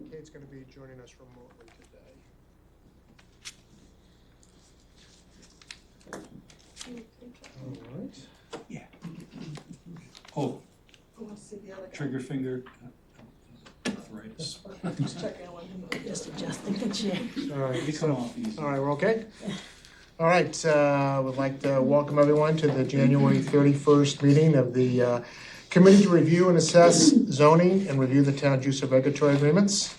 Kate's going to be joining us remotely today. All right. Yeah. Oh, trigger finger. Arthritis. Just checking on him, just adjusting the chair. All right. They come off easy. All right, we're okay? All right, would like to welcome everyone to the January 31st meeting of the Committee to Review and Assess Zoning and Review the Town's Use of Regulatory Agreements.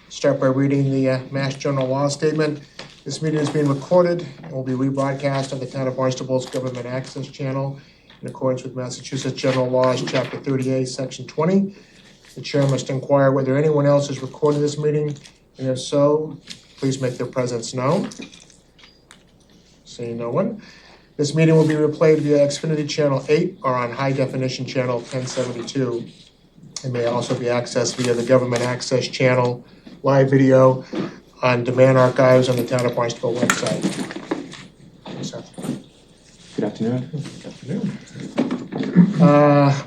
Start by reading the Mass General Law Statement. This meeting is being recorded and will be rebroadcast on the Town of Barnstable's Government Access Channel in accordance with Massachusetts General Laws, Chapter 38, Section 20. The chair must inquire whether anyone else is recording this meeting, and if so, please make their presence known. Seeing no one. This meeting will be replayed via Xfinity Channel 8 or on High Definition Channel 1072. It may also be accessed via the Government Access Channel live video on demand archives on the Town of Barnstable website. Good afternoon. Good afternoon.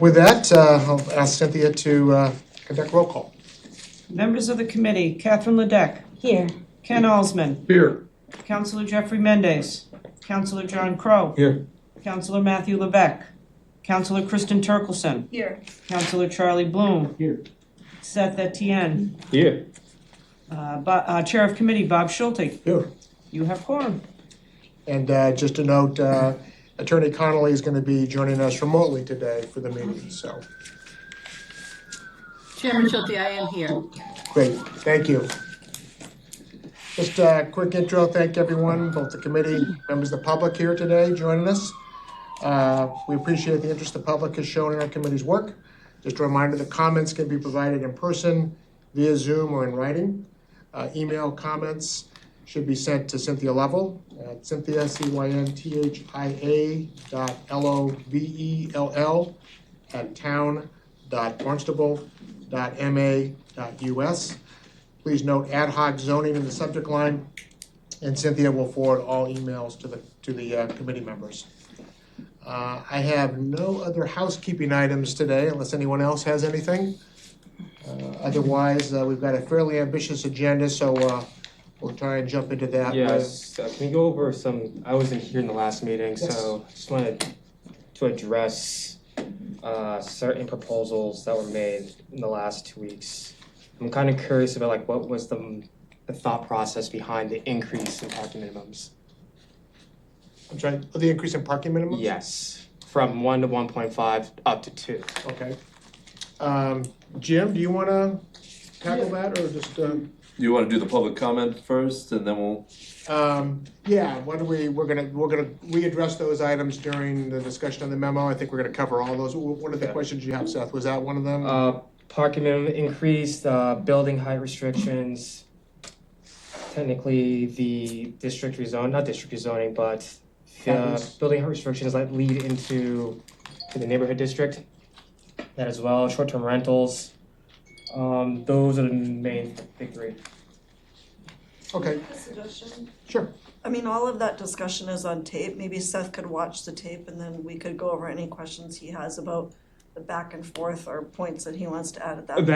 With that, I'll ask Cynthia to conduct roll call. Members of the committee, Catherine Ledeck. Here. Ken Alsman. Here. Councilor Jeffrey Mendez. Councilor John Crow. Here. Councilor Matthew Levesque. Councilor Kristen Turkelson. Here. Councilor Charlie Bloom. Here. Seth Etienne. Here. Chair of committee, Bob Schulte. Here. You have quorum. And just a note, Attorney Connolly is going to be joining us remotely today for the meeting, so. Chairman Schulte, I am here. Great, thank you. Just a quick intro, thank everyone, both the committee, members of the public here today joining us. We appreciate the interest the public has shown in our committee's work. Just a reminder, the comments can be provided in person, via Zoom, or in writing. Email comments should be sent to Cynthia Lovell at Cynthia, CYNTHIA.LOVELL at town.barnstable.ma.us. Please note ad hoc zoning in the subject line, and Cynthia will forward all emails to the committee members. I have no other housekeeping items today, unless anyone else has anything. Otherwise, we've got a fairly ambitious agenda, so we'll try and jump into that. Yes, can we go over some, I wasn't here in the last meeting, Yes. so just wanted to address certain proposals that were made in the last 2 weeks. I'm kind of curious about like what was the thought process behind the increase in parking minimums? I'm sorry, the increase in parking minimums? Yes, from 1 to 1.5 up to 2. Okay. Jim, do you want to tackle that, or just? You want to do the public comment first, and then we'll. Yeah. Why don't we're gonna readdress those items during the discussion on the memo. I think we're gonna cover all those. What are the questions you have, Seth? Was that one of them? Parking minimum increased, building height restrictions. Technically, the not district rezoning, but building height restrictions that lead into the neighborhood district. That as well, short-term rentals. Those are the main big three. Okay. A suggestion? Sure. I mean, all of that discussion is on tape. Maybe Seth could watch the tape and then we could go over any questions he has about the back and forth or points that he wants to add at that point.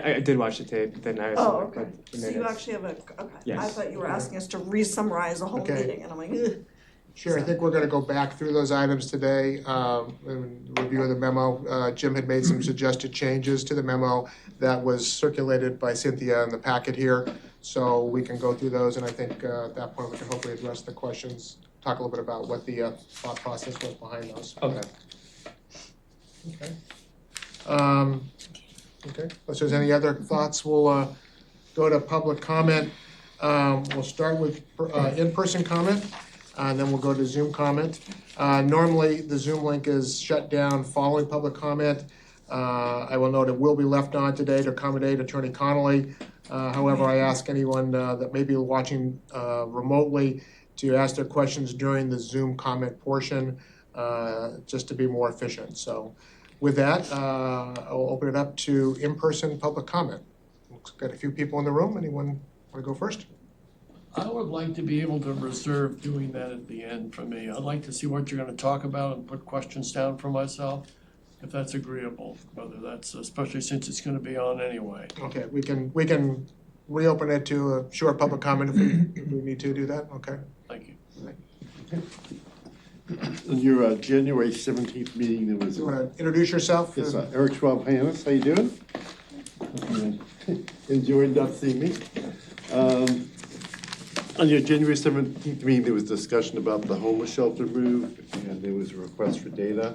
I did watch the tape, then I Oh, was okay. So you actually have okay. Yes. I thought you were asking us to re-summarize a whole Okay. meeting and I'm like, ugh. Sure. I think we're going to go back through those items today. In review of the memo, Jim had made some suggested changes to the memo that was circulated by Cynthia in the packet here. So we can go through those, and I think at that point we can hopefully address the questions, talk a little bit about what the thought process was behind those. Okay. Okay. Okay. If there's any other thoughts, we'll go to public comment. We'll start with in-person comment. And then we'll go to Zoom comment. Normally, the Zoom link is shut down following public comment. I will note it will be left on today to accommodate Attorney Connolly. However, I ask anyone that may be watching remotely to ask their questions during the Zoom comment portion, just to be more efficient. So with that, I'll open it up to in-person public comment. We've got a few people in the room. Anyone want to go first? I would like to be able to reserve doing that at the end for me. I'd like to see what you're going to talk about and put questions down for myself. if that's agreeable, whether that's, especially since it's gonna be on anyway. Okay, we can reopen it to a short public comment if we need to do that, okay? Thank you. On your January 17th meeting, there was, You wanna introduce yourself? yes, Eric Schwab, Hyannis, how you doing? Enjoyed not seeing me. On your January 17th meeting, there was discussion about the homeless shelter move, and there was a request for data,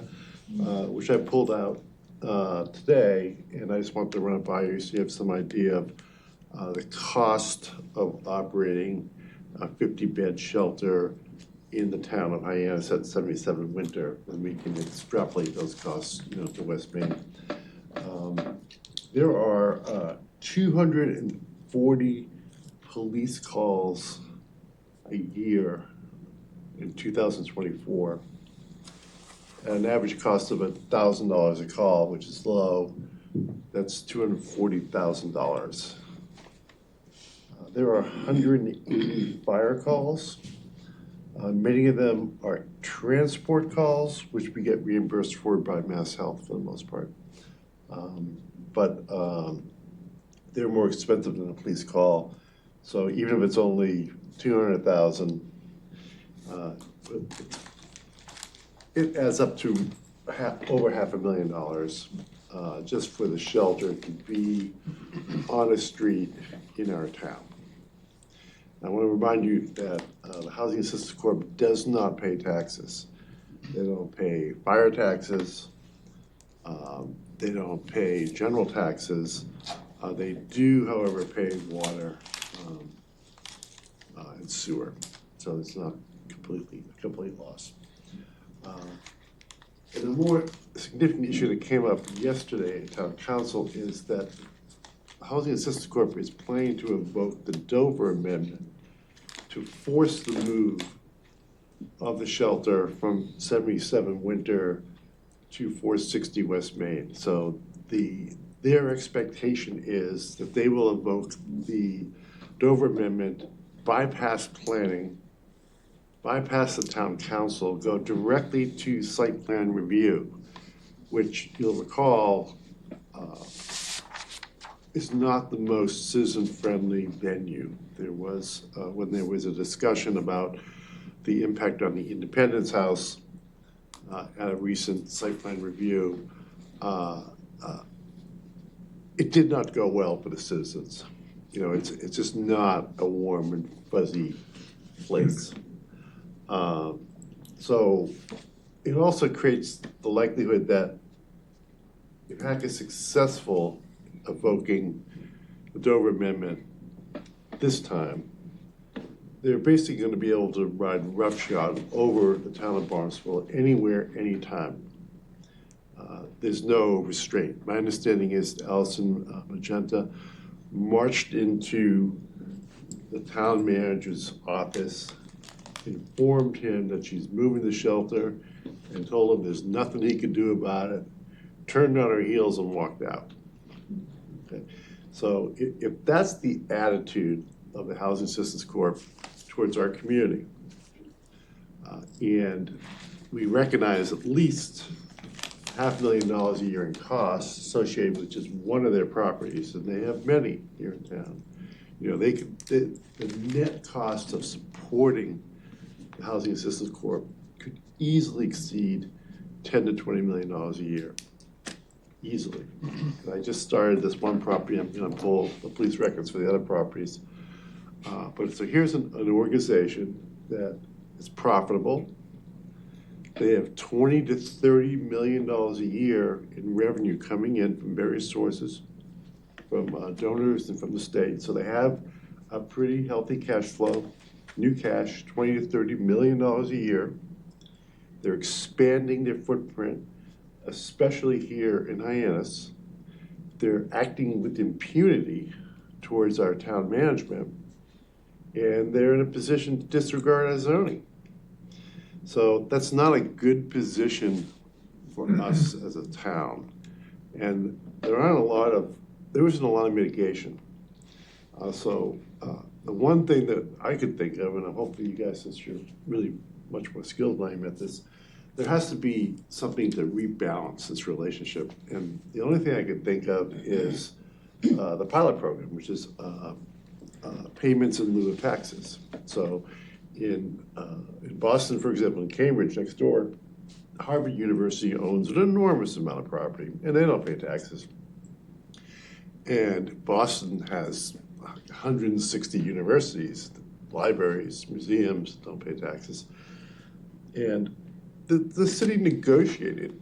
which I pulled out today, and I just want to run it by you so you have some idea of the cost of operating a 50-bed shelter in the town of Hyannis at 77 Winter, and we can extrapolate those costs, to West Main. There are 240 police calls a year in 2024, at an average cost of $1,000 a call, which is low. That's $240,000. There are 180 fire calls. Many of them are transport calls, which we get reimbursed for by Mass Health for the most part. But they're more expensive than a police call. So even if it's only $200,000, it adds up to over $500,000 just for the shelter to be on a street in our town. I want to remind you that the Housing Assistance Corp does not pay taxes. They don't pay fire taxes. They don't pay general taxes. They do, however, pay water and sewer. So it's not a complete loss. And a more significant issue that came up yesterday at Town Council is that the Housing Assistance Corp is planning to invoke the Dover Amendment to force the move of the shelter from 77 Winter to 460 West Main. So their expectation is that they will invoke the Dover Amendment, bypass planning, bypass the town council, go directly to site plan review, which you'll recall is not the most citizen-friendly venue. There was, when there was a discussion about the impact on the Independence House at a recent site plan review, it did not go well for the citizens. It's just not a warm and fuzzy place. So it also creates the likelihood that if HAC is successful evoking the Dover Amendment this time, they're basically going to be able to ride roughshod over the town of Barnstable anywhere, anytime. There's no restraint. My understanding is Allison Magenta marched into the town manager's office, informed him that she's moving the shelter, and told him there's nothing he could do about it, turned on her heels and walked out. Okay. So if that's the attitude of the Housing Assistance Corp towards our community, and we recognize at least $500,000 a year in costs associated with just one of their properties, and they have many here in town. The net cost of supporting the Housing Assistance Corp could easily exceed $10 to $20 million a year. Easily. I just started this one property, I'm gonna pull the police records for the other properties. But so here's an organization that is profitable. They have $20 to $30 million a year in revenue coming in from various sources, from donors and from the state. So they have a pretty healthy cash flow, new cash, $20 to $30 million a year. They're expanding their footprint, especially here in Hyannis. They're acting with impunity towards our town management, and they're in a position to disregard our zoning. So that's not a good position for us as a town. And there isn't a lot of mitigation. The one thing that I could think of, and hopefully you guys, since you're really much more skilled than I am at this, there has to be something to rebalance this relationship. And the only thing I could think of is the pilot program, which is payments in lieu of taxes. So in Boston, for example, in Cambridge, next door, Harvard University owns an enormous amount of property, and they don't pay taxes. And Boston has 160 universities, libraries, museums, don't pay taxes. And the city negotiated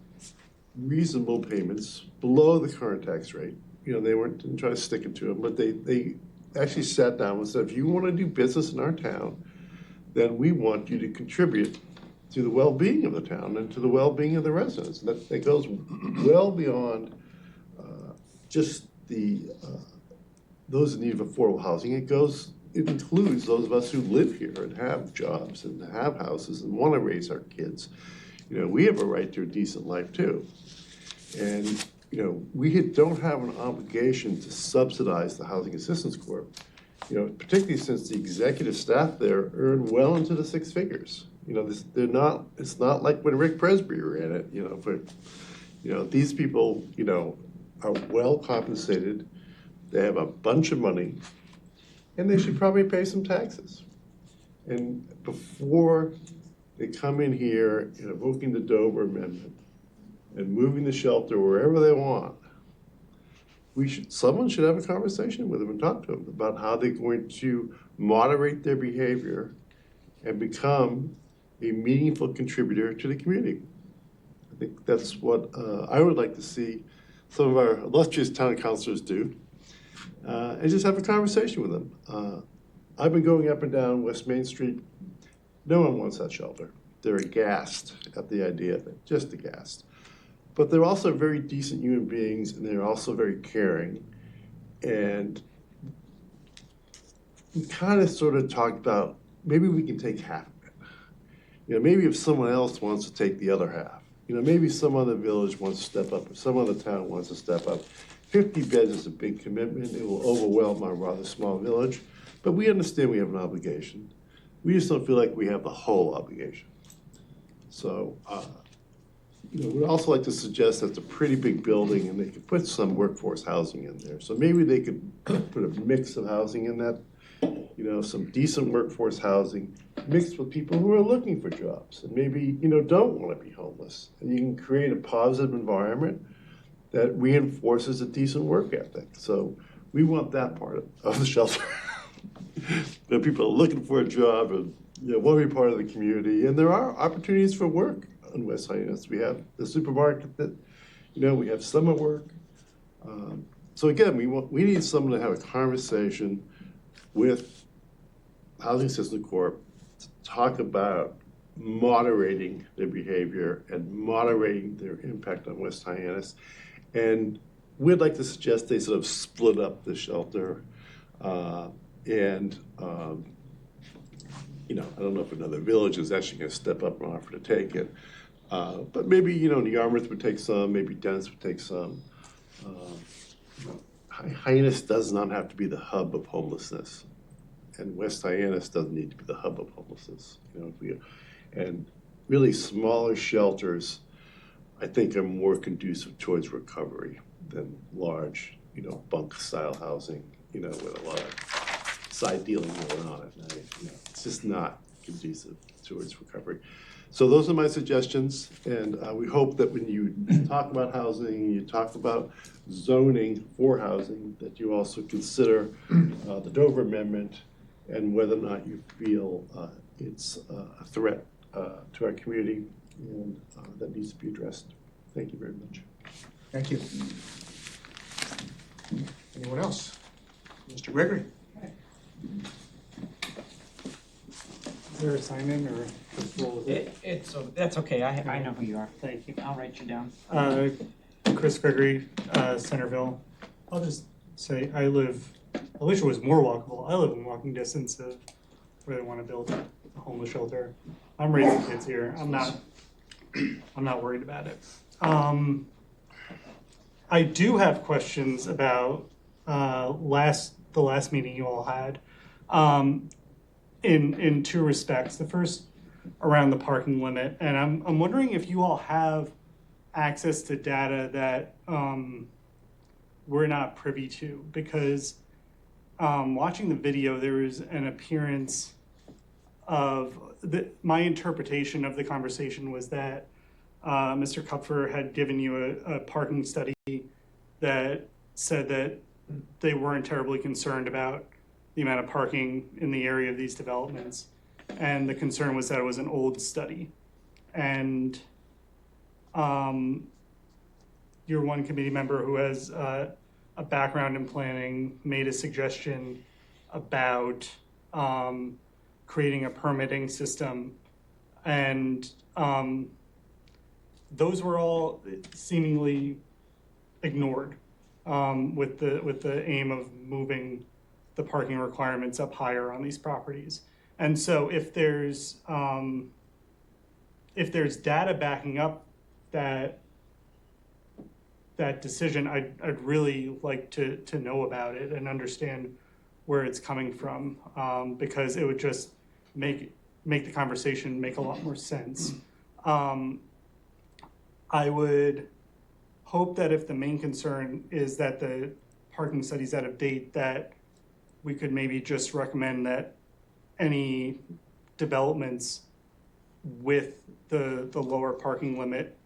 reasonable payments below the current tax rate. You know, didn't try to stick it to them, but they actually sat down and said, if you want to do business in our town, then we want you to contribute to the well-being of the town and to the well-being of the residents. That goes well beyond just those in need of affordable housing. It includes those of us who live here and have jobs and have houses and want to raise our kids. You know, we have a right to a decent life too. And, you know, we don't have an obligation to subsidize the Housing Assistance Corp. You know, particularly since the executive staff there earn well into the six figures. You know, it's not like when Rick Presby ran it, these people, you know, are well compensated. They have a bunch of money, and they should probably pay some taxes. And before they come in here and invoking the Dover Amendment and moving the shelter wherever they want, someone should have a conversation with them and talk to them about how they're going to moderate their behavior and become a meaningful contributor to the community. I think that's what I would like to see some of our illustrious town councilors do, and just have a conversation with them. I've been going up and down West Main Street. No one wants that shelter. They're aghast at the idea of it, just aghast. But they're also very decent human beings, and they're also very caring. And we kind of sort of talked about, maybe we can take half of it. You know, maybe if someone else wants to take the other half, you know, maybe some other village wants to step up, or some other town wants to step up. 50 beds is a big commitment. It will overwhelm our rather small village, but we understand we have an obligation. We just don't feel like we have the whole obligation. So, you know, we'd also like to suggest that's a pretty big building, and they could put some workforce housing in there. So maybe they could put a mix of housing in that, you know, some decent workforce housing mixed with people who are looking for jobs and maybe, you know, don't want to be homeless. And you can create a positive environment that reinforces a decent work ethic. So we want that part of the shelter. That people are looking for a job and, you know, want to be part of the community. And there are opportunities for work on West Hyannis. We have the supermarket that, you know, we have summer work. So again, we need someone to have a conversation with Housing System Corp to talk about moderating their behavior and moderating their impact on West Hyannis. And we'd like to suggest they sort of split up the shelter. You know, I don't know if another village is actually going to step up and offer to take it. But maybe, you know, Yarmouth would take some, maybe Dennis would take some. Hyannis does not have to be the hub of homelessness. And West Hyannis doesn't need to be the hub of homelessness. You know, and really smaller shelters, I think, are more conducive towards recovery than large, you know, bunk-style housing, you know, with a lot of side dealing going on at night. You know, it's just not conducive towards recovery. So those are my suggestions, and we hope that when you talk about housing, you talk about zoning for housing, that you also consider the Dover Amendment and whether or not you feel it's a threat to our community and that needs to be addressed. Thank you very much. Thank you. Anyone else? Mr. Gregory? Is there a sign in or just roll with it? That's okay, I know who you are. Thank you. I'll write you down. Chris Gregory, Centerville. I'll just say I wish it was more walkable. I live in walking distance of where they want to build a homeless shelter. I'm raising kids here. I'm not worried about it. I do have questions about the last meeting you all had in two respects. The first, around the parking limit. And I'm wondering if you all have access to data that we're not privy to, because watching the video, there was an appearance of my interpretation of the conversation was that Mr. Kupfer had given you a parking study that said that they weren't terribly concerned about the amount of parking in the area of these developments. And the concern was that it was an old study. And your one committee member who has a background in planning made a suggestion about creating a permitting system. And those were all seemingly ignored with the aim of moving the parking requirements up higher on these properties. And so if there's data backing up that decision, I'd really like to know about it and understand where it's coming from, because it would just make the conversation make a lot more sense. I would hope that if the main concern is that the parking study's out of date, that we could maybe just recommend that any developments with the lower parking limit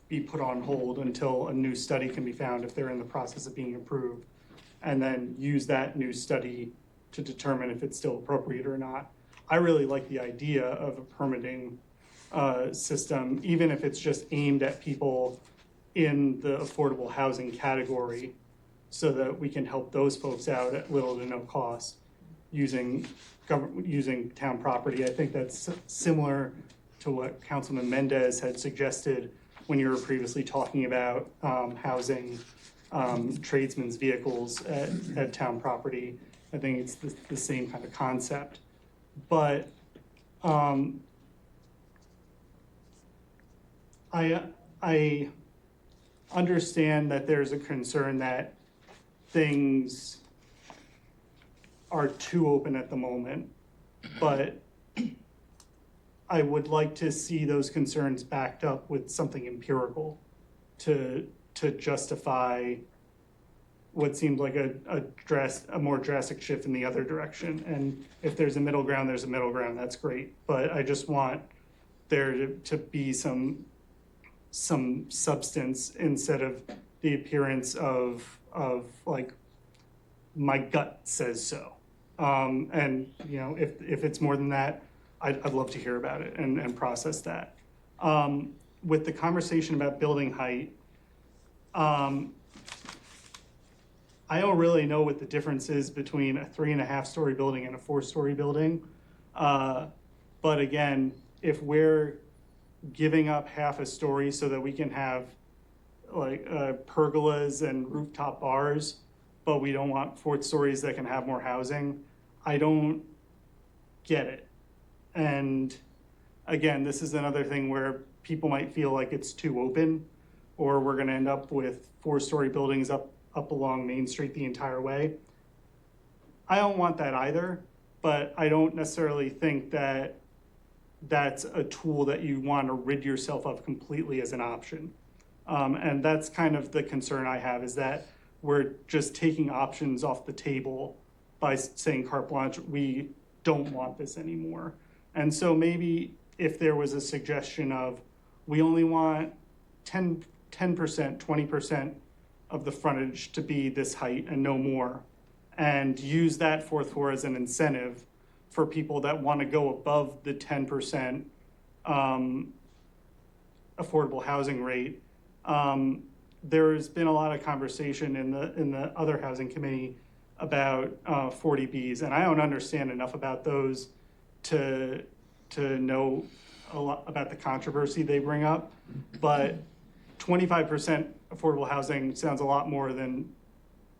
be put on hold until a new study can be found if they're in the process of being approved, and then use that new study to determine if it's still appropriate or not. I really like the idea of a permitting system, even if it's just aimed at people in the affordable housing category, so that we can help those folks out at little to no cost using town property. I think that's similar to what Councilman Mendez had suggested when you were previously talking about housing tradesmen's vehicles at town property. I think it's the same kind of concept. But I understand that there's a concern that things are too open at the moment, but I would like to see those concerns backed up with something empirical to justify what seemed like a more drastic shift in the other direction. And if there's a middle ground, there's a middle ground, that's great. But I just want there to be some substance instead of the appearance of like, my gut says so. And you know, if it's more than that, I'd love to hear about it and process that. With the conversation about building height, I don't really know what the difference is between a 3.5-story building and a 4-story building. But again, if we're giving up half a story so that we can have like pergolas and rooftop bars, but we don't want 4th stories that can have more housing, I don't get it. And again, this is another thing where people might feel like it's too open, or we're gonna end up with 4-story buildings up along Main Street the entire way. I don't want that either, but I don't necessarily think that that's a tool that you want to rid yourself of completely as an option. And that's kind of the concern I have, is that we're just taking options off the table by saying carte blanche, we don't want this anymore. And so maybe if there was a suggestion of, we only want 10%, 20% of the frontage to be this height and no more, and use that 4th floor as an incentive for people that want to go above the 10% affordable housing rate. There's been a lot of conversation in the other housing committee about 40Bs, and I don't understand enough about those to know a lot about the controversy they bring up, but 25% affordable housing sounds a lot more than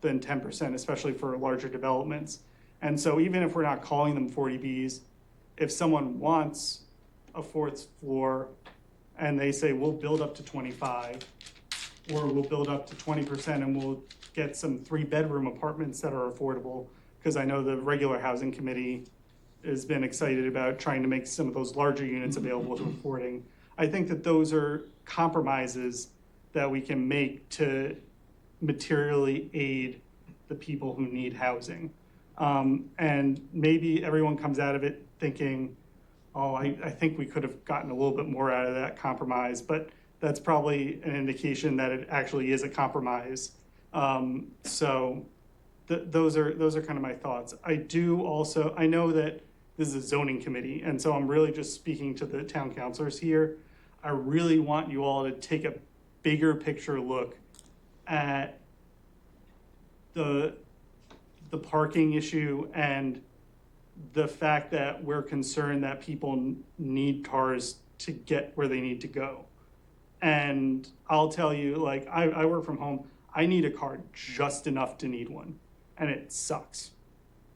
10%, especially for larger developments. And so even if we're not calling them 40Bs, if someone wants a 4th floor and they say, we'll build up to 25, or we'll build up to 20% and we'll get some 3-bedroom apartments that are affordable, because I know the regular housing committee has been excited about trying to make some of those larger units available to affording. I think that those are compromises that we can make to materially aid the people who need housing. And maybe everyone comes out of it thinking, oh, I think we could have gotten a little bit more out of that compromise, but that's probably an indication that it actually is a compromise. So those are kind of my thoughts. I know that this is a zoning committee, and so I'm really just speaking to the town councilors here. I really want you all to take a bigger picture look at the parking issue and the fact that we're concerned that people need cars to get where they need to go. And I'll tell you, like, I work from home. I need a car just enough to need one. And it sucks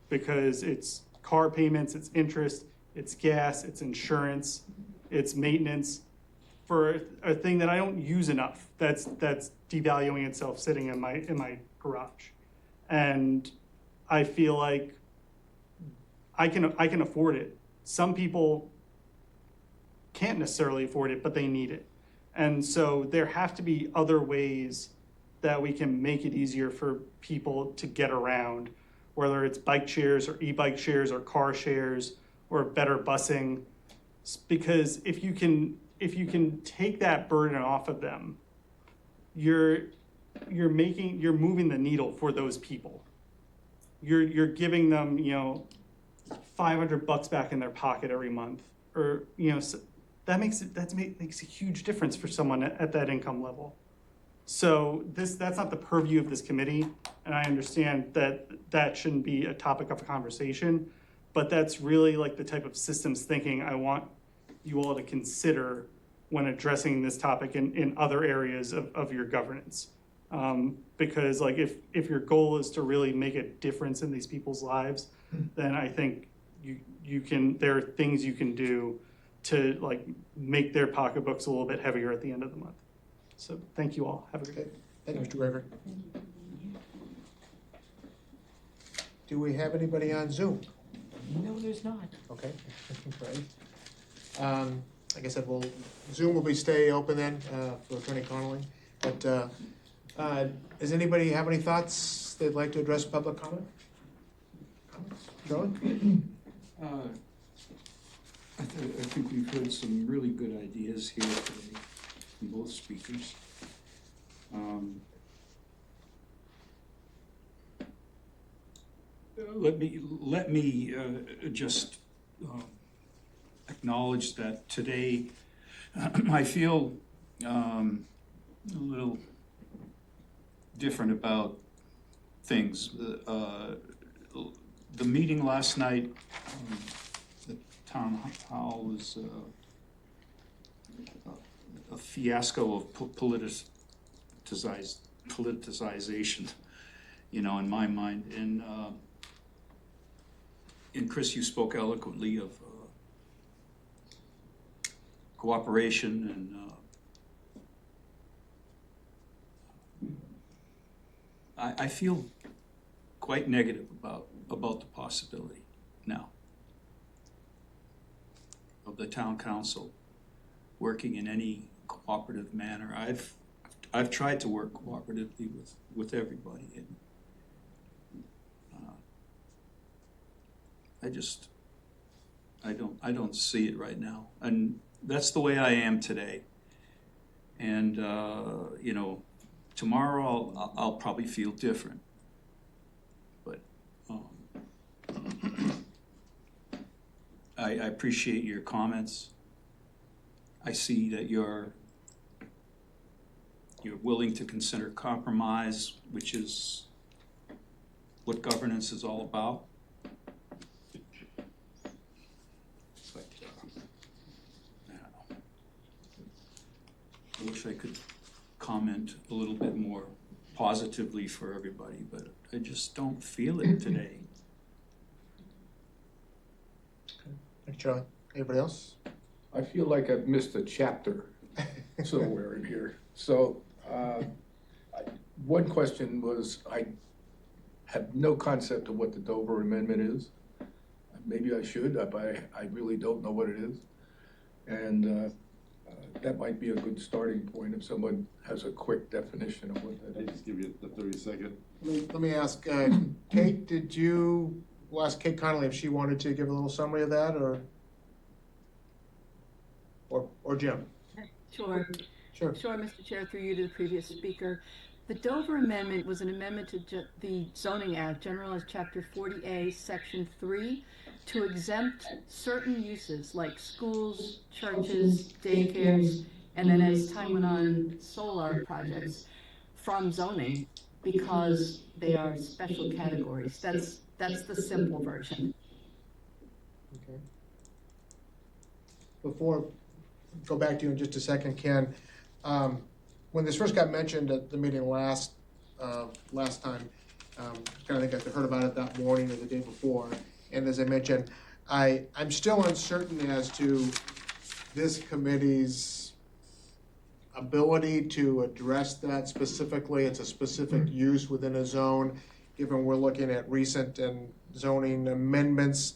because it's car payments, it's interest, it's gas, it's insurance, it's maintenance for a thing that I don't use enough. That's devaluing itself sitting in my garage. And I feel like I can afford it. Some people can't necessarily afford it, but they need it. And so there have to be other ways that we can make it easier for people to get around, whether it's bike shares or e-bike shares or car shares or better busing. Because if you can take that burden off of them, you're moving the needle for those people. You're giving them, $500 back in their pocket every month, or so that makes a huge difference for someone at that income level. So that's not the purview of this committee, and I understand that shouldn't be a topic of conversation, but that's really like the type of systems thinking I want you all to consider when addressing this topic in other areas of your governance. Because like if your goal is to really make a difference in these people's lives, then I think there are things you can do to like make their pocketbooks a little bit heavier at the end of the month. So thank you all. Have a good day. Thank you, Mr. Gregory. Do we have anybody on Zoom? No, there's not. Okay, great. Like I said, Zoom will stay open then for Attorney Connolly. But does anybody have any thoughts they'd like to address public comment? Charlie? I think we've heard some really good ideas here today from both speakers. Let me just acknowledge that today I feel a little different about things. The meeting last night, the town hall was a fiasco of politicization, in my mind. And Chris, you spoke eloquently of cooperation and I feel quite negative about the possibility now of the town council working in any cooperative manner. I've tried to work cooperatively with everybody, and I don't see it right now, and that's the way I am today. And tomorrow I'll probably feel different, but I appreciate your comments. I see that you're willing to consider compromise, which is what governance is all about. But I don't know. I wish I could comment a little bit more positively for everybody, but I just don't feel it today. Thank you, Charlie. Anybody else? I feel like I've missed a chapter somewhere in here. So one question was, I have no concept of what the Dover Amendment is. maybe I should, but I really don't know what it is. And that might be a good starting point if someone has a quick definition of what that I is. just give you the 30-second. Let me ask, Kate, we'll ask Kate Connolly if she wanted to give a little summary of that, or Jim? Sure. Sure. Sure, Mr. Chair, through you to the previous speaker. The Dover Amendment was an amendment to the Zoning Act, General as Chapter 40A, Section 3, to exempt certain uses like schools, churches, daycares, and then as time went on, solar projects from zoning because they are special categories. That's the simple version. Okay. Before, go back to you in just a second, Ken. When this first got mentioned at the meeting last time, kind of think I heard about it that morning or the day before. And as I mentioned, I'm still uncertain as to this committee's ability to address that specifically. It's a specific use within a zone, given we're looking at recent and zoning amendments.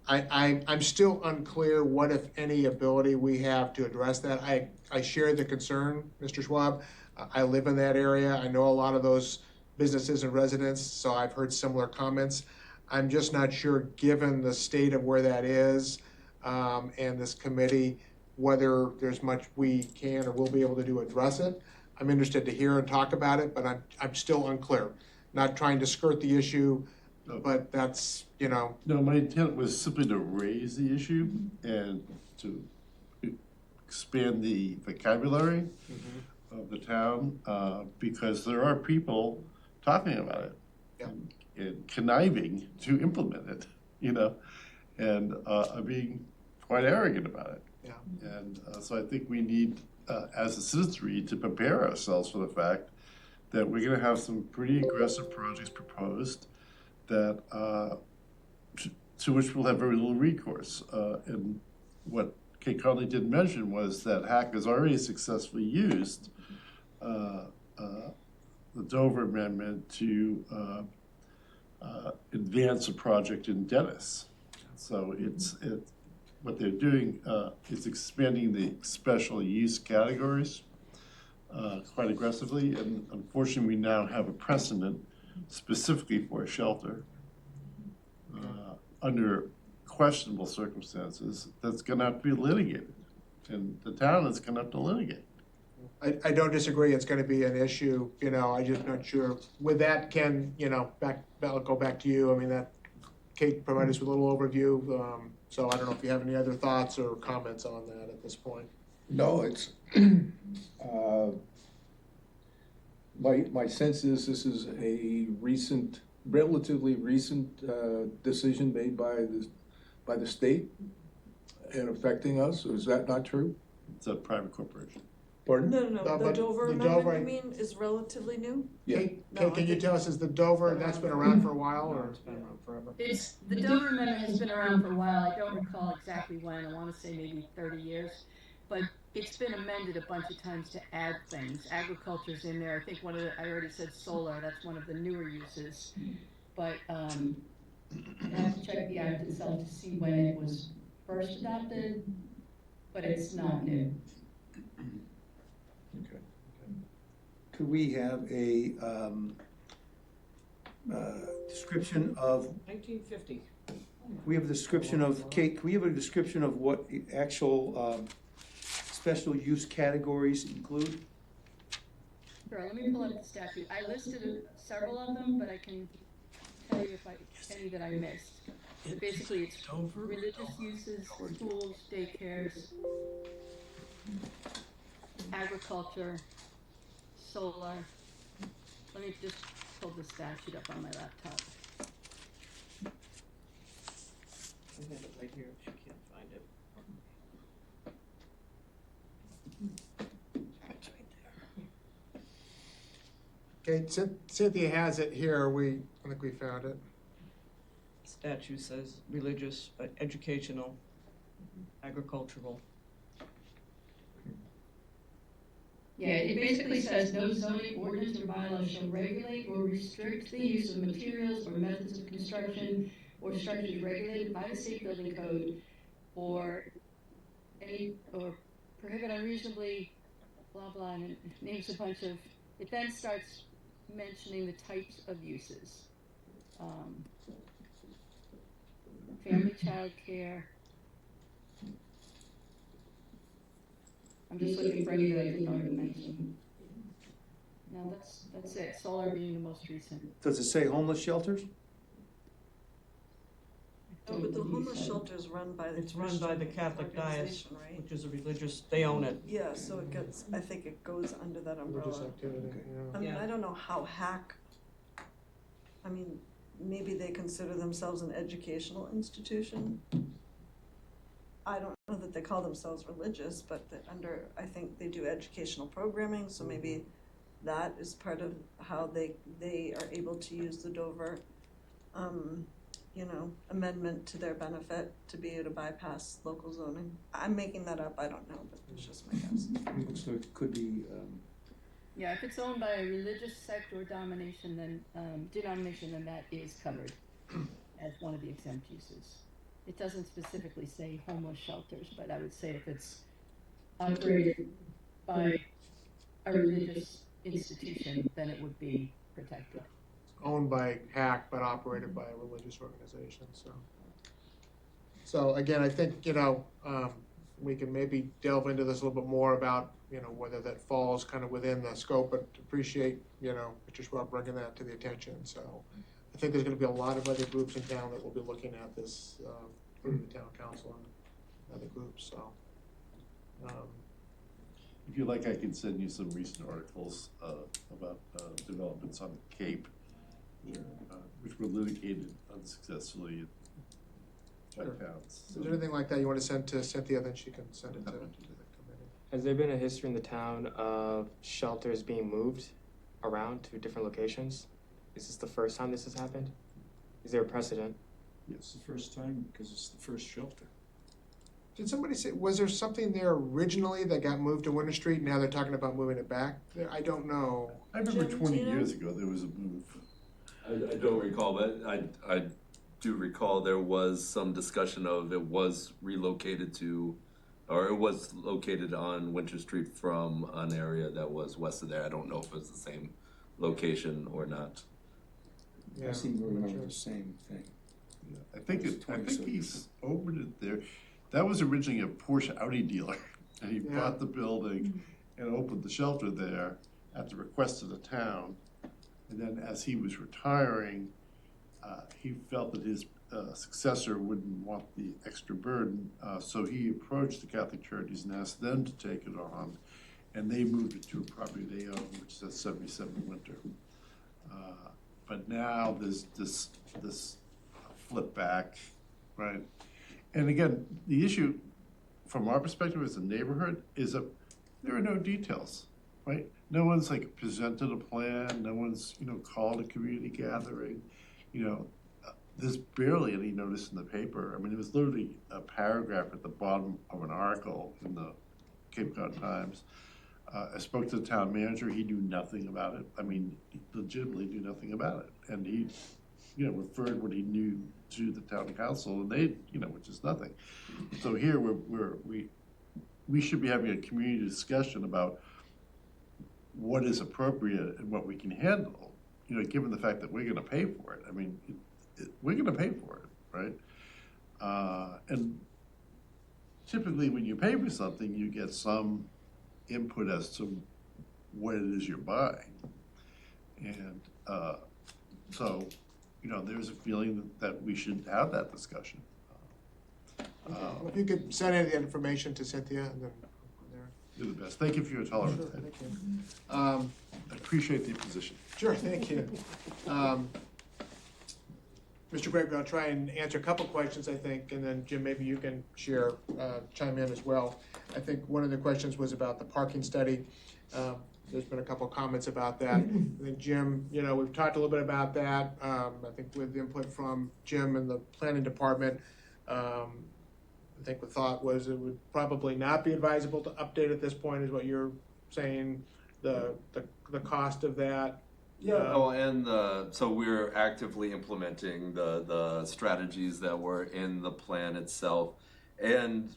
I'm still unclear what, if any, ability we have to address that. I share the concern, Mr. Schwab. I live in that area. I know a lot of those businesses and residents, so I've heard similar comments. I'm just not sure, given the state of where that is, and this committee, whether there's much we can or will be able to do to address it. I'm interested to hear and talk about it, but I'm still unclear. Not trying to skirt the issue, but that's, No, my intent was simply to raise the issue and to expand the vocabulary of the town, because there are people talking about it. Yeah. And conniving to implement it, and are being quite arrogant about it. Yeah. And so I think we need, as a citizenry, to prepare ourselves for the fact that we're gonna have some pretty aggressive projects proposed that, to which we'll have very little recourse. And what Kate Conley didn't mention was that HAC has already successfully used the Dover Amendment to advance a project in Dennis. So what they're doing is expanding the special use categories quite aggressively, and unfortunately, we now have a precedent specifically for a shelter under questionable circumstances that's gonna have to be litigated, and the town is gonna have to litigate. I don't disagree, it's gonna be an issue, I'm just not sure. With that, Ken, I'll go back to you. I mean, that Kate provided us with a little overview, so I don't know if you have any other thoughts or comments on that at this point. No, it's, my sense is this is a relatively recent decision made by the state and affecting us. Is that not true? It's a private corporation. Pardon? No, No, the but Dover the Amendment, Dover- you mean, is relatively new? Yeah. Kate, No, I can you think- tell us, is the Dover, that's been around for a while, or? It's been around forever. The Dover Amendment has been around for a while. I don't recall exactly when. I want to say maybe 30 years. But it's been amended a bunch of times to add things. Agriculture's in there. I think I already said solar. That's one of the newer uses. But I have to check the act itself to see when it was first adopted, but it's not new. Okay. Could we have a description of, 1950. we have a description of, Kate, can we have a description of what the actual special use categories include? Sure, let me pull up the statute. I listed several of them, but I can tell you if any that I missed. Basically, it's religious uses, schools, daycares, agriculture, solar. Let me just pull the statute up on my laptop. I have it right here, if you can't find it. It's right there. Okay, Cynthia has it here, I think we found it. Statute says religious, educational, agricultural. Yeah, it basically says no zoning ordinance or bylaw shall regulate or restrict the use of materials or methods of construction, or structures regulated by the state building code, or or prohibit unreasonably, blah, blah, and it names a bunch of, it then starts mentioning the types of uses. Family child care. I'm just looking for any that I didn't already mention. No, that's it, solar being the most recent. Does it say homeless shelters? No, but the homeless shelter is run by the It's run by the Catholic Diocese, organization, right? which is a religious, they own it. Yeah, so it gets, I think it goes under that Religious umbrella. activity, I mean, Yeah. I don't know how I mean, maybe they consider themselves an educational institution. I don't know that they call themselves religious, but I think they do educational programming, so maybe that is part of how they are able to use the Dover, amendment to their benefit to be able to bypass local zoning. I'm making that up, I don't know, but it's just my guess. So it could be, Yeah, if it's owned by a religious sect or denomination, then that is covered as one of the exempt uses. It doesn't specifically say homeless shelters, but I would say if it's operated by a religious institution, then it would be protected. Owned by HAC but operated by a religious organization, so. So again, I think, we can maybe delve into this a little bit more about, whether that falls kind of within the scope, but appreciate, Mr. Schwab bringing that to the attention, so. I think there's gonna be a lot of other groups in town that will be looking at this, including the town council and other groups, so. If you like, I can send you some recent articles about developments on the Cape, which were litigated unsuccessfully by Sure. towns. If there's anything like that you wanna send to Cynthia, then she can send it to the committee. Has there been a history in the town of shelters being moved around to different locations? Is this the first time this has happened? Is there a precedent? It's the first time, because it's the first shelter. Did somebody say, was there something there originally that got moved to Winter Street, now they're talking about moving it back? I don't know. I remember Jim, 20 do you know? years ago, there was a move. I don't recall, but I do recall there was some discussion of it was relocated to, or it was located on Winter Street from an area that was west of there. I don't know if it was the same location or not. I seem to remember the same thing. Yeah, I think It was he's opened it there. That was originally a Porsche Audi dealer, and he bought the building and opened the shelter there at the request of the town. And then as he was retiring, he felt that his successor wouldn't want the extra burden, so he approached the Catholic Charities and asked them to take it on, and they moved it to a property they own, which is at 77 Winter. But now there's this flip back, right? And again, the issue from our perspective as a neighborhood is that there are no details, right? No one's like presented a plan, no one's, called a community gathering, there's barely any notice in the paper. I mean, it was literally a paragraph at the bottom of an article in the Cape Cod Times. I spoke to the town manager, he knew nothing about it. I mean, he legitimately knew nothing about it. And he, referred what he knew to the town council, and they, which is nothing. So here we should be having a community discussion about what is appropriate and what we can handle, given the fact that we're gonna pay for it. I mean, we're gonna pay for it, right? And typically when you pay for something, you get some input as to what it is you're buying. And so, there's a feeling that we should have that discussion. Well, if you could send any of the information to Cynthia, and then from there. Do the best. Thank you for your tolerance. Sure, thank you. I appreciate the position. Sure, thank you. Mr. Gregory, I'll try and answer a couple questions, I think, and then Jim, maybe you can share, chime in as well. I think one of the questions was about the parking study. There's been a couple of comments about that. I think Jim, we've talked a little bit about that. I think with input from Jim and the planning department, I think the thought was it would probably not be advisable to update at this point, is what you're saying. The cost of that Oh, and so we're actively implementing the strategies that were in the plan itself. And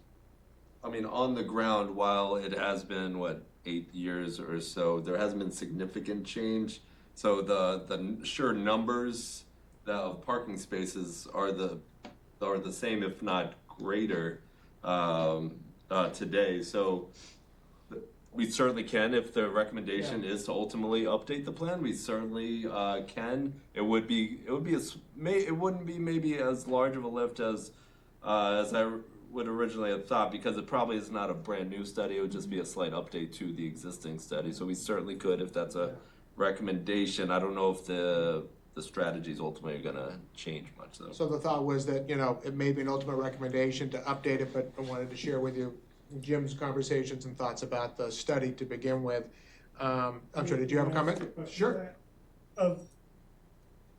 I mean, on the ground, while it has been, 8 years or so, there hasn't been significant change. So the sure numbers of parking spaces are the same, if not greater, today. So we certainly can, if the recommendation is to ultimately update the plan, we certainly can. It wouldn't be maybe as large of a lift as I would originally have thought, because it probably is not a brand new study. It would just be a slight update to the existing study. So we certainly could, if that's a recommendation. I don't know if the strategies ultimately are gonna change much though. So the thought was that, it may be an ultimate recommendation to update it, but I wanted to share with you Jim's conversations and thoughts about the study to begin with. I'm sorry, did you have a comment? Sure.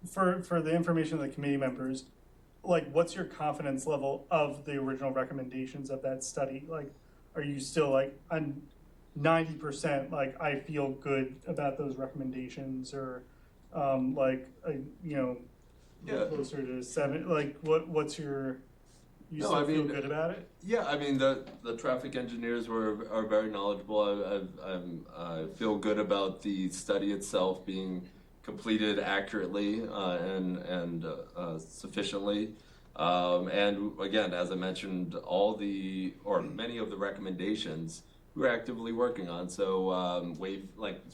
For the information of the committee members, like, what's your confidence level of the original recommendations of that study? Like, are you still like on 90%, like, I feel good about those recommendations, or closer to 7? Like, what's your, feel good about it? Yeah, I mean, the traffic engineers are very knowledgeable. I feel good about the study itself being completed accurately and sufficiently. And again, as I mentioned, many of the recommendations we're actively working on. So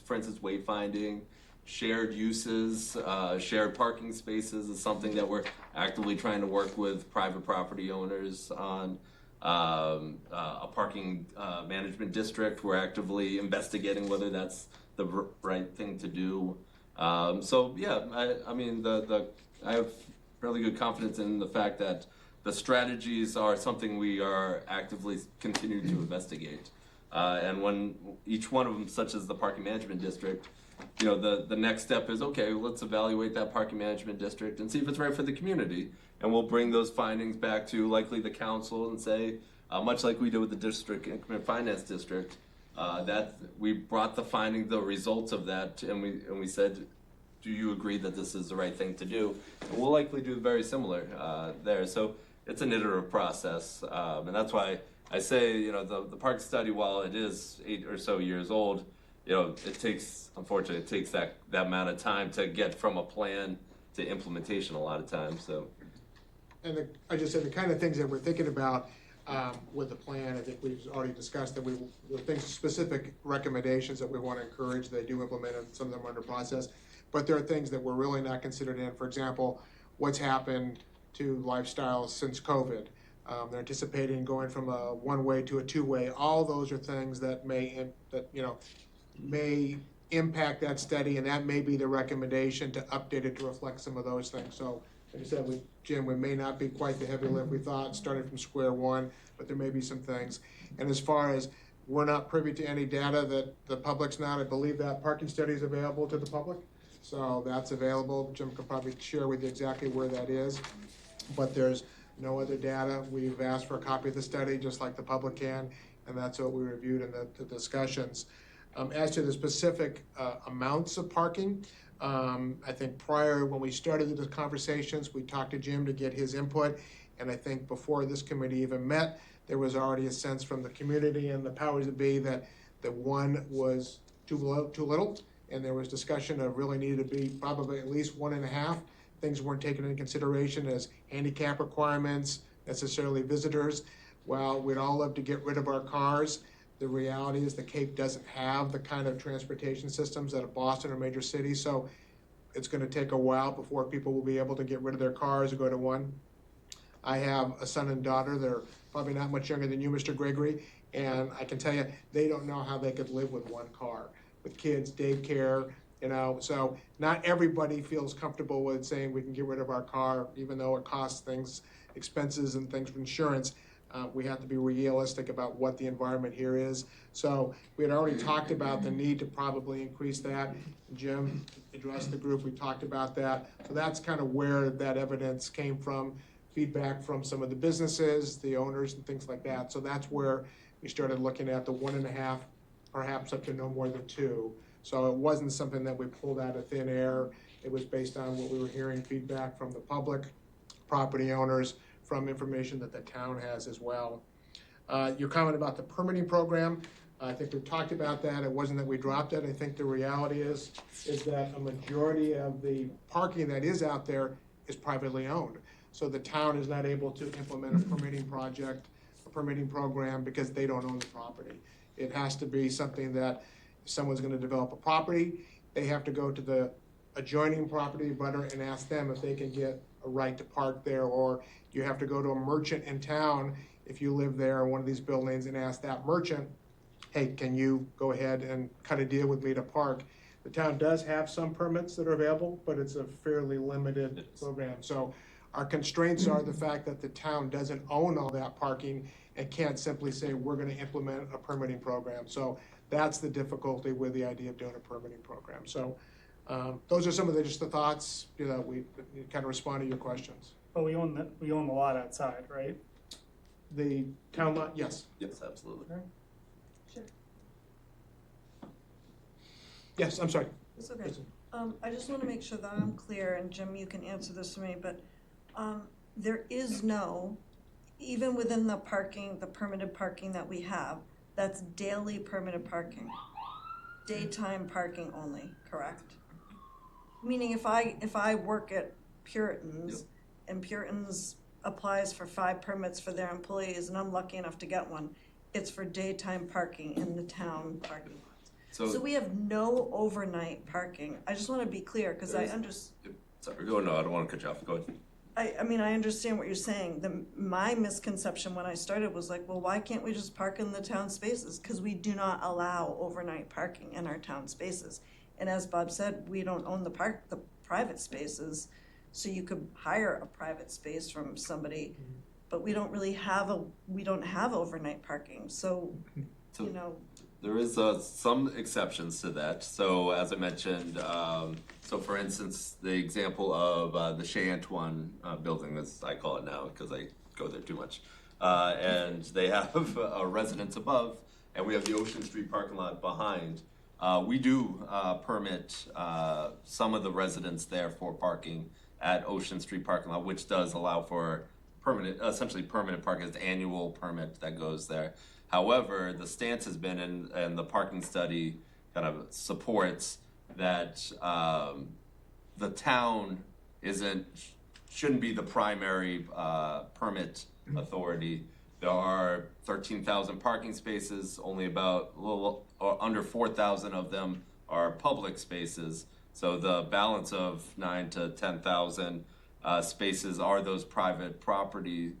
for instance, wayfinding, shared uses, shared parking spaces is something that we're actively trying to work with private property owners on. A parking management district, we're actively investigating whether that's the right thing to do. So yeah, I mean, I have fairly good confidence in the fact that the strategies are something we are actively continuing to investigate. And when each one of them, such as the parking management district, the next step is, okay, let's evaluate that parking management district and see if it's right for the community. And we'll bring those findings back to likely the council and say, much like we did with the district increment finance district, that we brought the results of that, and we said, do you agree that this is the right thing to do? And we'll likely do very similar there. So it's an iterative process, and that's why I say, the park study, while it is 8 or so years old, unfortunately, it takes that amount of time to get from a plan to implementation a lot of times. So, And I just said the kind of things that we're thinking about with the plan, I think we've already discussed that the things, specific recommendations that we want to encourage, they do implement, and some of them are under process. But there are things that we're really not considered in. For example, what's happened to lifestyles since COVID. They're anticipating going from a one-way to a two-way. All those are things that may impact that study, and that may be the recommendation to update it to reflect some of those things. So, like I said, Jim, we may not be quite the heavy lift we thought, starting from square one, but there may be some things. And as far as we're not privy to any data that the public's not, I believe that parking study is available to the public. So that's available. Jim can probably share with you exactly where that is. But there's no other data. We've asked for a copy of the study, just like the public can, and that's what we reviewed in the discussions. As to the specific amounts of parking, I think prior, when we started the conversations, we talked to Jim to get his input, and I think before this committee even met, there was already a sense from the community and the powers that be that the one was too little, and there was discussion of really needed to be probably at least 1.5. Things weren't taken into consideration as handicap requirements, necessarily visitors. Well, we'd all love to get rid of our cars. The reality is the Cape doesn't have the kind of transportation systems that a Boston or major city, so it's gonna take a while before people will be able to get rid of their cars or go to one. I have a son and daughter, they're probably not much younger than you, Mr. Gregory, and I can tell you, they don't know how they could live with one car. With kids, daycare, so not everybody feels comfortable with saying we can get rid of our car, even though it costs things, expenses and things for insurance. We have to be realistic about what the environment here is. So we had already talked about the need to probably increase that. Jim addressed the group, we talked about that. So that's kind of where that evidence came from, feedback from some of the businesses, the owners and things like that. So that's where we started looking at the 1.5, perhaps up to no more than 2. So it wasn't something that we pulled out of thin air. It was based on what we were hearing feedback from the public, property owners, from information that the town has as well. Your comment about the permitting program, I think we've talked about that. It wasn't that we dropped it. I think the reality is that a majority of the parking that is out there is privately owned. So the town is not able to implement a permitting project, a permitting program, because they don't own the property. It has to be something that if someone's gonna develop a property, they have to go to the adjoining property abutter and ask them if they can get a right to park there, or you have to go to a merchant in town, if you live there in one of these buildings, and ask that merchant, hey, can you go ahead and cut a deal with me to park? The town does have some permits that are available, but it's a fairly limited program. So our constraints are the fact that the town doesn't own all that parking and can't simply say, we're gonna implement a permitting program. So that's the difficulty with the idea of doing a permitting program. So those are some of just the thoughts, we kind of respond to your questions. But we own the lot outside, right? The town lot, yes. Yes, absolutely. Yes, I'm sorry. It's okay. I just want to make sure that I'm clear, and Jim, you can answer this for me, but there is no, even within the parking, the permitted parking that we have, that's daily permitted parking. Daytime parking only, correct? Meaning if I work at Puritan's, and Puritan's applies for 5 permits for their employees, and I'm lucky enough to get one, it's for daytime parking in the town parking lots. So we have no overnight parking. I just want to be clear, because I understand. Sorry, no, I don't want to cut you off. Go ahead. I mean, I understand what you're saying. My misconception when I started was like, well, why can't we just park in the town spaces? Because we do not allow overnight parking in our town spaces. And as Bob said, we don't own the private spaces, so you could hire a private space from somebody, but we don't really have overnight parking. So you know. There is some exceptions to that. So as I mentioned, so for instance, the example of the Chez Antoine building, as I call it now because I go there too much, and they have a residence above, and we have the Ocean Street parking lot behind. We do permit some of the residents there for parking at Ocean Street parking lot, which does allow for essentially permanent parking. It's the annual permit that goes there. However, the stance has been, and the parking study kind of supports that the town shouldn't be the primary permit authority. There are 13,000 parking spaces, only about a little or under 4,000 of them are public spaces. So the balance of 9,000 to 10,000 spaces are those private property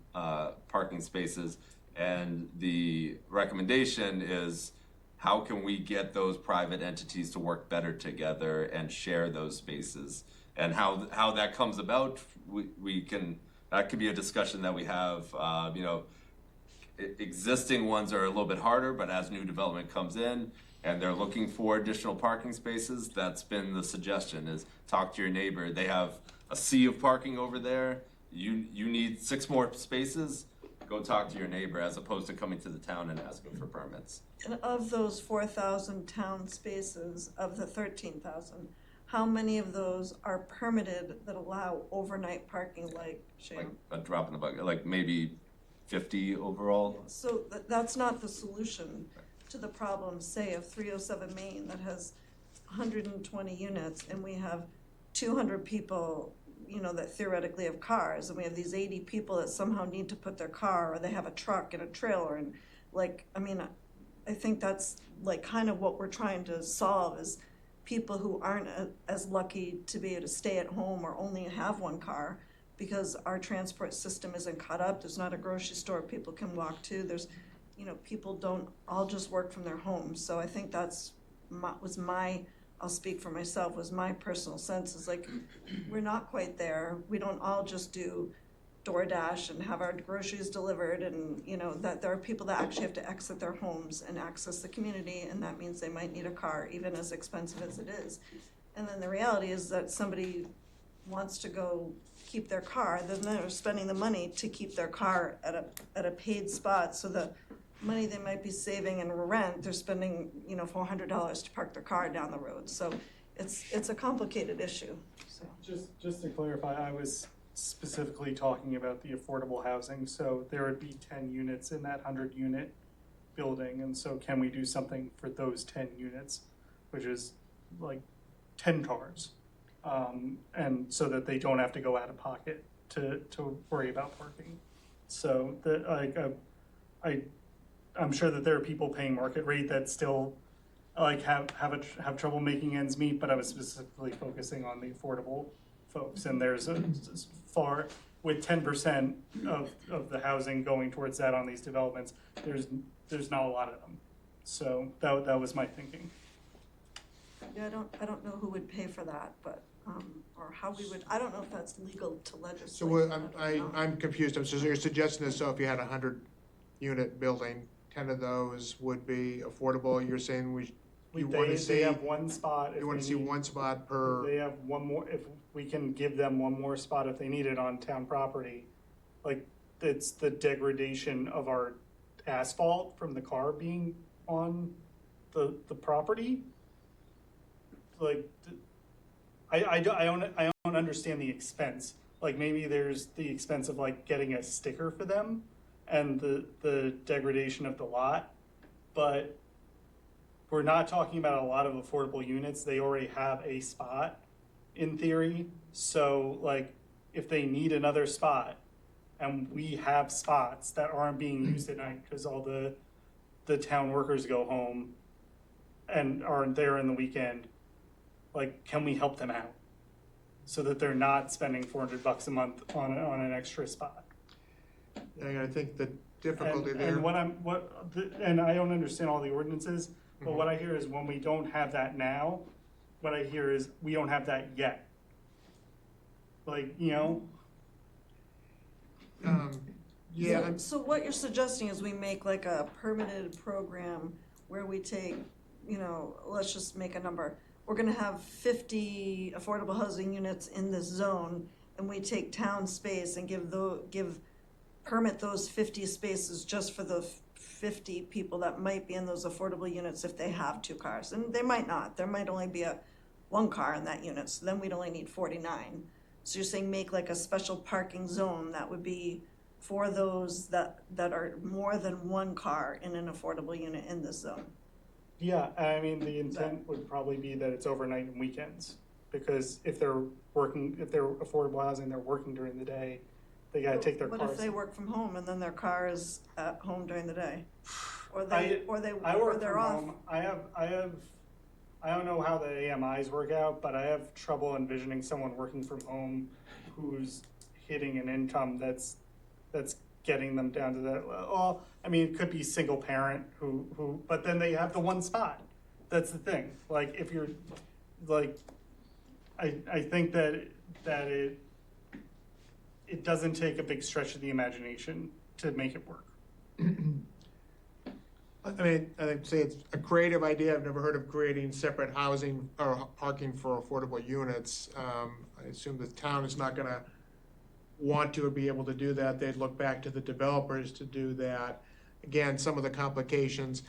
parking spaces. And the recommendation is, how can we get those private entities to work better together and share those spaces? And how that comes about, that could be a discussion that we have. Existing ones are a little bit harder, but as new development comes in and they're looking for additional parking spaces, that's been the suggestion, is talk to your neighbor. They have a sea of parking over there. You need 6 more spaces. Go talk to your neighbor, as opposed to coming to the town and asking for permits. And of those 4,000 town spaces, of the 13,000, how many of those are permitted that allow overnight parking, like Shane? Like a drop in the bucket, like maybe 50 overall. So that's not the solution to the problem, say, of 307 Main that has 120 units, and we have 200 people that theoretically have cars, and we have these 80 people that somehow need to put their car, or they have a truck and a trailer, and I think that's like kind of what we're trying to solve, is people who aren't as lucky to be able to stay at home or only have one car, because our transport system isn't caught up. There's not a grocery store people can walk to. There's, people don't all just work from their homes. So I think that's I'll speak for myself, was my personal sense, is like, we're not quite there. We don't all just do DoorDash and have our groceries delivered, and that there are people that actually have to exit their homes and access the community, and that means they might need a car, even as expensive as it is. And then the reality is that somebody wants to go keep their car, then they're spending the money to keep their car at a paid spot, so the money they might be saving in rent, they're spending, $400 to park their car down the road. So it's a complicated issue, so. Just to clarify, I was specifically talking about the affordable housing, so there would be 10 units in that 100-unit building, and so can we do something for those 10 units, which is like 10 cars, and so that they don't have to go out of pocket to worry about parking. So I'm sure that there are people paying market rate that still have trouble making ends meet, but I was specifically focusing on the affordable folks, and there's as far with 10% of the housing going towards that on these developments, there's not a lot of them. So that was my thinking. Yeah, I don't know who would pay for that, but, or how we would, I don't know if that's legal to legislate. So I don't know. I'm confused. So you're suggesting that, so if you had a 100-unit building, 10 of those would be affordable. You're saying you want to see, They have one spot. you want to see one spot per. They have one more, if we can give them one more spot if they need it on town property. Like, it's the degradation of our asphalt from the car being on the property. Like, I don't understand the expense. Like, maybe there's the expense of like getting a sticker for them and the degradation of the lot, but we're not talking about a lot of affordable units. They already have a spot in theory. So like, if they need another spot and we have spots that aren't being used at night because all the town workers go home and aren't there in the weekend, like, can we help them out so that they're not spending $400 a month on an extra spot? I think the difficulty there. And I don't understand all the ordinances, but what I hear is when we don't have that now, what I hear is we don't have that yet. Like, Yeah. So what you're suggesting is we make like a permitted program where we take, let's just make a number. We're gonna have 50 affordable housing units in this zone, and we take town space and permit those 50 spaces just for the 50 people that might be in those affordable units if they have 2 cars. And they might not. There might only be one car in that unit, so then we'd only need 49. So you're saying make like a special parking zone that would be for those that are more than 1 car in an affordable unit in this zone. yeah, I mean, the intent would probably be that it's overnight and weekends, because if they're affordable housing, they're working during the day, they gotta take their cars. What if they work from home and then their car is at home during the day? Or I work they're from off? home. I don't know how the AMIs work out, but I have trouble envisioning someone working from home who's hitting an income that's getting them down to that. Well, I mean, it could be single parent who, but then they have the one spot. That's the thing. Like, if you're, like, I think that it doesn't take a big stretch of the imagination to make it work. I mean, I'd say it's a creative idea. I've never heard of creating separate housing or parking for affordable units. I assume the town is not gonna want to be able to do that. They'd look back to the developers to do that. Again, some of the complications,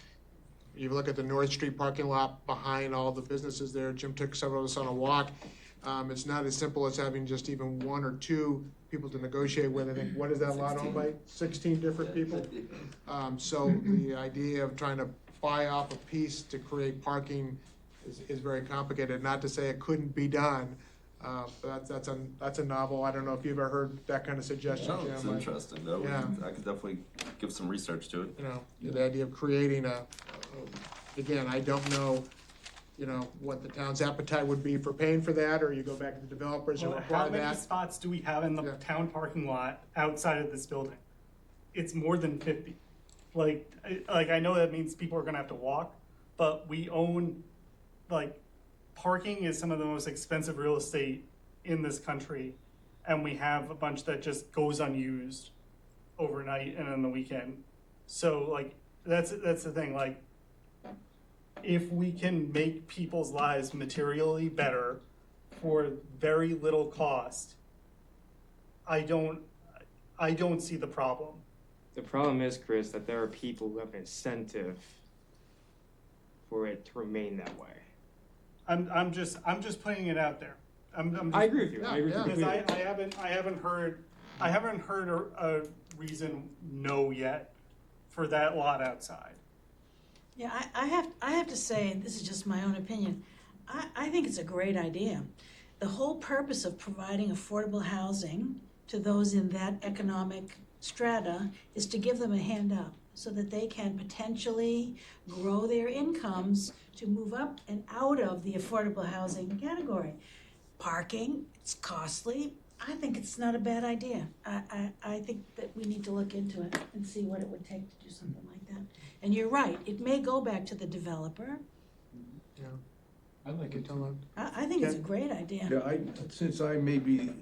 you look at the North Street parking lot behind all the businesses there. Jim took several of us on a walk. It's not as simple as having just even 1 or 2 people to negotiate with. I think, what is that lot owned by? 16 different people? So the idea of trying to buy off a piece to create parking is very complicated. Not to say it couldn't be done, but that's a novel. I don't know if you've ever heard that kind of suggestion, No, Jim. it's interesting. Yeah. I could definitely give some research to it. The idea of creating again, I don't know, what the town's appetite would be for paying for that, or you go back to the developers and Well, require how many that. spots do we have in the town parking lot outside of this building? It's more than 50. Like I know that means people are gonna have to walk, but we own, like, parking is some of the most expensive real estate in this country, and we have a bunch that just goes unused overnight and on the weekend. So, like, that's the thing, like, if we can make people's lives materially better for very little cost, I don't see the problem. The problem is, Chris, that there are people who have an incentive for it to remain that way. I'm just putting it out there. I'm just, I agree with you. I agree with you because completely. I haven't heard a reason no yet for that lot outside. Yeah, I have to say, and this is just my own opinion, I think it's a great idea. The whole purpose of providing affordable housing to those in that economic strata is to give them a hand up so that they can potentially grow their incomes to move up and out of the affordable housing category. Parking, it's costly. I think it's not a bad idea. I think that we need to look into it and see what it would take to do something like that. And you're right, it may go back to the developer. Yeah. I like it. I think it's a great idea. Yeah, since I may be,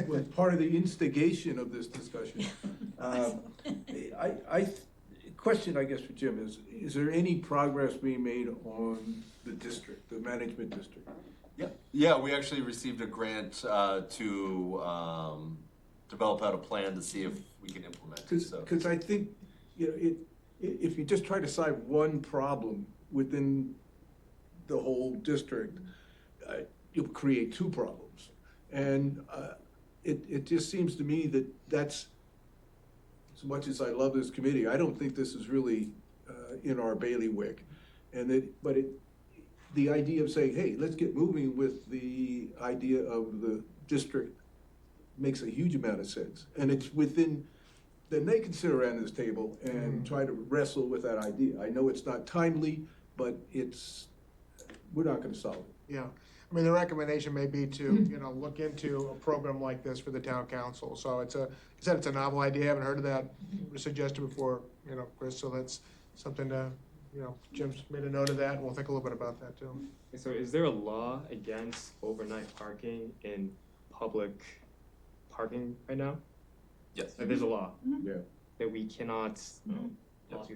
was part of the instigation of this discussion, question, I guess, for Jim is there any progress being made on the district, the management district? Yeah, we actually received a grant to develop out a plan to see if we can implement it, so. Because I think, if you just try to solve one problem within the whole district, you'll create two problems. And it just seems to me that that's, as much as I love this committee, I don't think this is really in our bailiwick. The idea of saying, hey, let's get moving with the idea of the district makes a huge amount of sense. And it's within, then they can sit around this table and try to wrestle with that idea. I know it's not timely, but we're not gonna solve it. Yeah, I mean, the recommendation may be to, look into a program like this for the town council. So it's a novel idea, I haven't heard of that suggested before, Chris, so that's something to, Jim's made a note of that, and we'll think a little bit about that too. So is there a law against overnight parking in public parking right now? Yes. Like, there's a law Yeah. that we cannot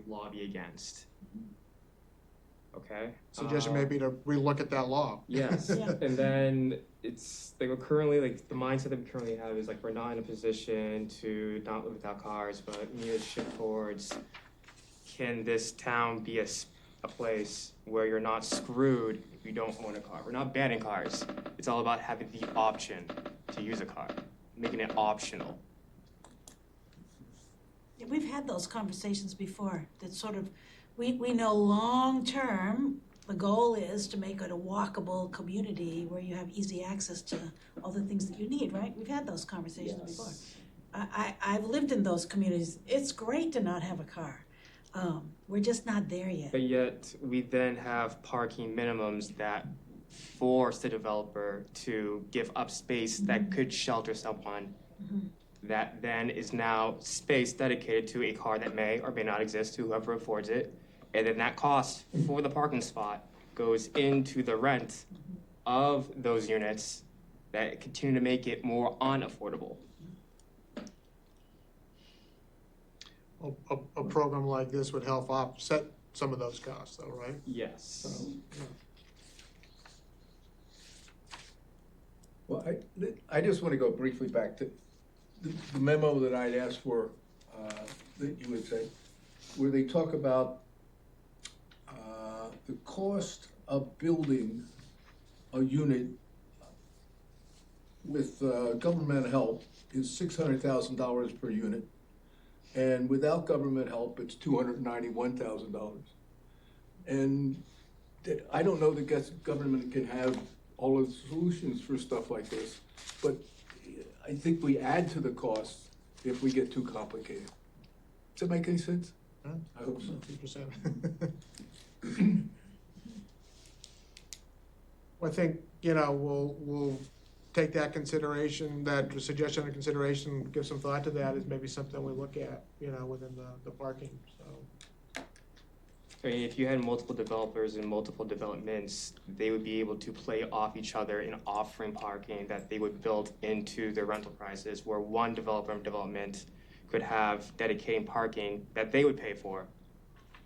lobby against. Okay. Suggestion may be to relook at that law. Yes, Yeah. and then it's like we're currently, like the mindset that we currently have is like we're not in a position to not live without cars, but we need to shift towards, can this town be a place where you're not screwed if you don't own a car? We're not banning cars. It's all about having the option to use a car, making it optional. Yeah, we've had those conversations before, that sort of, we know long-term, the goal is to make it a walkable community where you have easy access to all the things that you need, right? We've had those conversations before. I've lived in those communities. It's great to not have a car. We're just not there yet. But yet, we then have parking minimums that force the developer to give up space that could shelter someone. That then is now space dedicated to a car that may or may not exist to whoever affords it. And then that cost for the parking spot goes into the rent of those units that continue to make it more unaffordable. A program like this would help offset some of those costs though, right? Yes. Well, I just want to go briefly back to the memo that I'd asked for, that you would say, where they talk about the cost of building a unit with government help is $600,000 per unit. And without government help, it's $291,000. And I don't know that government can have all of the solutions for stuff like this, but I think we add to the cost if we get too complicated. Does that make any sense? Huh? I hope so. 2%. Well, I think, we'll take that consideration, that suggestion and consideration, give some thought to that as maybe something we look at, within the parking, so. I mean, if you had multiple developers and multiple developments, they would be able to play off each other in offering parking that they would build into their rental prices, where one developer and development could have dedicating parking that they would pay for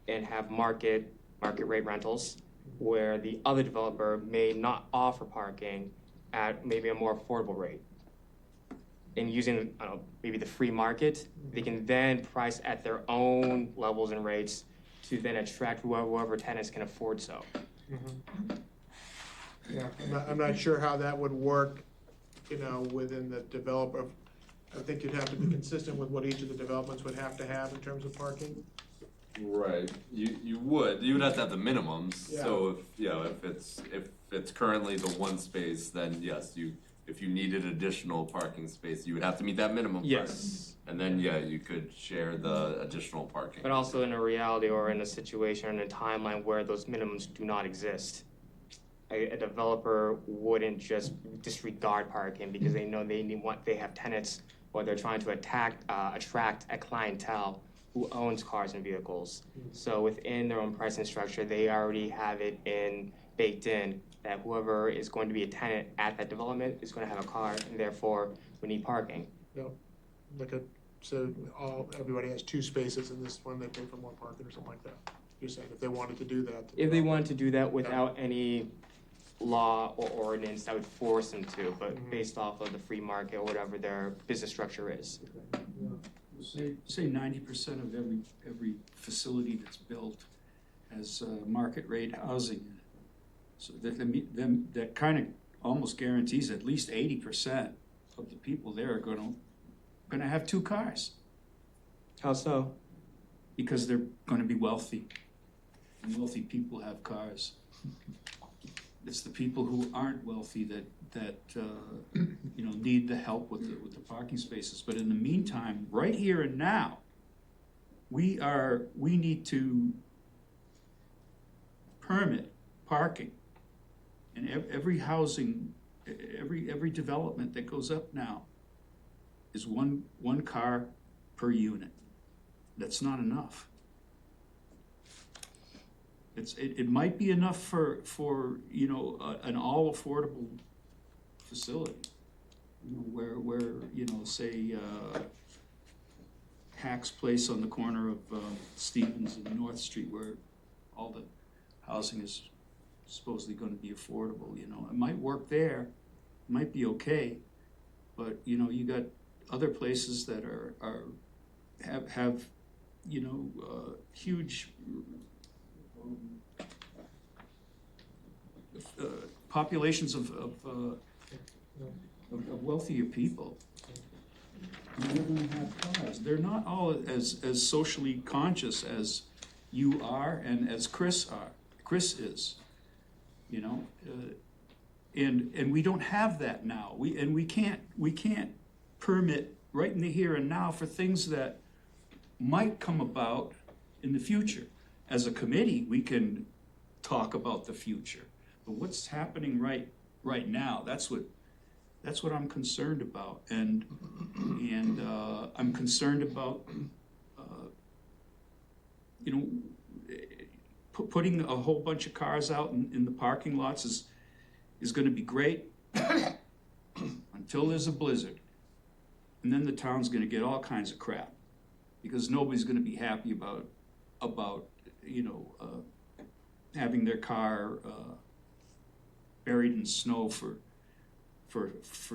and have market rate rentals, where the other developer may not offer parking at maybe a more affordable rate. and using, I don't know, maybe the free market, they can then price at their own levels and rates to then attract whoever tenants can afford so. Yeah, I'm not sure how that would work, within the developer. I think you'd have to be consistent with what each of the developments would have to have in terms of parking. Right, you would have to have the minimums, so if it's currently the one space, then yes, if you needed additional parking space, you would have to meet that minimum first. Yes. And then, you could share the additional parking. But also in a reality or in a situation or in a timeline where those minimums do not exist. A developer wouldn't just disregard parking because they know they have tenants or they're trying to attract a clientele who owns cars and vehicles. So within their own pricing structure, they already have it baked in that whoever is going to be a tenant at that development is going to have a car and therefore we need parking. So everybody has 2 spaces in this one, they pay for more parking or something like that. You're saying if they wanted to do that. If they wanted to do that without any law or ordinance that would force them to, but based off of the free market or whatever their business structure is. Say 90% of every facility that's built has market rate housing in it. So that kind of almost guarantees at least 80% of the people there are gonna have 2 cars. How so? Because they're gonna be wealthy, and wealthy people have cars. It's the people who aren't wealthy that need the help with the parking spaces. But in the meantime, right here and now, we need to permit parking. And every housing, every development that goes up now is one car per unit. That's not enough. It might be enough for an all affordable facility, where say Hack's Place on the corner of Stevens and North Street, where all the housing is supposedly going to be affordable. It might work there, it might be okay, but you got other places that have huge populations of wealthier people. And they're gonna have cars. They're not all as socially conscious as you are and as Chris is, and we don't have that now. We can't permit right in the here and now for things that might come about in the future. As a committee, we can talk about the future, but what's happening right now, that's what I'm concerned about, and I'm concerned about putting a whole bunch of cars out in the parking lots is going to be great until there's a blizzard, and then the town's going to get all kinds of crap because nobody's going to be happy about having their car buried in snow for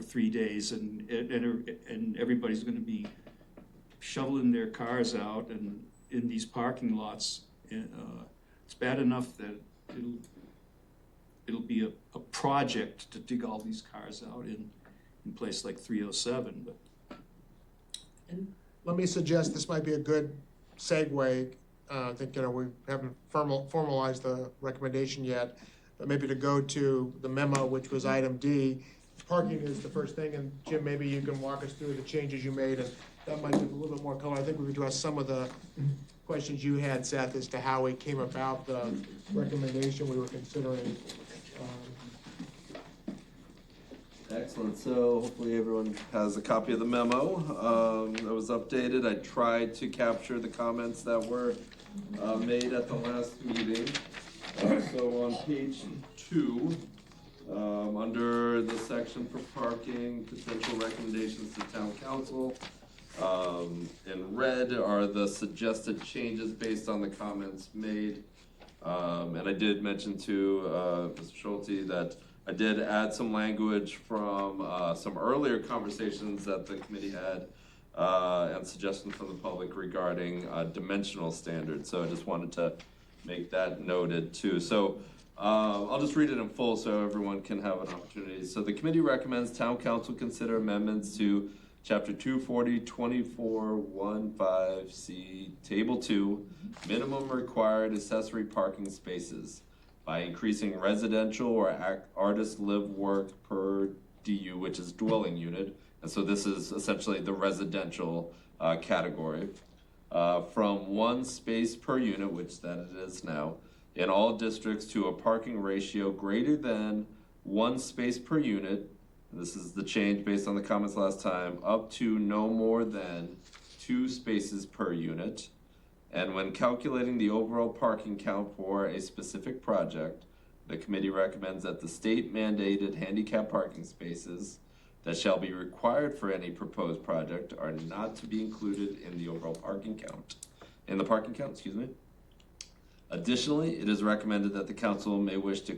3 days, and everybody's going to be shoveling their cars out and in these parking lots. It's bad enough that it'll be a project to dig all these cars out in place like 307, but. Let me suggest this might be a good segue. I think, we haven't formalized the recommendation yet, but maybe to go to the memo, which was item D. Parking is the first thing, and Jim, maybe you can walk us through the changes you made, and that might give a little bit more color. I think we've addressed some of the questions you had, Seth, as to how it came about, the recommendation we were considering. Excellent, so hopefully everyone has a copy of the memo that was updated. I tried to capture the comments that were made at the last meeting. So on page 2, under the section for parking, potential recommendations to town council, in red are the suggested changes based on the comments made. And I did mention to Mr. Schulte that I did add some language from some earlier conversations that the committee had and suggestions from the public regarding dimensional standards. So I just wanted to make that noted too. So I'll just read it in full so everyone can have an opportunity. So the committee recommends town council consider amendments to Chapter 240, 2415C, Table 2, minimum required accessory parking spaces by increasing residential or artist live work per DU, which is dwelling unit. And so this is essentially the residential category, from 1 space per unit, which that it is now, in all districts to a parking ratio greater than 1 space per unit. This is the change based on the comments last time, up to no more than 2 spaces per unit. And when calculating the overall parking count for a specific project, the committee recommends that the state mandated handicap parking spaces that shall be required for any proposed project are not to be included in the overall parking count. Additionally, it is recommended that the council may wish to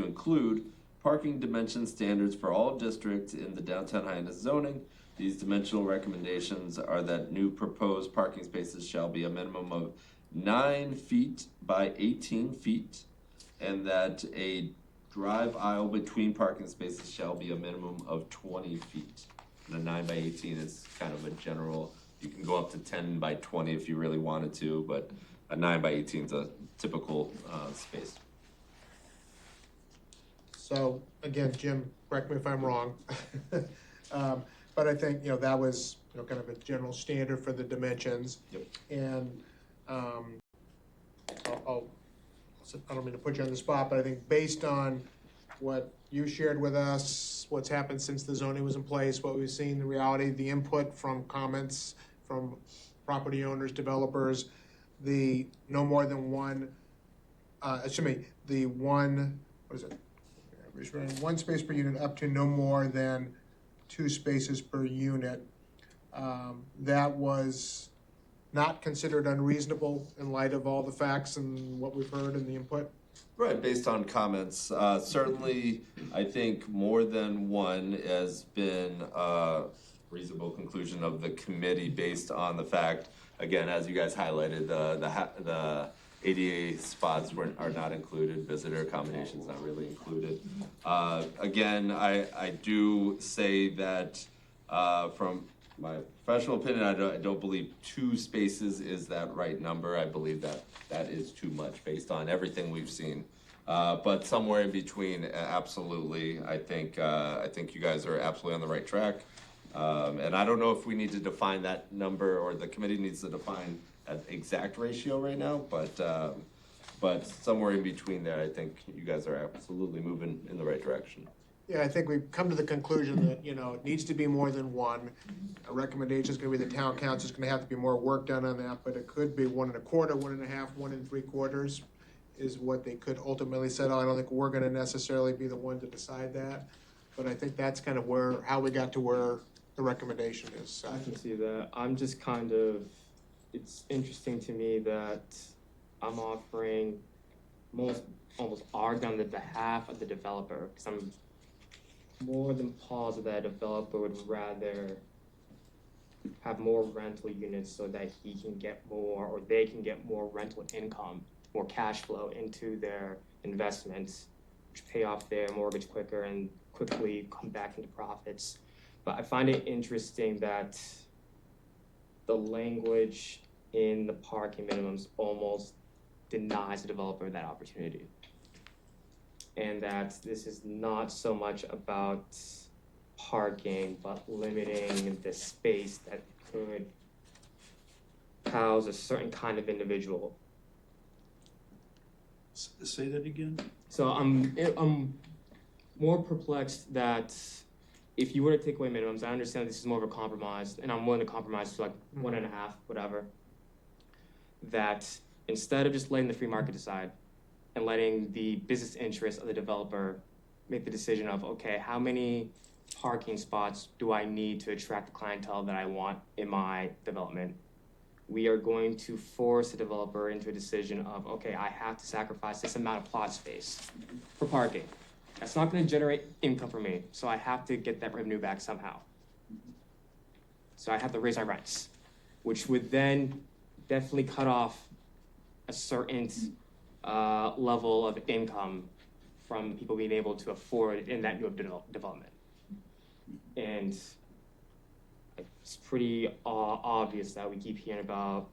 include parking dimension standards for all districts in the downtown Hyannis zoning. These dimensional recommendations are that new proposed parking spaces shall be a minimum of 9 feet by 18 feet, and that a drive aisle between parking spaces shall be a minimum of 20 feet. And a 9 by 18 is kind of a general, you can go up to 10 by 20 if you really wanted to, but a 9 by 18 is a typical space. So, again, Jim, correct me if I'm wrong. But I think, that was, kind of a general standard for the dimensions. Yep. And, I don't mean to put you on the spot, but I think based on what you shared with us, what's happened since the zoning was in place, what we've seen, the reality, the input from comments from property owners, developers, the no more than one, the one, what is it? 1 space per unit up to no more than 2 spaces per unit. That was not considered unreasonable in light of all the facts and what we've heard and the input? Right, based on comments. Certainly, I think more than one has been a reasonable conclusion of the committee based on the fact, again, as you guys highlighted, the ADA spots are not included, visitor accommodations not really included. Again, I do say that from my professional opinion, I don't believe 2 spaces is that right number. I believe that is too much based on everything we've seen. But somewhere in between, absolutely. I think you guys are absolutely on the right track. And I don't know if we need to define that number or the committee needs to define an exact ratio right now, but somewhere in between there, I think you guys are absolutely moving in the right direction. Yeah, I think we've come to the conclusion that, it needs to be more than one. A recommendation is gonna be the town council is gonna have to be more work done on that, but it could be 1 1/4, 1 1/2, 1 3/4 is what they could ultimately settle. I don't think we're gonna necessarily be the one to decide that, but I think that's kind of how we got to where the recommendation is. I can see that. I'm just it's interesting to me that I'm offering almost arguing on the behalf of the developer, because I'm more than positive that a developer would rather have more rental units so that he can get more, or they can get more rental income, more cash flow into their investments, which pay off their mortgage quicker and quickly come back into profits. But I find it interesting that the language in the parking minimums almost denies the developer that opportunity. And that this is not so much about parking, but limiting the space that could house a certain kind of individual. Say that again? So I'm more perplexed that if you were to take away minimums, I understand this is more of a compromise, and I'm willing to compromise to 1.5, whatever. That instead of just letting the free market decide and letting the business interests of the developer make the decision of, okay, how many parking spots do I need to attract the clientele that I want in my development? We are going to force the developer into a decision of, okay, I have to sacrifice this amount of plot space for parking. That's not gonna generate income for me, so I have to get that revenue back somehow. So I have to raise my rents, which would then definitely cut off a certain level of income from people being able to afford in that new development. And it's pretty obvious that we keep hearing about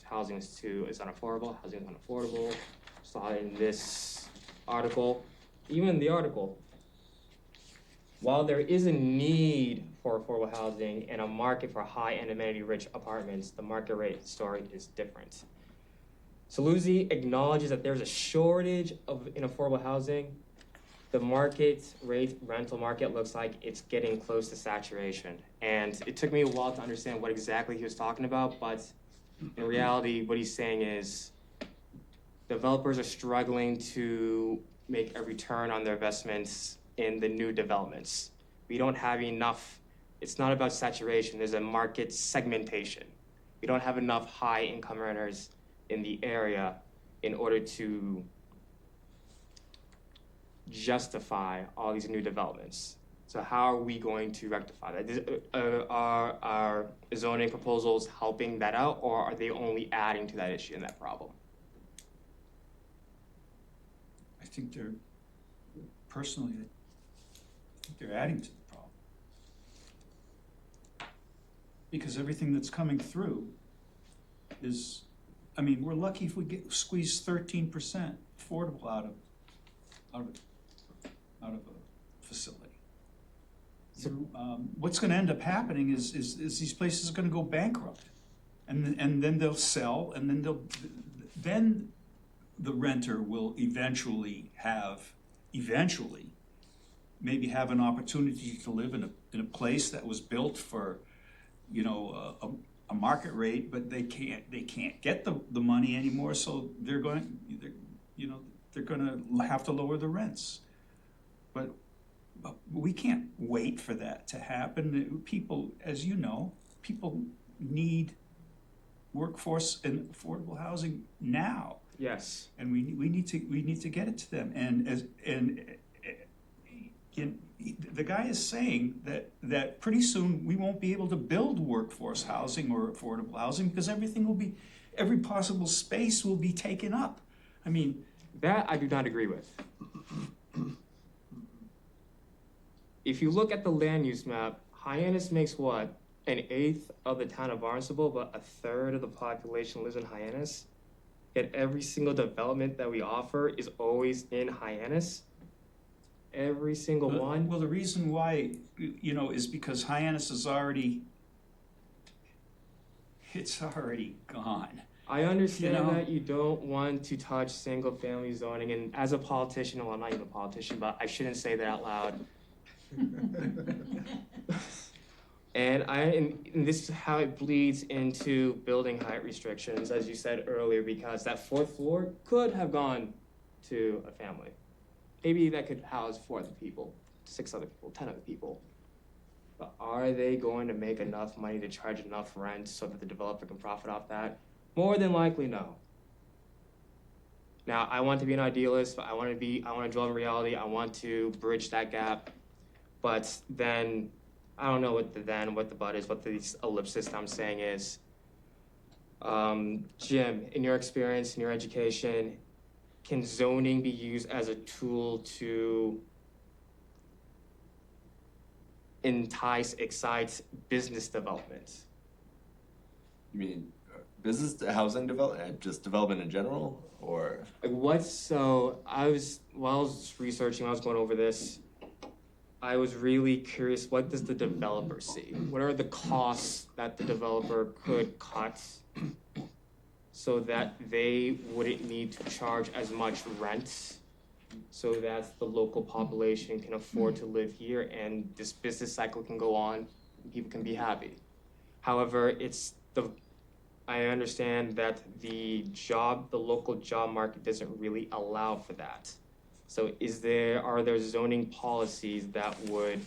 housing is unaffordable, housing is unaffordable. Saw it in this article, even in the article. While there is a need for affordable housing and a market for high-end amenity-rich apartments, the market rate story is different. Saluzzi acknowledges that there's a shortage in affordable housing. The market rate rental market looks like it's getting close to saturation. And it took me a while to understand what exactly he was talking about, but in reality, what he's saying is developers are struggling to make a return on their investments in the new developments. We don't have enough, it's not about saturation, there's a market segmentation. We don't have enough high income earners in the area in order to justify all these new developments. So how are we going to rectify that? Are our zoning proposals helping that out, or are they only adding to that issue and that problem? I think they're, personally, I think they're adding to the problem. Because everything that's coming through is, I mean, we're lucky if we squeeze 13% affordable out of a facility. So, what's gonna end up happening is these places are gonna go bankrupt. And then they'll sell, and then the renter will eventually maybe have an opportunity to live in a place that was built for, you know, a market rate, but they can't get the money anymore, so they're gonna have to lower the rents. But we can't wait for that to happen. People, as you know, people need workforce and affordable housing now. Yes. And we need to get it to them. And the guy is saying that pretty soon we won't be able to build workforce housing or affordable housing because every possible space will be taken up. I mean, that I do not agree with. If you look at the land use map, Hyannis makes what? An eighth of the town of Barnstable, but a third of the population lives in Hyannis. Yet every single development that we offer is always in Hyannis. Every single one. Well, the reason why, you know, is because Hyannis is already gone. I understand that you don't want to touch single family zoning, and as a politician, well, I'm not even a politician, but I shouldn't say that out loud. And this is how it bleeds into building height restrictions, as you said earlier, because that fourth floor could have gone to a family. Maybe that could house 4 other people, 6 other people, 10 other people. But are they going to make enough money to charge enough rent so that the developer can profit off that? More than likely, no. Now, I want to be an idealist, but I want to dwell in reality. I want to bridge that gap. But then, I don't know what the but is, what the ellipsis I'm saying is. Jim, in your experience, in your education, can zoning be used as a tool to excite business development? You mean business housing development, just development in general, or? Like while I was researching, I was going over this, I was really curious, what does the developer see? What are the costs that the developer could cut so that they wouldn't need to charge as much rent so that the local population can afford to live here and this business cycle can go on and people can be happy? However, I understand that the local job market doesn't really allow for that. So are there zoning policies that would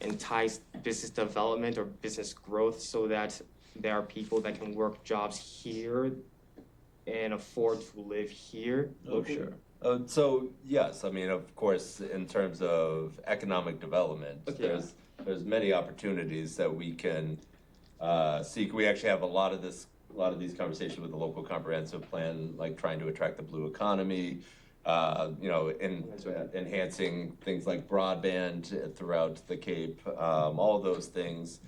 entice business development or business growth so that there are people that can work jobs here and afford to live here? Oh, sure. So, yes, I mean, of course, in terms of economic development, Okay. there's many opportunities that we can seek. We actually have a lot of these conversations with the local comprehensive plan, like trying to attract the blue economy, enhancing things like broadband throughout the Cape, all of those things.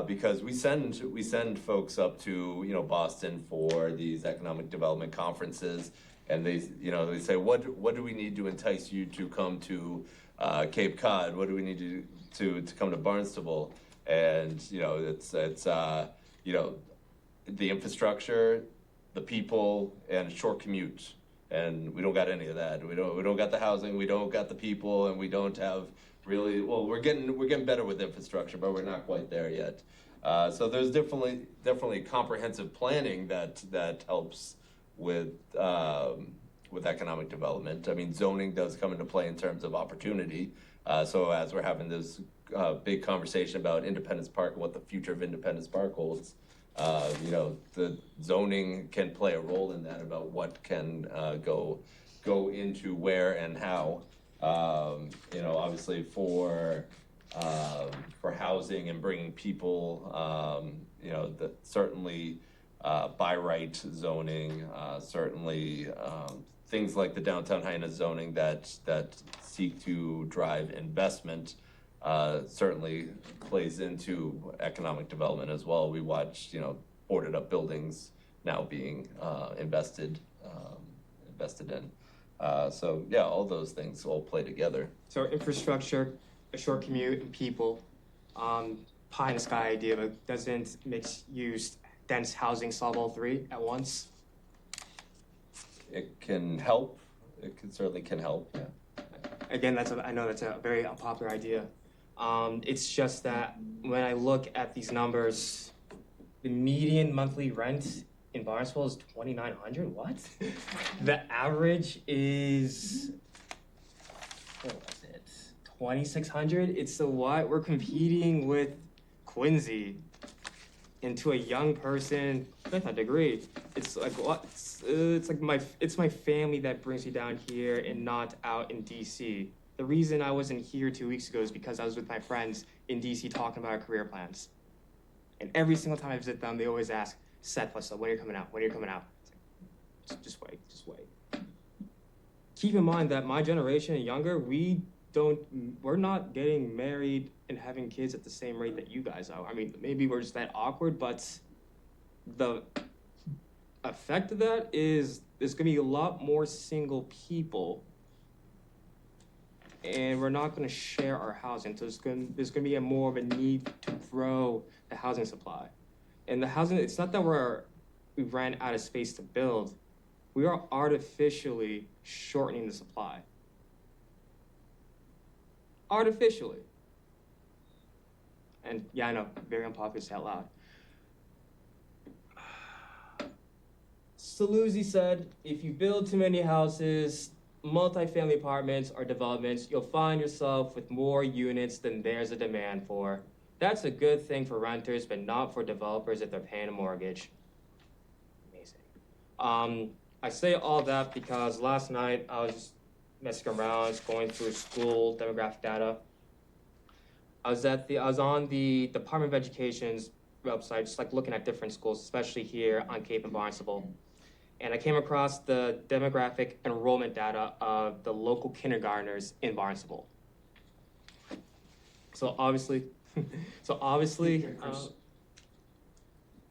Because we send folks up to Boston for these economic development conferences, and they say, what do we need to entice you to come to Cape Cod? What do we need to come to Barnstable? And it's the infrastructure, the people, and a short commute. And we don't got any of that. We don't got the housing. We don't got the people, and we don't have really. Well, we're getting better with infrastructure, but we're not quite there yet. So there's definitely comprehensive planning that helps with economic development. I mean, zoning does come into play in terms of opportunity. So as we're having this big conversation about Independence Park and what the future of Independence Park holds, the zoning can play a role in that about what can go into where and how. Obviously for housing and bringing people, that certainly by right zoning, certainly things like the downtown Hyannis zoning that seek to drive investment. Certainly plays into economic development as well. We watch, boarded up buildings now being invested in. So yeah, all those things all play together. So infrastructure, a short commute, and people, pie in the sky idea, but doesn't mixed use dense housing solve all three at once? It can help. Certainly can help. Yeah. Again, I know that's a very unpopular idea. It's just that when I look at these numbers, the median monthly rent in Barnstable is $2,900. What? The average is, what was it? $2,600. It's so what? We're competing with Quincy. And to a young person with a degree, it's like what? It's like my family that brings me down here and not out in DC. The reason I wasn't here 2 weeks ago is because I was with my friends in DC talking about our career plans. And every single time I visit them, they always ask, Seth, what's up? When are you coming out? When are you coming out? It's like, just wait. Keep in mind that my generation and younger, we're not getting married and having kids at the same rate that you guys are. I mean, maybe we're just that awkward, but the effect of that is there's gonna be a lot more single people, and we're not gonna share our housing. So there's gonna be more of a need to grow the housing supply. And the housing, it's not that we ran out of space to build. We are artificially shortening the supply. Artificially. And yeah, I know, very unpopular to say out loud. Saluzzi said, if you build too many houses, multifamily apartments or developments, you'll find yourself with more units than there's a demand for. That's a good thing for renters, but not for developers if they're paying a mortgage. Amazing. I say all that because last night I was just messing around, going through school demographic data. I was on the Department of Education's website, just like looking at different schools, especially here on Cape and Barnstable. And I came across the demographic enrollment data of the local kindergartners in Barnstable. So obviously,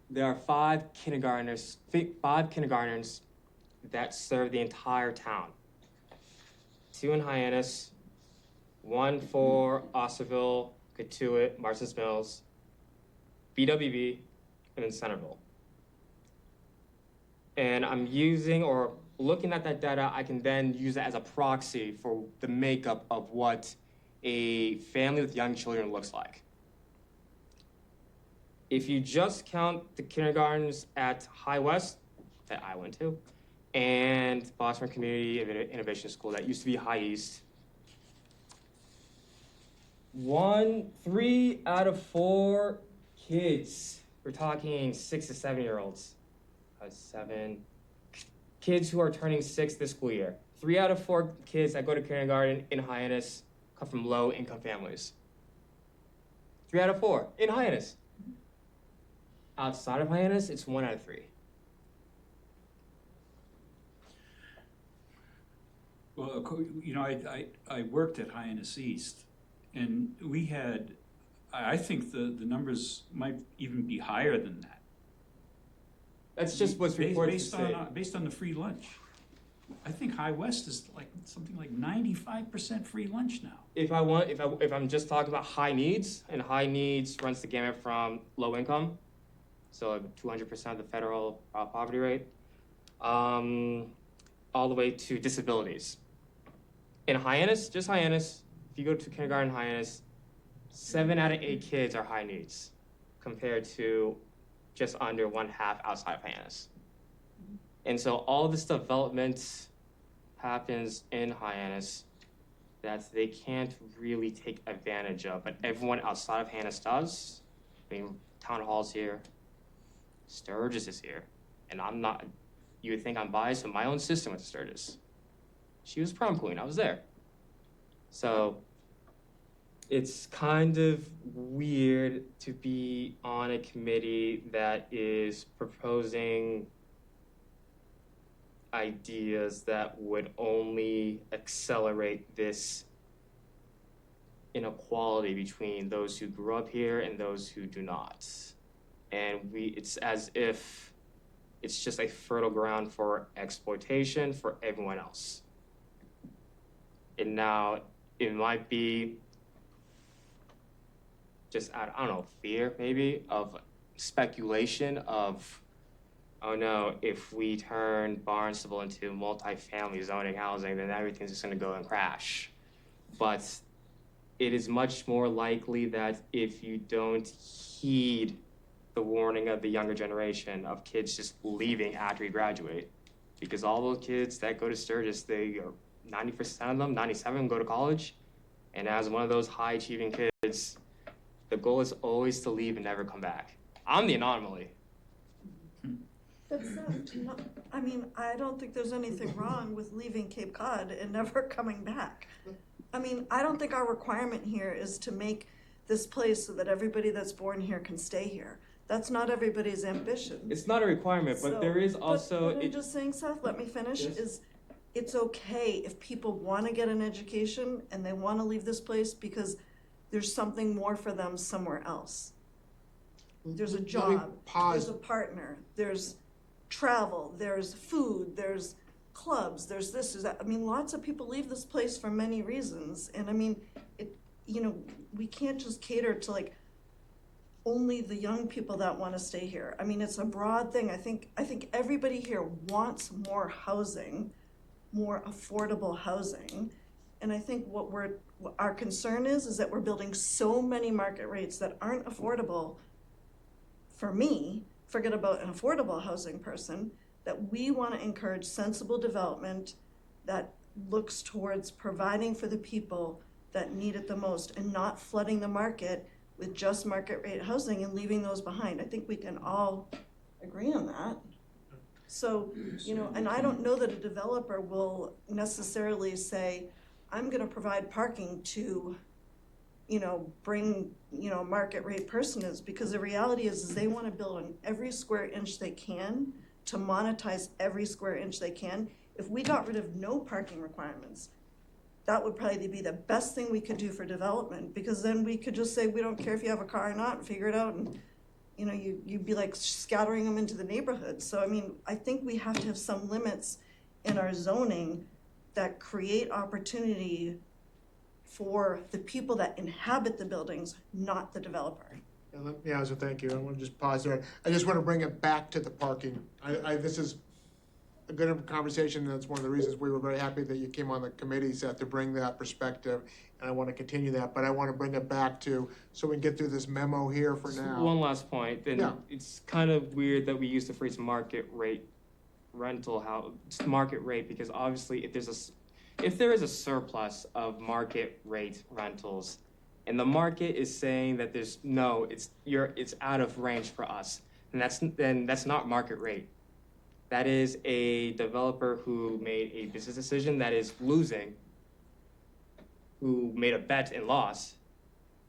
there are five kindergartners that serve the entire town. 2 in Hyannis, 1 for Osterville, Katuitt, Marston's Mills, BWB, and then Centerville. And I'm using or looking at that data, I can then use it as a proxy for the makeup of what a family with young children looks like. If you just count the kindergartens at High West, that I went to, and Boston Community Innovation School, that used to be High East, 3 out of 4 kids, we're talking 6 to 7 year olds, 7 kids who are turning 6 this school year, 3 out of 4 kids that go to kindergarten in Hyannis come from low-income families. 3 out of 4 in Hyannis. Outside of Hyannis, it's 1 out of 3. Well, you know, I worked at Hyannis East, and we had, I think the numbers might even be higher than that. That's just what's reported to say. Based on the free lunch. I think High West is like something like 95% free lunch now. If I'm just talking about high needs, and high needs runs the gamut from low income, so 200% of the federal poverty rate, all the way to disabilities. In Hyannis, just Hyannis, if you go to kindergarten in Hyannis, 7 out of 8 kids are high needs, compared to just under 1/2 outside of Hyannis. And so all this development happens in Hyannis that they can't really take advantage of, but everyone outside of Hyannis does. I mean, Town Hall's here, Sturgis is here, and I'm not, you would think I'm biased, but my own sister went to Sturgis. She was prom queen, I was there. So it's kind of weird to be on a committee that is proposing ideas that would only accelerate this inequality between those who grew up here and those who do not. And it's as if it's just a fertile ground for exploitation for everyone else. And now it might be just, I don't know, fear maybe of speculation of, oh no, if we turn Barnstable into multifamily zoning housing, then everything's just gonna go and crash. But it is much more likely that if you don't heed the warning of the younger generation of kids just leaving after you graduate, because all those kids that go to Sturgis, they are 90% of them, 97 go to college, and as one of those high achieving kids, the goal is always to leave and never come back. I'm the anomaly. That's not, I mean, I don't think there's anything wrong with leaving Cape Cod and never coming back. I mean, I don't think our requirement here is to make this place so that everybody that's born here can stay here. That's not everybody's ambition. It's not a requirement, but there is also. But I'm just saying, Seth, let me finish, is it's okay if people wanna get an education and they wanna leave this place because there's something more for them somewhere else. There's a Let me job, pause. there's a partner, there's travel, there's food, there's clubs, there's this, there's that. I mean, lots of people leave this place for many reasons. And I mean, we can't just cater to like only the young people that want to stay here. I mean, it's a broad thing. I think everybody here wants more housing, more affordable housing. And I think what our concern is that we're building so many market rates that aren't affordable for me, forget about an affordable housing person, that we want to encourage sensible development that looks towards providing for the people that need it the most and not flooding the market with just market rate housing and leaving those behind. I think we can all agree on that. So, and I don't know that a developer will necessarily say, I'm gonna provide parking to, bring, market rate personage, because the reality is they wanna build on every square inch they can to monetize every square inch they can. If we got rid of no parking requirements, that would probably be the best thing we could do for development, because then we could just say, we don't care if you have a car or not, and figure it out, and you'd be like scattering them into the neighborhood. So I mean, I think we have to have some limits in our zoning that create opportunity for the people that inhabit the buildings, not the developer. Yeah, so thank you. I want to just pause there. I just want to bring it back to the parking. This is a good conversation, and that's one of the reasons we were very happy that you came on the committee, Seth, to bring that perspective, and I want to continue that, but I want to bring it back to, so we can get through this memo here for now. One last point, and Yeah. it's kind of weird that we use the phrase market rate market rate, because obviously if there is a surplus of market rate rentals, and the market is saying that it's out of range for us, and that's not market rate. That is a developer who made a business decision that is losing, who made a bet and lost,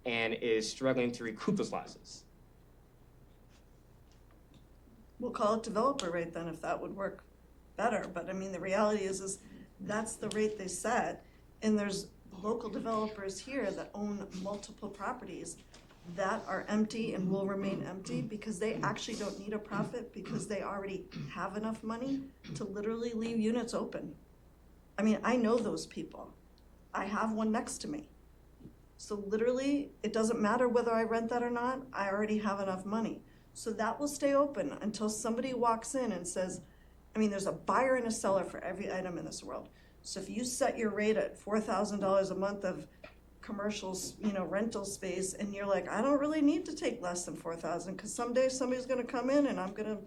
and is struggling to recoup those losses. We'll call it developer rate then, if that would work better, but I mean, the reality is that's the rate they set, and there's local developers here that own multiple properties that are empty and will remain empty because they actually don't need a profit because they already have enough money to literally leave units open. I mean, I know those people. I have one next to me. So literally, it doesn't matter whether I rent that or not, I already have enough money. So that will stay open until somebody walks in and says, I mean, there's a buyer and a seller for every item in this world. So if you set your rate at $4,000 a month of commercial, rental space, and you're like, I don't really need to take less than 4,000 because someday somebody's gonna come in and I'm gonna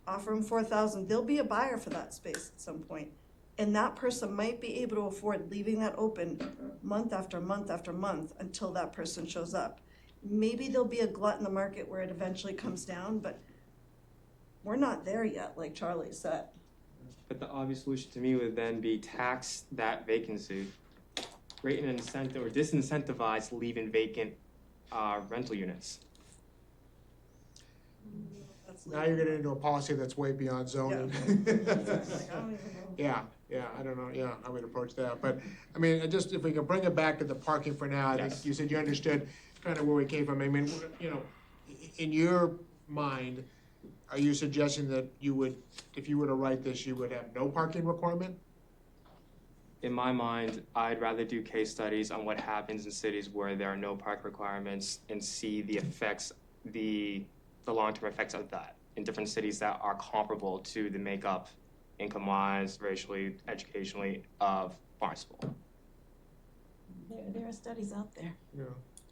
offer them 4,000. There'll be a buyer for that space at some point. And that person might be able to afford leaving that open month after month after month until that person shows up. Maybe there'll be a glut in the market where it eventually comes down, but we're not there yet, like Charlie said. But the obvious solution to me would then be tax that vacancy, create an incentive or disincentivize leaving vacant rental units. Now you're getting into a policy that's way beyond zoning. Yeah, I don't know, yeah, I would approach that, but, I mean, if we can bring it back to the parking for now, I think Yes. you said you understood kind of where we came from, I mean, in your mind, are you suggesting that you would, if you were to write this, you would have no parking requirement? In my mind, I'd rather do case studies on what happens in cities where there are no park requirements and see the effects, the long-term effects of that in different cities that are comparable to the makeup, income-wise, racially, educationally, of Barnstable. There are studies out there Yeah.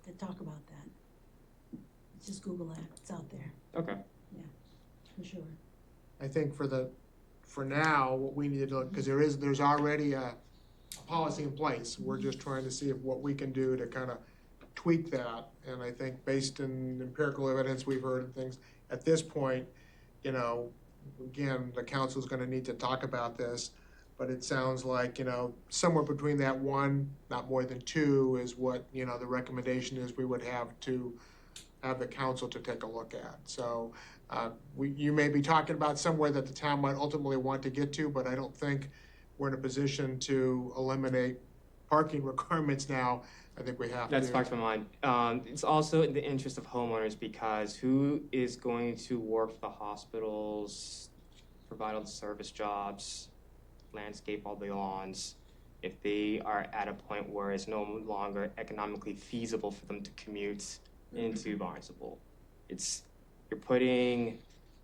that talk about that. Just Google that, it's out there, Okay. for sure. I think for now, what we need to do, because there's already a policy in place, we're just trying to see what we can do to kind of tweak that, and I think based on empirical evidence we've heard and things, at this point, again, the council's gonna need to talk about this, but it sounds like, somewhere between that one, not more than two, is what, the recommendation is we would have to have the council to take a look at. So, you may be talking about somewhere that the town might ultimately want to get to, but I don't think we're in a position to eliminate parking requirements now. I think we have to. That's sparks my mind. It's also in the interest of homeowners because who is going to work for the hospitals, provide all the service jobs, landscape all the lawns, if they are at a point where it's no longer economically feasible for them to commute into Barnstable? You're putting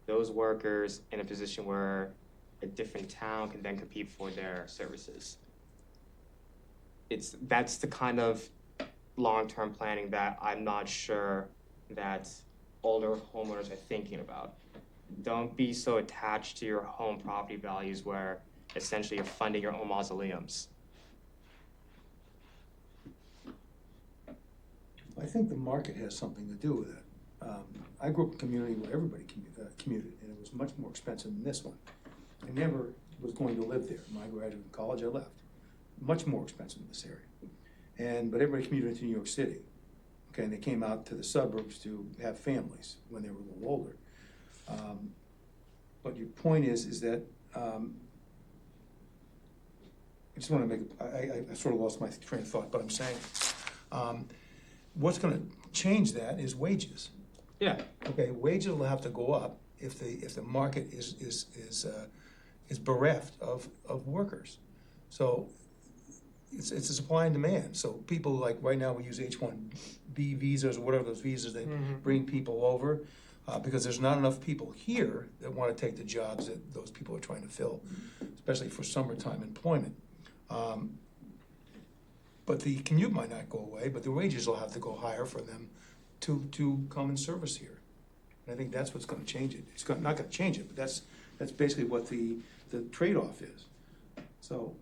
those workers in a position where a different town can then compete for their services. That's the kind of long-term planning that I'm not sure that older homeowners are thinking about. Don't be so attached to your home property values where essentially you're funding your own mausoleums. I think the market has something to do with it. I grew up in a community where everybody commuted, and it was much more expensive than this one. I never was going to live there. When I graduated from college, I left. Much more expensive in this area. But everybody commuted to New York City. Okay, and they came out to the suburbs to have families when they were a little older. But your point is that I just want to make, I sort of lost my train of thought, but I'm saying, what's going to change that is wages. Yeah. Okay, wages will have to go up if the market is bereft of workers. So it's a supply and demand. So people, like right now we use H-1B visas or whatever those visas that bring people over because there's not enough people here that want to take the jobs that those people are trying to fill, especially for summertime employment. But the commute might not go away, but the wages will have to go higher for them to come and service here. And I think that's what's going to change it. It's not going to change it, but that's basically what the trade-off is. So,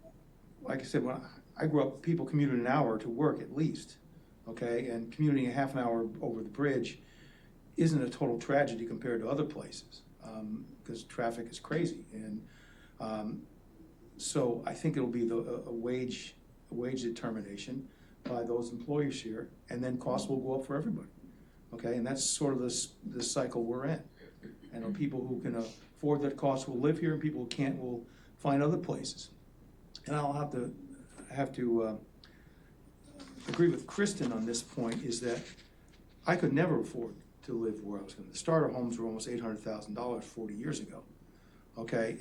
like I said, when I grew up, people commuted an hour to work at least, okay? And commuting a half an hour over the bridge isn't a total tragedy compared to other places. because traffic is crazy. And so I think it'll be a wage determination by those employers here, and then costs will go up for everybody. Okay, and that's sort of the cycle we're in. And people who can afford that cost will live here, and people who can't will find other places. And I'll have to agree with Kristen on this point, is that I could never afford to live where I was going. The starter homes were almost $800,000 40 years ago. Okay,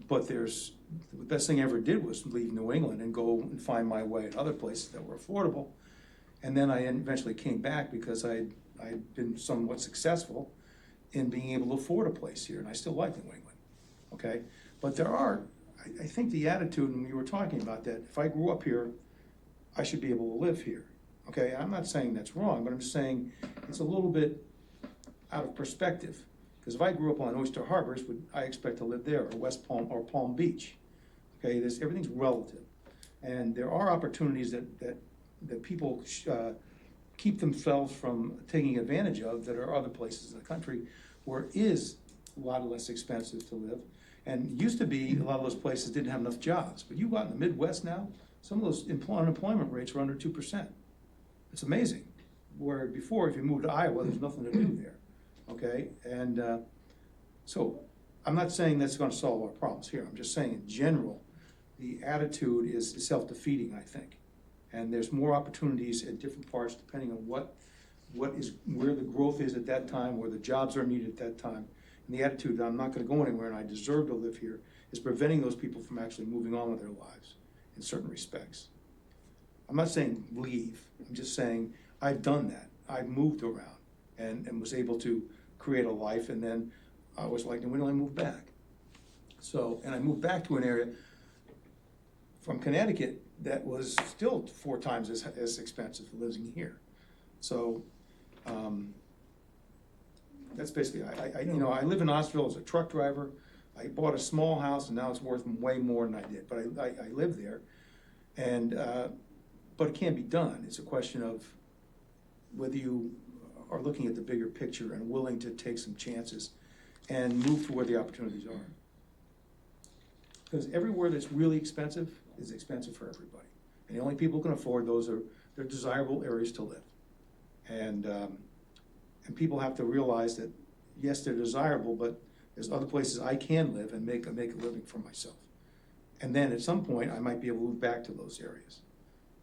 but the best thing I ever did was leave New England and go and find my way in other places that were affordable. And then I eventually came back because I'd been somewhat successful in being able to afford a place here, and I still like New England. Okay, but I think the attitude, and we were talking about that, if I grew up here, I should be able to live here. Okay, I'm not saying that's wrong, but I'm just saying it's a little bit out of perspective. Because if I grew up on Oyster Harbors, would I expect to live there, or West Palm, or Palm Beach? Okay, everything's relative. And there are opportunities that people keep themselves from taking advantage of that are other places in the country where it is a lot less expensive to live. And it used to be a lot of those places didn't have enough jobs. But you go out in the Midwest now, some of those unemployment rates are under 2%. It's amazing. Where before, if you moved to Iowa, there's nothing to do there. Okay, and so I'm not saying that's going to solve our problems here. I'm just saying in general, the attitude is self-defeating, I think. And there's more opportunities at different parts depending on where the growth is at that time, where the jobs are needed at that time. And the attitude that I'm not going to go anywhere and I deserve to live here is preventing those people from actually moving on with their lives in certain respects. I'm not saying leave. I'm just saying I've done that. I've moved around and was able to create a life, and then I was like, when do I move back? So, and I moved back to an area from Connecticut that was still 4 times as expensive as living here. So, that's basically, I live in Ossville as a truck driver. I bought a small house and now it's worth way more than I did, but I live there. And, but it can't be done. It's a question of whether you are looking at the bigger picture and willing to take some chances and move to where the opportunities are. Because everywhere that's really expensive is expensive for everybody. And the only people who can afford those they're desirable areas to live. And people have to realize that, yes, they're desirable, but there's other places I can live and make a living for myself. And then at some point, I might be able to move back to those areas.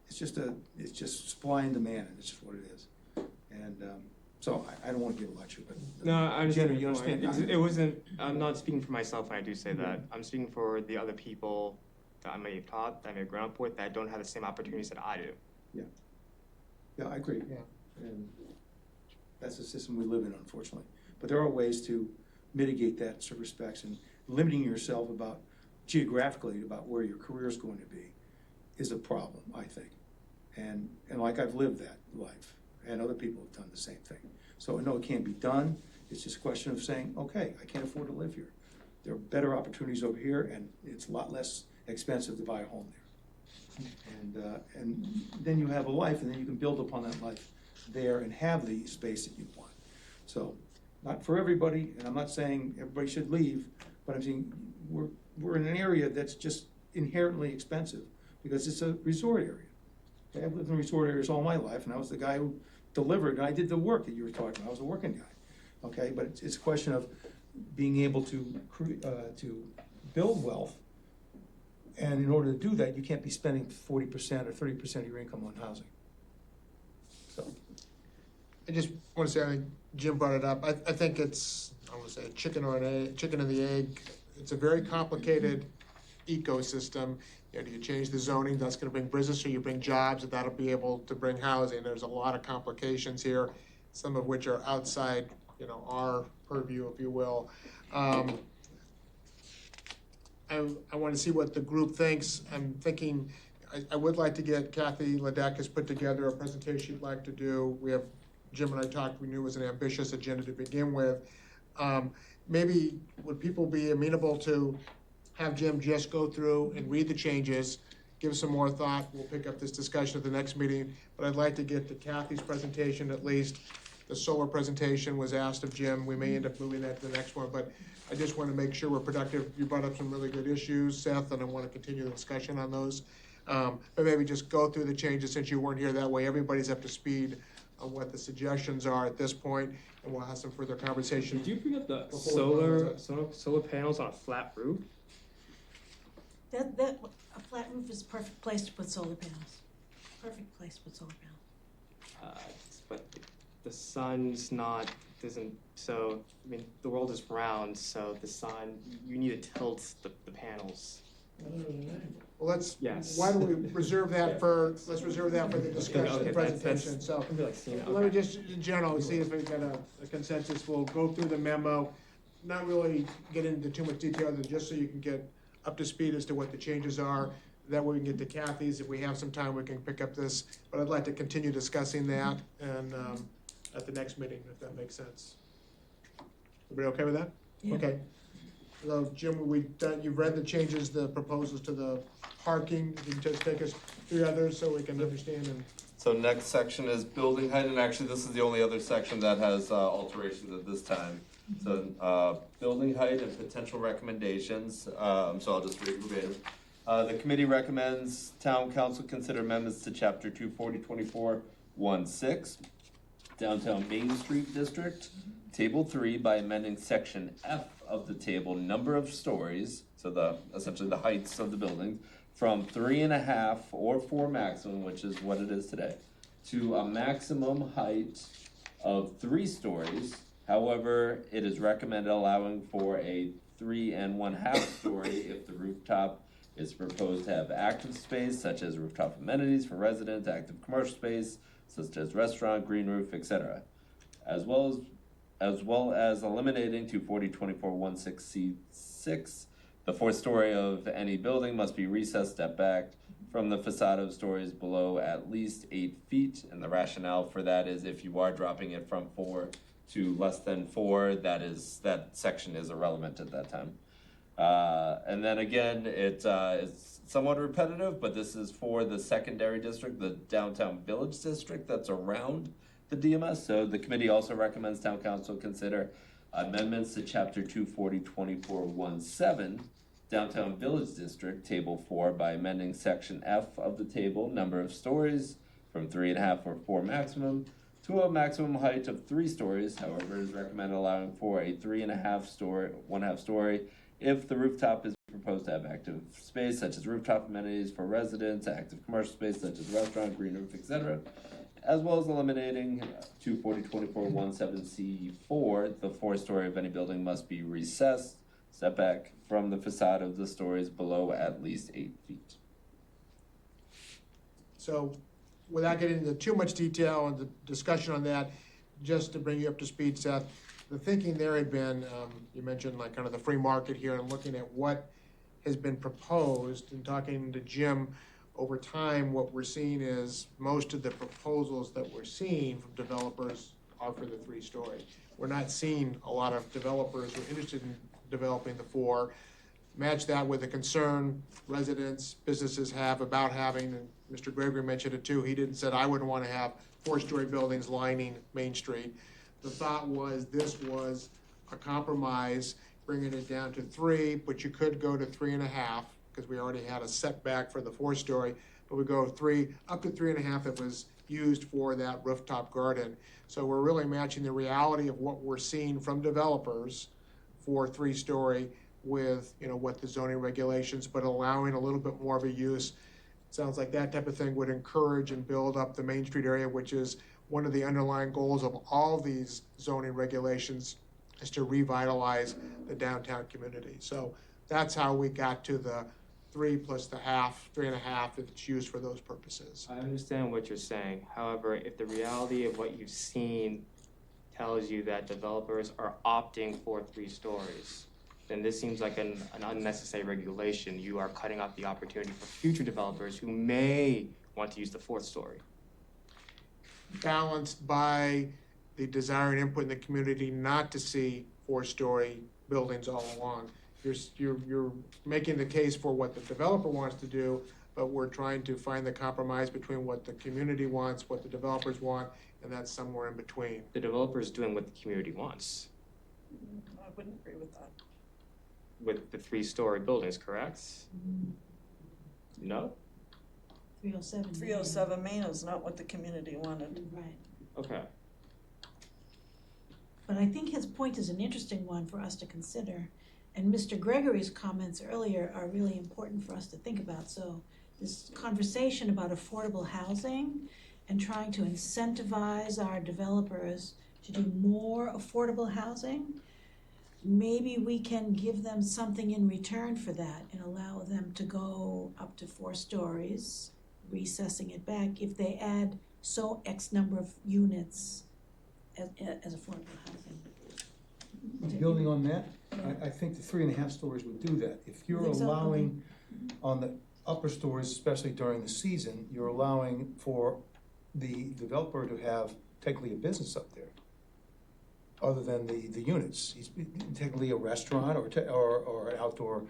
It's just supply and demand, and it's just what it is. And so I don't want to give a lecture, but No, I understand. Jenna, you understand? It wasn't. I'm not speaking for myself when I do say that. I'm speaking for the other people that I may have taught, that I may have grown up with, that don't have the same opportunities that I do. Yeah, I agree. Yeah. And that's the system we live in, unfortunately. But there are ways to mitigate that in certain respects, and limiting yourself geographically about where your career is going to be is a problem, I think. And like I've lived that life, and other people have done the same thing. So no, it can't be done. It's just a question of saying, okay, I can't afford to live here. There are better opportunities over here, and it's a lot less expensive to buy a home there. And then you have a life, and then you can build upon that life there and have the space that you want. So, not for everybody, and I'm not saying everybody should leave, but I'm saying we're in an area that's just inherently expensive because it's a resort area. Okay, I've lived in resort areas all my life, and I was the guy who delivered, and I did the work that you were talking about. I was a working guy. Okay, but it's a question of being able to build wealth. And in order to do that, you can't be spending 40% or 30% of your income on housing. So, I just want to say, I think Jim brought it up. I think it's, I want to say, a chicken and the egg. It's a very complicated ecosystem. Do you change the zoning? That's going to bring business, or you bring jobs, and that'll be able to bring housing. There's a lot of complications here, some of which are outside, our purview, if you will. I want to see what the group thinks. I'm thinking, I would like to get Kathy Ledeck has put together a presentation she'd like to do. We have, Jim and I talked, we knew it was an ambitious agenda to begin with. Maybe would people be amenable to have Jim just go through and read the changes, give some more thought. We'll pick up this discussion at the next meeting, but I'd like to get to Kathy's presentation at least, The solar presentation was asked of Jim. We may end up moving that to the next one, but I just want to make sure we're productive. You brought up some really good issues, Seth, and I want to continue the discussion on those. But maybe just go through the changes since you weren't here. That way everybody's up to speed on what the suggestions are at this point, and we'll have some further conversation. Did you bring up the Before we solar panels on a flat roof? That, a flat roof is a perfect place to put solar panels. Perfect place to put solar panels. But the sun's not, doesn't, so, I mean, the world is round, so the sun, you need to tilt the panels. Well, let's, Yes. why don't we reserve that for, let's reserve that for the discussion, Okay, the presentation, so. I'd be like seeing it, Let me okay. just, in general, see if we've got a consensus. We'll go through the memo, not really get into too much detail, other than just so you can get up to speed as to what the changes are. That way we can get to Kathy's. If we have some time, we can pick up this. But I'd like to continue discussing that and, at the next meeting, if that makes sense. Everybody okay with that? Yeah. Okay. So Jim, you've read the changes, the proposals to the parking. You can just take us through others so we can understand and. So next section is building height, and actually this is the only other section that has alterations at this time. So building height and potential recommendations, so I'll just read verbatim. The committee recommends town council consider amendments to chapter 24024-16, downtown Main Street district, table 3 by amending section F of the table, number of stories, so essentially the heights of the buildings, from 3.5 or 4 maximum, which is what it is today, to a maximum height of 3 stories. However, it is recommended allowing for a 3 1/2 story if the rooftop is proposed to have active space, such as rooftop amenities for residents, active commercial space, such as restaurant, green roof, etc., as well as eliminating 24024-16C6. The 4th story of any building must be recessed, step back from the facade of stories below at least 8 feet. And the rationale for that is if you are dropping it from 4 to less than 4, that section is irrelevant at that time. And then again, it's somewhat repetitive, but this is for the secondary district, the downtown village district that's around the DMS. So the committee also recommends town council consider amendments to chapter 24024-17, downtown village district, table 4, by amending section F of the table, number of stories, from 3.5 or 4 maximum, to a maximum height of 3 stories. However, it is recommended allowing for a 3.5 story if the rooftop is proposed to have active space, such as rooftop amenities for residents, active commercial space, such as restaurant, green roof, etc., as well as eliminating 24024-17C4, the 4th story of any building must be recessed, step back from the facade of the stories below at least 8 feet. So, without getting into too much detail and the discussion on that, just to bring you up to speed, Seth, the thinking there had been, you mentioned like kind of the free market here and looking at what has been proposed and talking to Jim over time, what we're seeing is most of the proposals that we're seeing from developers are for the 3-story. We're not seeing a lot of developers who are interested in developing the 4. Match that with the concern residents, businesses have about having, and Mr. Gregory mentioned it too, he said I wouldn't want to have 4-story buildings lining Main Street. The thought was this was a compromise, bringing it down to 3, but you could go to 3.5, because we already had a setback for the 4-story, but we go up to 3.5 that was used for that rooftop garden. So we're really matching the reality of what we're seeing from developers for 3-story with, what the zoning regulations, but allowing a little bit more of a use. Sounds like that type of thing would encourage and build up the Main Street area, which is one of the underlying goals of all these zoning regulations, is to revitalize the downtown community. So that's how we got to the 3 plus the 3.5, if it's used for those purposes. I understand what you're saying. However, if the reality of what you've seen tells you that developers are opting for 3 stories, then this seems like an unnecessary regulation. You are cutting off the opportunity for future developers who may want to use the 4th story. Balanced by the desire and input in the community not to see 4-story buildings all along. You're making the case for what the developer wants to do, but we're trying to find the compromise between what the community wants, what the developers want, and that's somewhere in between. The developer's doing what the community wants I wouldn't agree with that. with the 3-story buildings, correct? No? 307. 307 Main is not what the community wanted. Right. Okay. But I think his point is an interesting one for us to consider. And Mr. Gregory's comments earlier are really important for us to think about. So this conversation about affordable housing and trying to incentivize our developers to do more affordable housing, maybe we can give them something in return for that and allow them to go up to 4 stories, recessing it back if they add so X number of units as affordable housing. Building on that, I think the 3.5 stories would do that. If you're Think so? allowing, on the upper stories, especially during the season, you're allowing for the developer to have technically a business up there, other than the units. He's technically a restaurant or an outdoor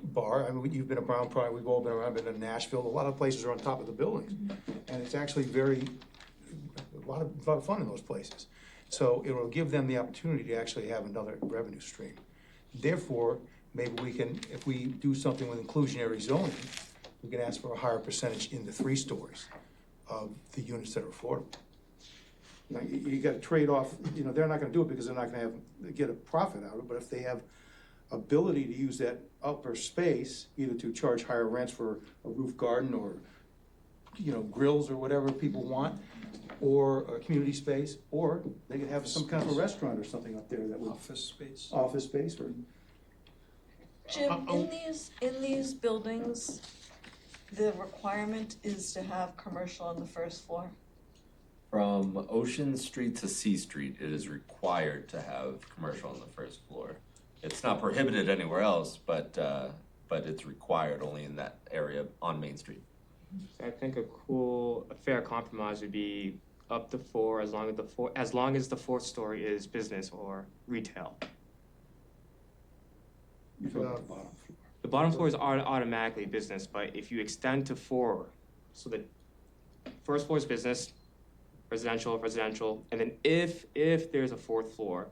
bar. I mean, you've been around, probably, we've all been around, been to Nashville. A lot of places are on top of the buildings. And it's actually a lot of fun in those places. So it will give them the opportunity to actually have another revenue stream. Therefore, maybe we can, if we do something with inclusionary zoning, we can ask for a higher percentage in the 3 stories of the units that are affordable. Now, you gotta trade off, they're not gonna do it because they're not gonna get a profit out of it, but if they have ability to use that upper space, either to charge higher rents for a roof garden or, grills or whatever people want, or a community space, or they could have some kind of a restaurant or something up there that would. Office space or. Jim, in these buildings, the requirement is to have commercial on the first floor? From Ocean Street to C Street, it is required to have commercial on the first floor. It's not prohibited anywhere else, but it's required only in that area on Main Street. So I think a fair compromise would be up to 4 as long as the 4th story is business or retail. You're talking about the bottom floor. The bottom floor is automatically business, but if you extend to 4, so the first floor is business, residential, and then if there's a 4th floor,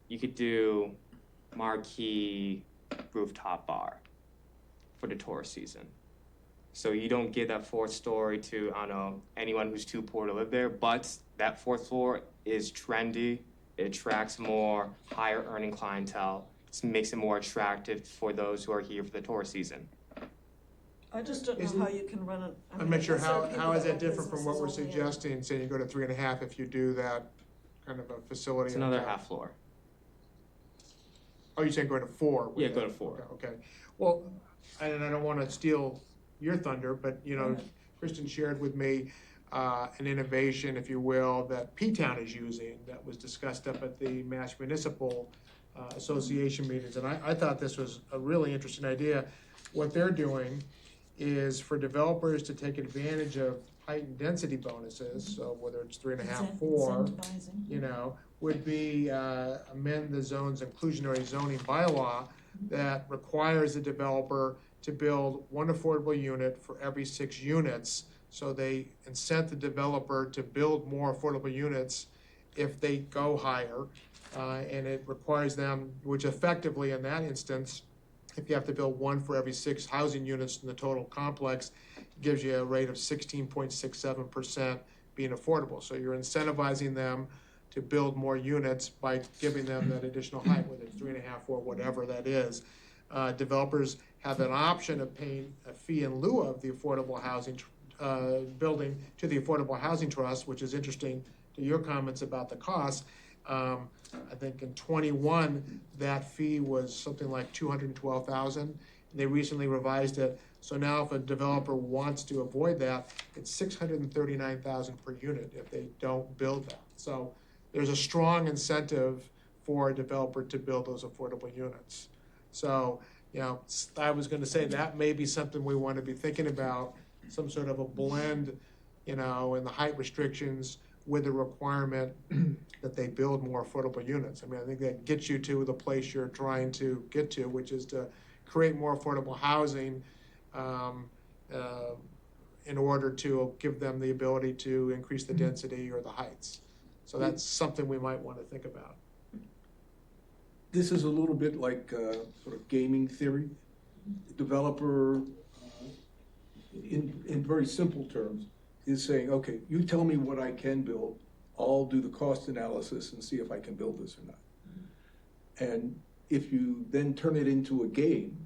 you could do marquee rooftop bar for the tourist season. So you don't give that 4th story to, anyone who's too poor to live there, but that 4th floor is trendy, it attracts more higher earning clientele, it makes it more attractive for those who are here for the tourist season. I just don't know how you can run it. I'm not sure how is that different from what we're suggesting, saying you go to 3.5 if you do that kind of a facility? It's another half floor. Oh, you're saying go to 4? Yeah, go to 4. Okay. Well, and I don't want to steal your thunder, but Kristen shared with me an innovation, if you will, that P-Town is using that was discussed up at the Mass Municipal Association meetings, and I thought this was a really interesting idea. What they're doing is for developers to take advantage of height and density bonuses, so whether it's 3.5, 4, would be amend the zone's inclusionary zoning bylaw that requires the developer to build 1 affordable unit for every 6 units. So they incent the developer to build more affordable units if they go higher. And it requires them, which effectively in that instance, if you have to build 1 for every 6 housing units in the total complex, it gives you a rate of 16.67% being affordable. So you're incentivizing them to build more units by giving them that additional height, whether it's 3.5, 4, whatever that is. Developers have an option of paying a fee in lieu of the affordable housing building to the Affordable Housing Trust, which is interesting to your comments about the cost. I think in 21, that fee was something like $212,000. They recently revised it. So now if a developer wants to avoid that, it's $639,000 per unit if they don't build that. So there's a strong incentive for a developer to build those affordable units. So, I was gonna say that may be something we want to be thinking about, some sort of a blend, in the height restrictions with the requirement that they build more affordable units. I mean, I think that gets you to the place you're trying to get to, which is to create more affordable housing, in order to give them the ability to increase the density or the heights. So that's something we might want to think about. This is a little bit like sort of gaming theory. The developer, in very simple terms, is saying, okay, you tell me what I can build, I'll do the cost analysis and see if I can build this or not. And if you then turn it into a game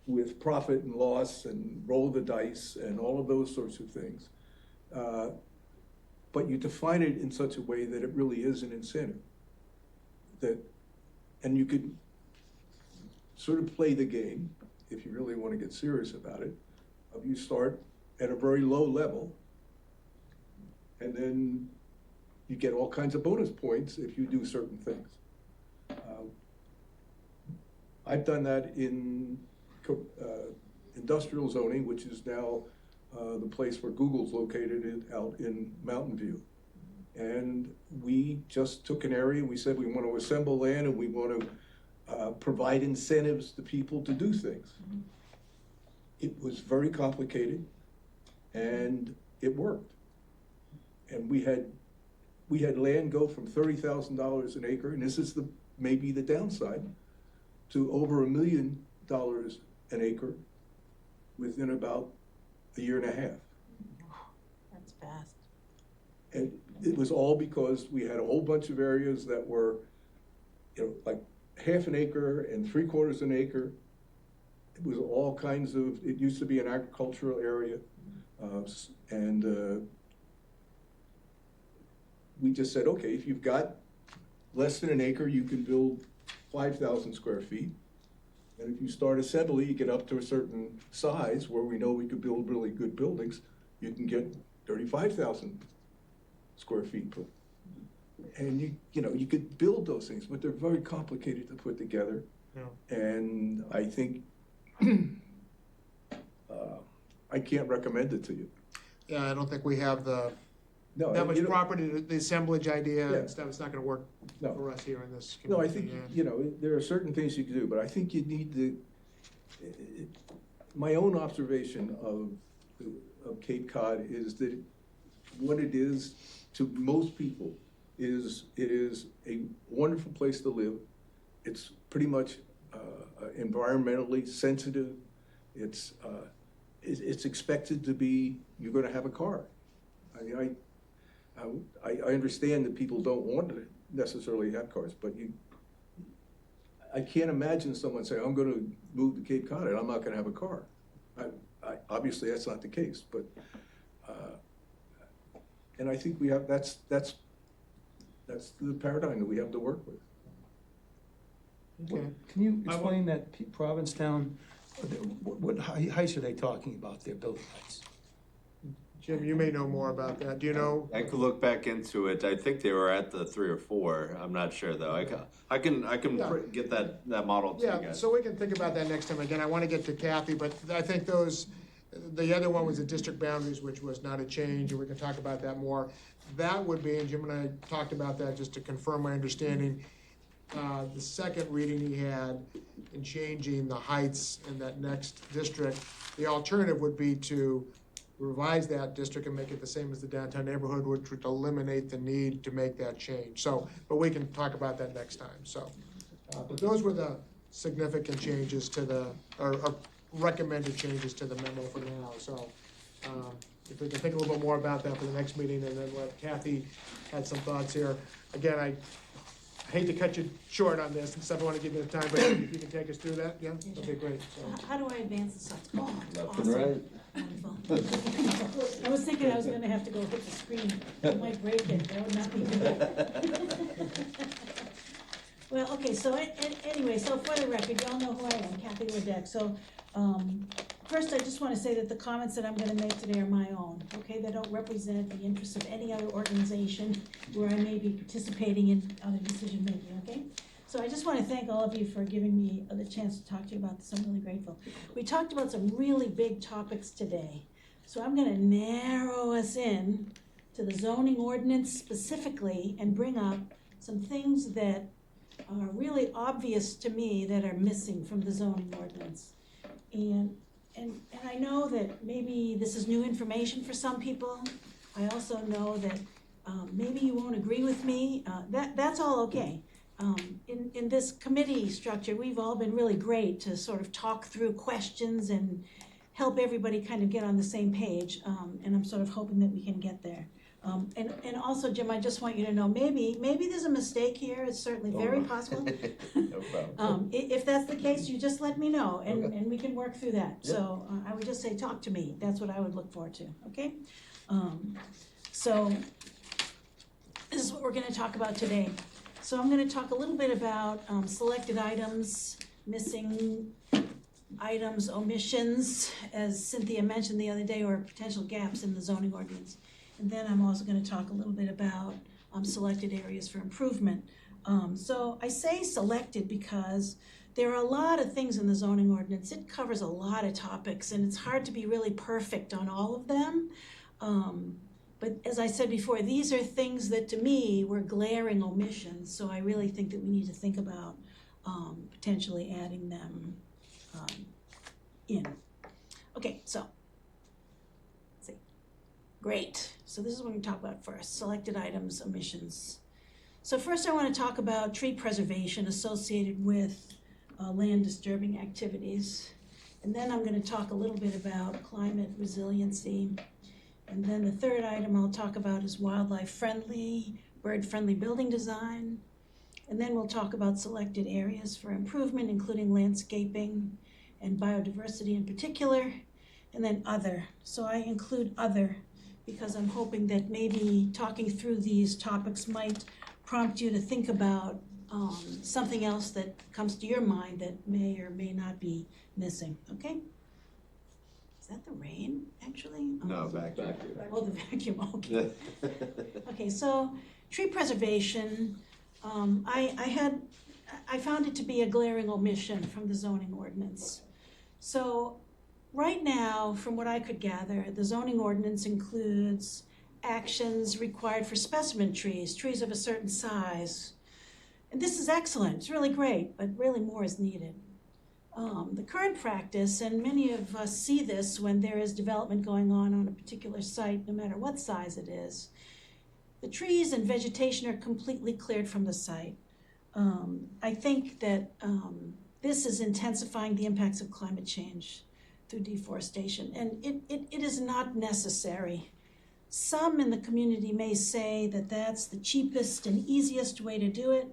with profit and loss and roll the dice and all of those sorts of things, but you define it in such a way that it really is an incentive. And you could sort of play the game, if you really want to get serious about it, of you start at a very low level, and then you get all kinds of bonus points if you do certain things. I've done that in industrial zoning, which is now the place where Google's located out in Mountain View. And we just took an area, we said we want to assemble land and we want to provide incentives to people to do things. It was very complicated and it worked. And we had land go from $30,000 an acre, and this is maybe the downside, to over $1 million an acre within about a year and a half. That's fast. And it was all because we had a whole bunch of areas that were, like half an acre and 3/4 an acre. It was all kinds of, it used to be an agricultural area. We just said, okay, if you've got less than an acre, you can build 5,000 square feet. And if you start assembly, you get up to a certain size where we know we could build really good buildings, you can get 35,000 square feet. And you could build those things, but they're very complicated to put together. Yeah. And I think I can't recommend it to you. Yeah, I don't think we have that No, much property, the assemblage idea Yeah. and stuff, it's not gonna work No. for us here in this No, I community. think, and- there are certain things you can do, but I think you need to, my own observation of Cape Cod is that what it is to most people is, it is a wonderful place to live. It's pretty much environmentally sensitive. It's expected to be, you're gonna have a car. I mean, I understand that people don't want to necessarily have cars, but I can't imagine someone saying, I'm gonna move to Cape Cod and I'm not gonna have a car. Obviously, that's not the case, but, and I think that's the paradigm that we have to work with. Okay. Can you explain that Provincetown, what heights are they talking about, their building heights? Jim, you may know more about that. Do you know? I could look back into it. I think they were at the 3 or 4. I'm not sure though. I can Yeah. get that model to you Yeah, guys. so we can think about that next time. Again, I want to get to Kathy, but I think the other one was the district boundaries, which was not a change, and we can talk about that more. That would be, and Jim and I talked about that just to confirm my understanding, the second reading he had in changing the heights in that next district, the alternative would be to revise that district and make it the same as the downtown neighborhood, which would eliminate the need to make that change. So, but we can talk about that next time, so. But those were the significant changes to or recommended changes to the memo for now, so. If we can think a little bit more about that for the next meeting, and then let Kathy had some thoughts here. Again, I hate to cut you short on this, and stuff, I wanna give you the time, but if you can take us through that, yeah, that'd be great, so. How do I advance the slides? Oh, Left awesome. and right. Wonderful. I was thinking I was gonna have to go hit the screen. I might break it. That would not be good. Well, okay, so anyway, so for the record, y'all know who I am, Kathy Ledeck. So, first, I just wanna say that the comments that I'm gonna make today are my own, okay? They don't represent the interests of any other organization where I may be participating in other decision-making, okay? So I just want to thank all of you for giving me the chance to talk to you about this. I'm really grateful. We talked about some really big topics today. So I'm going to narrow us in to the zoning ordinance specifically and bring up some things that are really obvious to me that are missing from the zoning ordinance. And and I know that maybe this is new information for some people. I also know that maybe you won't agree with me. That's all okay. In this committee structure, we've all been really great to sort of talk through questions and help everybody kind of get on the same page. And I'm sort of hoping that we can get there. And also, Jim, I just want you to know, maybe there's a mistake here. It's certainly very possible. No problem. If that's the case, you just let me know, and we can work through that. So I would just say, talk to me. That's what I would look forward to, okay? So this is what we're gonna talk about today. So I'm gonna talk a little bit about selected items, missing items, omissions, as Cynthia mentioned the other day, or potential gaps in the zoning ordinance. And then I'm also gonna talk a little bit about selected areas for improvement. So I say selected because there are a lot of things in the zoning ordinance. It covers a lot of topics, and it's hard to be really perfect on all of them. But as I said before, these are things that to me were glaring omissions, so I really think that we need to think about potentially adding them in. Okay, so, let's see. Great, so this is what we're gonna talk about first, selected items, omissions. So first I wanna talk about tree preservation associated with land disturbing activities. And then I'm gonna talk a little bit about climate resiliency. And then the third item I'll talk about is wildlife friendly, bird friendly building design. And then we'll talk about selected areas for improvement, including landscaping and biodiversity in particular, and then other. So I include other because I'm hoping that maybe talking through these topics might prompt you to think about something else that comes to your mind that may or may not be missing, okay? Is that the rain, actually? No, vacuum. Oh, the vacuum, okay. Okay, so tree preservation, I found it to be a glaring omission from the zoning ordinance. So right now, from what I could gather, the zoning ordinance includes actions required for specimen trees, trees of a certain size. And this is excellent, it's really great, but really more is needed. The current practice, and many of us see this when there is development going on a particular site, no matter what size it is, the trees and vegetation are completely cleared from the site. I think that this is intensifying the impacts of climate change through deforestation, and it is not necessary. Some in the community may say that that's the cheapest and easiest way to do it,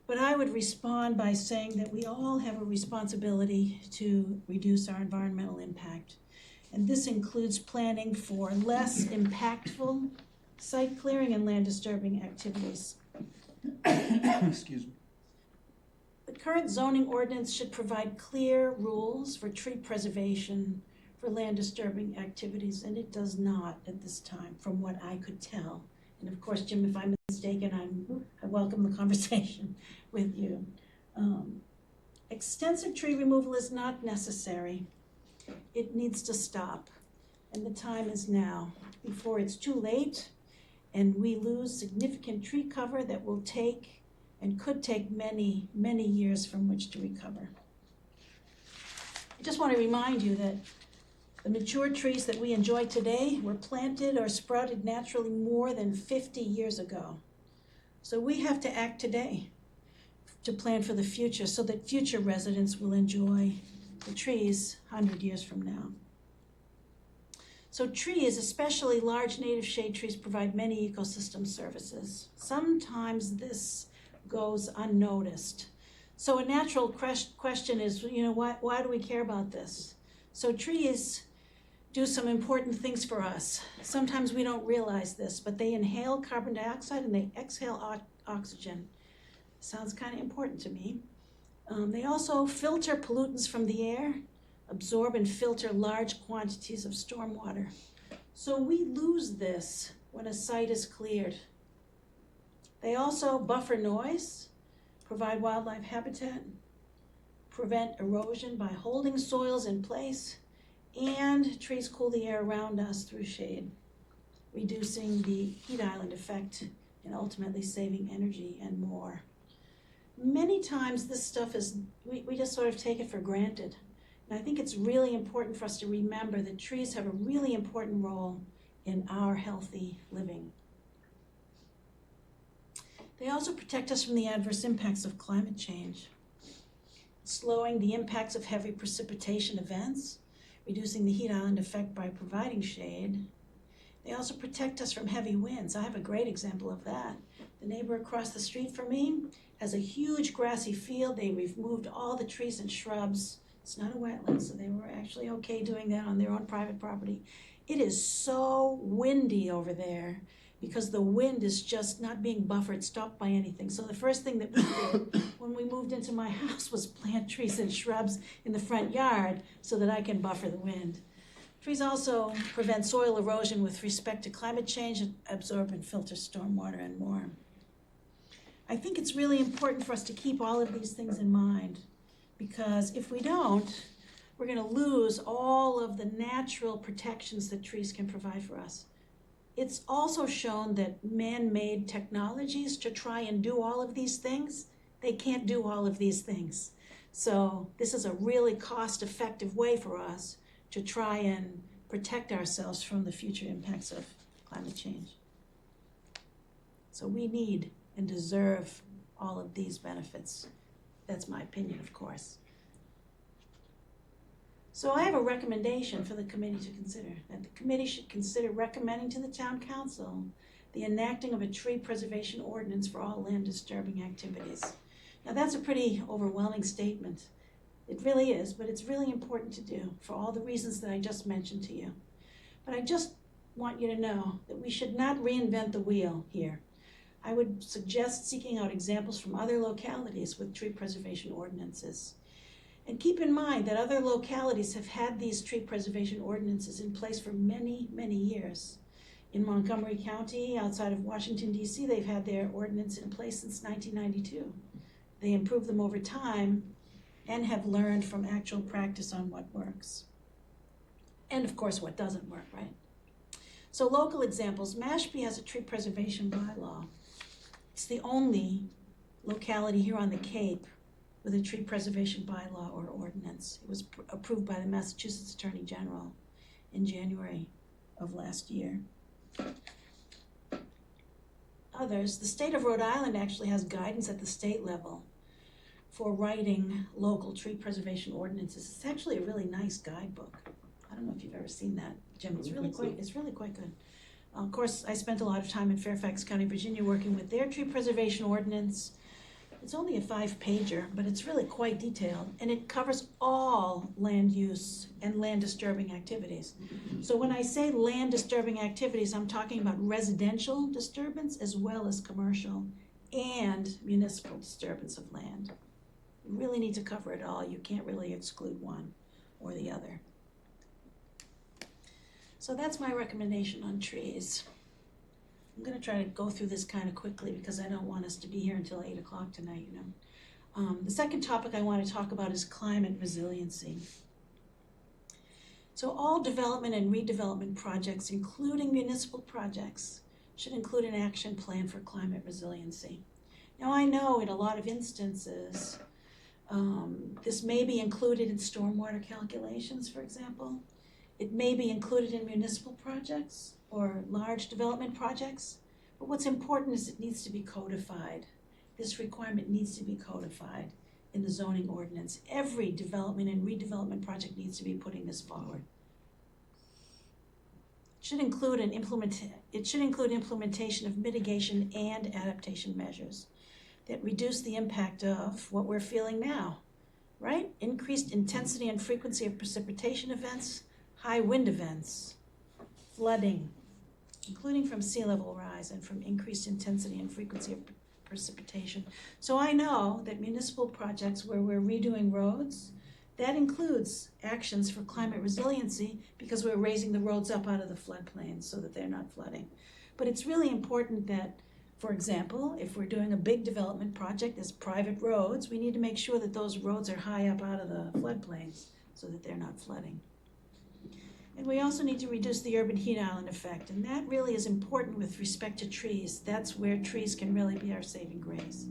but I would respond by saying that we all have a responsibility to reduce our environmental impact. And this includes planning for less impactful site clearing and land disturbing activities. Excuse me. The current zoning ordinance should provide clear rules for tree preservation for land disturbing activities, and it does not at this time, from what I could tell. And of course, Jim, if I'm mistaken, I welcome the conversation with you. Extensive tree removal is not necessary. It needs to stop, and the time is now, before it's too late and we lose significant tree cover that will take and could take many, many years from which to recover. I just want to remind you that the mature trees that we enjoy today were planted or sprouted naturally more than 50 years ago. So we have to act today to plan for the future so that future residents will enjoy the trees 100 years from now. So trees, especially large native shade trees, provide many ecosystem services. Sometimes this goes unnoticed. So a natural question is, why do we care about this? So trees do some important things for us. Sometimes we don't realize this, but they inhale carbon dioxide and they exhale oxygen. Sounds kind of important to me. They also filter pollutants from the air, absorb and filter large quantities of stormwater. So we lose this when a site is cleared. They also buffer noise, provide wildlife habitat, prevent erosion by holding soils in place, and trees cool the air around us through shade, reducing the heat island effect and ultimately saving energy and more. Many times this stuff is, we just sort of take it for granted. And I think it's really important for us to remember that trees have a really important role in our healthy living. They also protect us from the adverse impacts of climate change, slowing the impacts of heavy precipitation events, reducing the heat island effect by providing shade. They also protect us from heavy winds. I have a great example of that. The neighbor across the street from me has a huge grassy field. They removed all the trees and shrubs. It's not a wetland, so they were actually okay doing that on their own private property. It is so windy over there because the wind is just not being buffered, stopped by anything. So the first thing that we did when we moved into my house was plant trees and shrubs in the front yard so that I can buffer the wind. Trees also prevent soil erosion with respect to climate change, and absorb and filter stormwater and more. I think it's really important for us to keep all of these things in mind, because if we don't, we're going to lose all of the natural protections that trees can provide for us. It's also shown that man-made technologies to try and do all of these things, they can't do all of these things. So this is a really cost-effective way for us to try and protect ourselves from the future impacts of climate change. So we need and deserve all of these benefits. That's my opinion, of course. So I have a recommendation for the committee to consider, that the committee should consider recommending to the town council the enacting of a tree preservation ordinance for all land disturbing activities. Now that's a pretty overwhelming statement. It really is, but it's really important to do for all the reasons that I just mentioned to you. But I just want you to know that we should not reinvent the wheel here. I would suggest seeking out examples from other localities with tree preservation ordinances. And keep in mind that other localities have had these tree preservation ordinances in place for many, many years. In Montgomery County, outside of Washington, D.C., they've had their ordinance in place since 1992. They improved them over time and have learned from actual practice on what works. And of course, what doesn't work, right? So local examples, Mashpee has a tree preservation bylaw. It's the only locality here on the Cape with a tree preservation bylaw or ordinance. It was approved by the Massachusetts Attorney General in January of last year. Others, the state of Rhode Island actually has guidance at the state level for writing local tree preservation ordinances. It's actually a really nice guidebook. I don't know if you've ever seen that, Jim. It's really quite good. Of course, I spent a lot of time in Fairfax County, Virginia, working with their tree preservation ordinance. It's only a 5-pager, but it's really quite detailed, and it covers all land use and land disturbing activities. So when I say land disturbing activities, I'm talking about residential disturbance as well as commercial and municipal disturbance of land. You really need to cover it all. You can't really exclude one or the other. So that's my recommendation on trees. I'm going to try to go through this kind of quickly because I don't want us to be here until 8 o'clock tonight, you know. The second topic I want to talk about is climate resiliency. So all development and redevelopment projects, including municipal projects, should include an action plan for climate resiliency. Now I know in a lot of instances, this may be included in stormwater calculations, for example. It may be included in municipal projects or large development projects, but what's important is it needs to be codified. This requirement needs to be codified in the zoning ordinance. Every development and redevelopment project needs to be putting this forward. It should include implementation of mitigation and adaptation measures that reduce the impact of what we're feeling now, right? Increased intensity and frequency of precipitation events, high wind events, flooding, including from sea level rise and from increased intensity and frequency of precipitation. So I know that municipal projects where we're redoing roads, that includes actions for climate resiliency because we're raising the roads up out of the floodplains so that they're not flooding. But it's really important that, for example, if we're doing a big development project as private roads, we need to make sure that those roads are high up out of the floodplains so that they're not flooding. And we also need to reduce the urban heat island effect, and that really is important with respect to trees. That's where trees can really be our saving grace.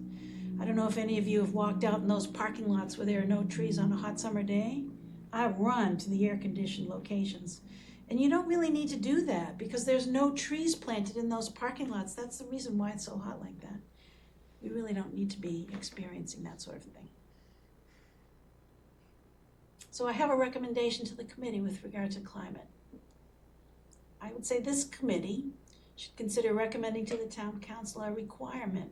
I don't know if any of you have walked out in those parking lots where there are no trees on a hot summer day. I run to the air-conditioned locations. And you don't really need to do that because there's no trees planted in those parking lots. That's the reason why it's so hot like that. We really don't need to be experiencing that sort of thing. So I have a recommendation to the committee with regard to climate. I would say this committee should consider recommending to the town council a requirement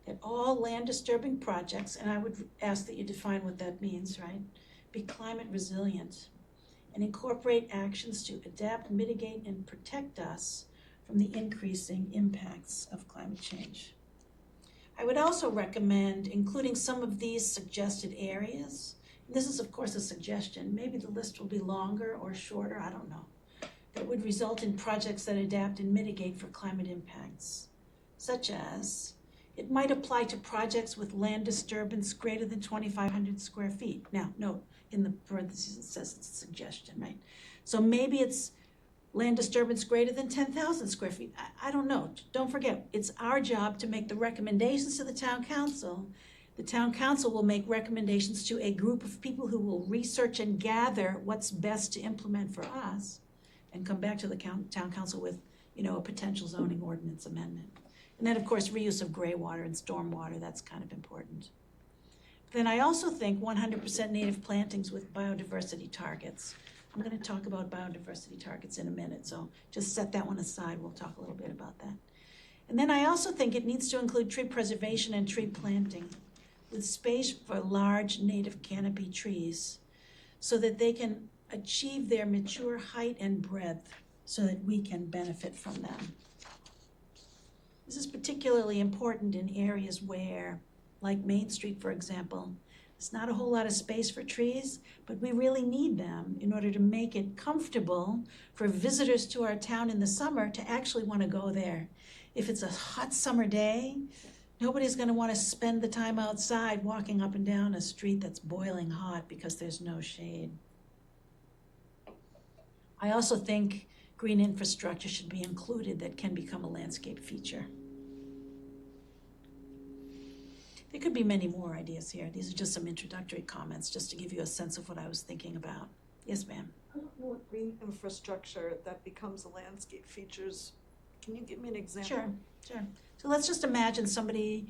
that all land disturbing projects, and I would ask that you define what that means, right, be climate resilient and incorporate actions to adapt, mitigate, and protect us from the increasing impacts of climate change. I would also recommend including some of these suggested areas. This is, of course, a suggestion. Maybe the list will be longer or shorter, I don't know. That would result in projects that adapt and mitigate for climate impacts, such as it might apply to projects with land disturbance greater than 2,500 square feet. Now, note, in the parentheses it says it's a suggestion, right? So maybe it's land disturbance greater than 10,000 square feet. I don't know. Don't forget, it's our job to make the recommendations to the town council. The town council will make recommendations to a group of people who will research and gather what's best to implement for us and come back to the town council with, a potential zoning ordinance amendment. And then, of course, reuse of gray water and storm water, that's kind of important. Then I also think 100% native plantings with biodiversity targets. I'm going to talk about biodiversity targets in a minute, so just set that one aside. We'll talk a little bit about that. And then I also think it needs to include tree preservation and tree planting with space for large native canopy trees so that they can achieve their mature height and breadth so that we can benefit from them. This is particularly important in areas where, like Main Street, for example, there's not a whole lot of space for trees, but we really need them in order to make it comfortable for visitors to our town in the summer to actually want to go there. If it's a hot summer day, nobody's going to want to spend the time outside walking up and down a street that's boiling hot because there's no shade. I also think green infrastructure should be included that can become a landscape feature. There could be many more ideas here. These are just some introductory comments just to give you a sense of what I was thinking about. Yes, ma'am. I don't know what green infrastructure that becomes a landscape features. Can you give me an example? Sure. So let's just imagine somebody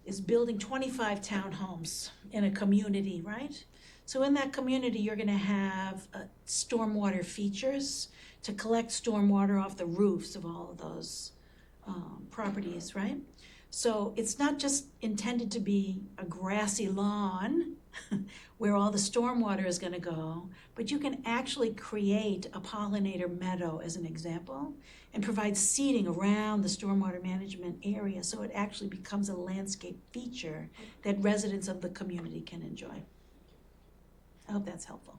is building 25 townhomes in a community, right? So in that community, you're gonna have stormwater features to collect stormwater off the roofs of all of those properties, right? So it's not just intended to be a grassy lawn where all the stormwater is gonna go, but you can actually create a pollinator meadow as an example and provide seating around the stormwater management area so it actually becomes a landscape feature that residents of the community can enjoy. I hope that's helpful.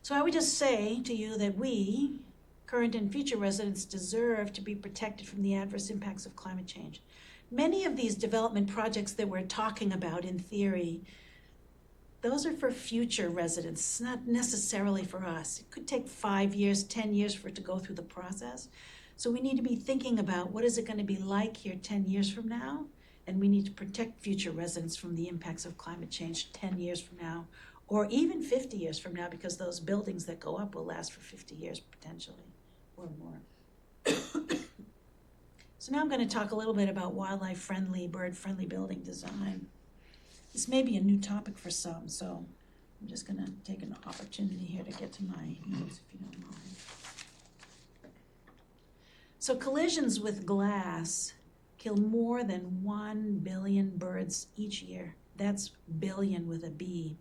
So I would just say to you that we, current and future residents, deserve to be protected from the adverse impacts of climate change. Many of these development projects that we're talking about in theory, those are for future residents, not necessarily for us. It could take 5 years, 10 years for it to go through the process. So we need to be thinking about what is it going to be like here 10 years from now, and we need to protect future residents from the impacts of climate change 10 years from now, or even 50 years from now, because those buildings that go up will last for 50 years potentially, or more. So now I'm going to talk a little bit about wildlife-friendly, bird-friendly building design. This may be a new topic for some, so I'm just going to take an opportunity here to get to my notes, if you don't mind. So collisions with glass kill more than 1 billion birds each year. That's billion with a B.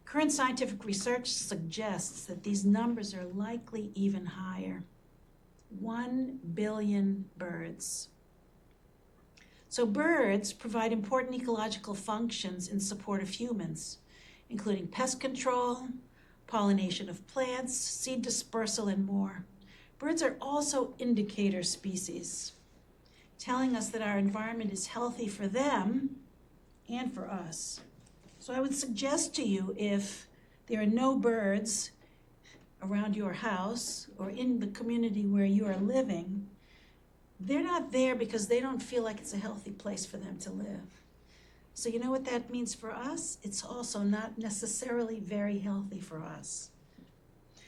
Current scientific research suggests that these numbers are likely even higher. 1 billion birds. So birds provide important ecological functions in support of humans, including pest control, pollination of plants, seed dispersal, and more. Birds are also indicator species, telling us that our environment is healthy for them and for us. So I would suggest to you, if there are no birds around your house or in the community where you are living, they're not there because they don't feel like it's a healthy place for them to live. So you know what that means for us? It's also not necessarily very healthy for us.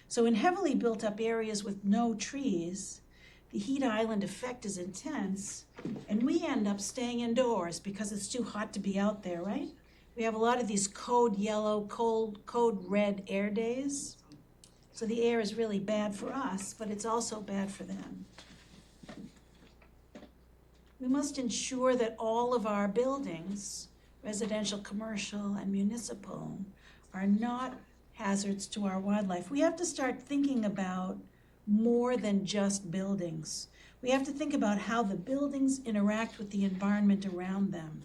So in heavily built up areas with no trees, the heat island effect is intense, and we end up staying indoors because it's too hot to be out there, right? We have a lot of these code yellow, code red air days. So the air is really bad for us, but it's also bad for them. We must ensure that all of our buildings, residential, commercial, and municipal, are not hazards to our wildlife. We have to start thinking about more than just buildings. We have to think about how the buildings interact with the environment around them.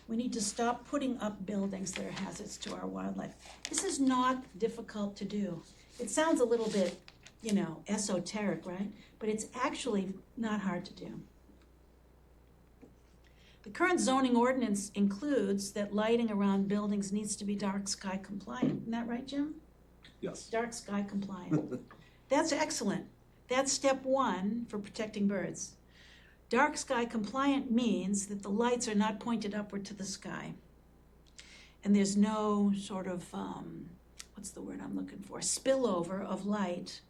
We need to stop putting up buildings that are hazards to our wildlife. This is not difficult to do. It sounds a little bit, esoteric, right? But it's actually not hard to do. The current zoning ordinance includes that lighting around buildings needs to be dark sky compliant. Isn't that right, Jim? Yes. Dark sky compliant. That's excellent. That's step one for protecting birds. Dark sky compliant means that the lights are not pointed upward to the sky. And there's no sort of, what's the word I'm looking for? Spillover of light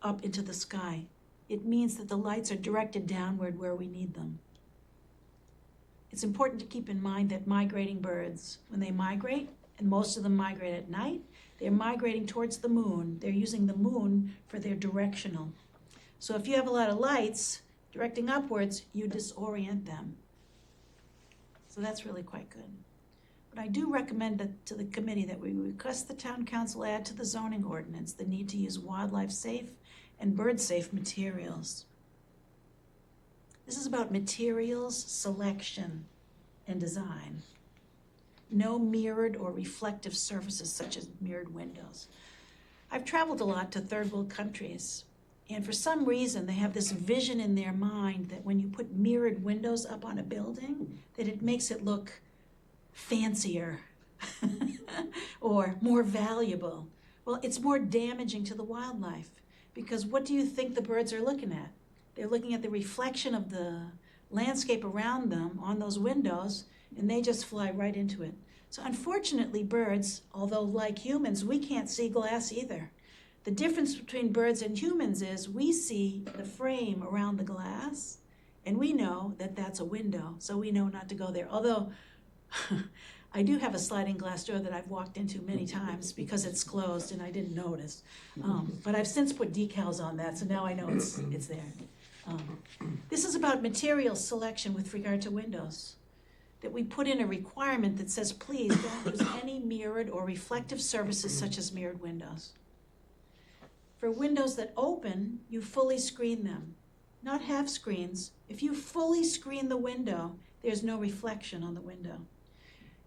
up into the sky. It means that the lights are directed downward where we need them. It's important to keep in mind that migrating birds, when they migrate, and most of them migrate at night, they're migrating towards the moon. They're using the moon for their directional. So if you have a lot of lights directing upwards, you disorient them. So that's really quite good. But I do recommend that to the committee that we request the town council add to the zoning ordinance the need to use wildlife safe and bird safe materials. This is about materials selection and design. No mirrored or reflective surfaces such as mirrored windows. I've traveled a lot to third world countries, and for some reason they have this vision in their mind that when you put mirrored windows up on a building, that it makes it look fancier or more valuable. Well, it's more damaging to the wildlife, because what do you think the birds are looking at? They're looking at the reflection of the landscape around them on those windows, and they just fly right into it. So unfortunately, birds, although like humans, we can't see glass either. The difference between birds and humans is we see the frame around the glass, and we know that that's a window, so we know not to go there. Although, I do have a sliding glass door that I've walked into many times because it's closed and I didn't notice. But I've since put decals on that, so now I know it's there. This is about material selection with regard to windows. That we put in a requirement that says, please don't use any mirrored or reflective surfaces such as mirrored windows. For windows that open, you fully screen them, not half screens. If you fully screen the window, there's no reflection on the window.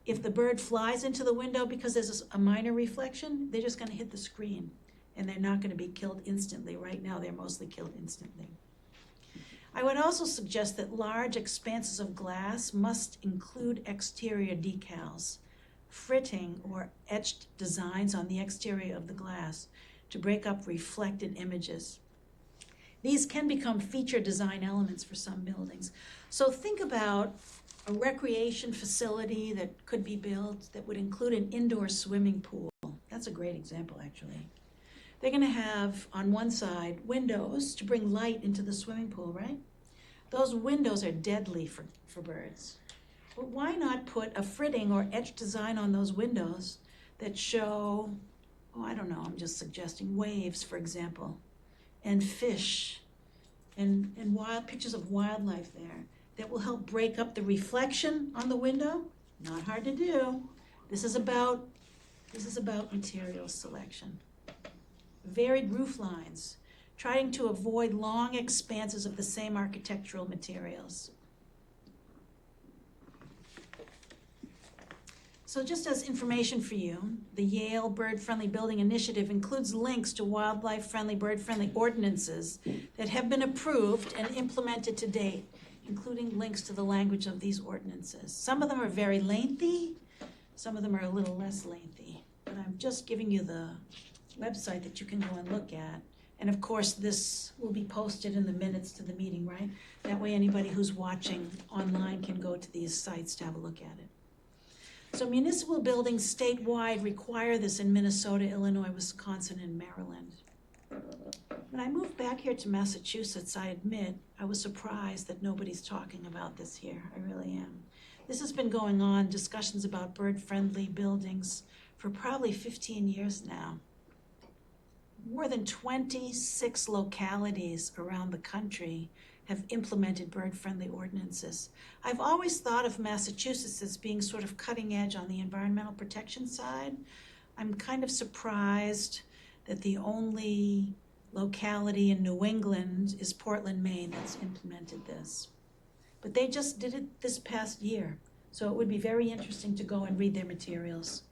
If the bird flies into the window because there's a minor reflection, they're just going to hit the screen, and they're not going to be killed instantly. Right now, they're mostly killed instantly. I would also suggest that large expanses of glass must include exterior decals, fritting or etched designs on the exterior of the glass to break up reflected images. These can become feature design elements for some buildings. So think about a recreation facility that could be built that would include an indoor swimming pool. That's a great example, actually. They're going to have, on one side, windows to bring light into the swimming pool, right? Those windows are deadly for birds. But why not put a fritting or etched design on those windows that show, I'm just suggesting, waves, for example, and fish, and wild pictures of wildlife there that will help break up the reflection on the window? Not hard to do. This is about material selection. Varied roof lines, trying to avoid long expanses of the same architectural materials. So just as information for you, the Yale Bird Friendly Building Initiative includes links to wildlife-friendly, bird-friendly ordinances that have been approved and implemented to date, including links to the language of these ordinances. Some of them are very lengthy, some of them are a little less lengthy, but I'm just giving you the website that you can go and look at. And of course, this will be posted in the minutes to the meeting, right? That way anybody who's watching online can go to these sites to have a look at it. So municipal buildings statewide require this in Minnesota, Illinois, Wisconsin, and Maryland. When I moved back here to Massachusetts, I admit I was surprised that nobody's talking about this here. I really am. This has been going on, discussions about bird-friendly buildings, for probably 15 years now. More than 26 localities around the country have implemented bird-friendly ordinances. I've always thought of Massachusetts as being sort of cutting edge on the environmental protection side. I'm kind of surprised that the only locality in New England is Portland, Maine, that's implemented this. But they just did it this past year, so it would be very interesting to go and read their materials.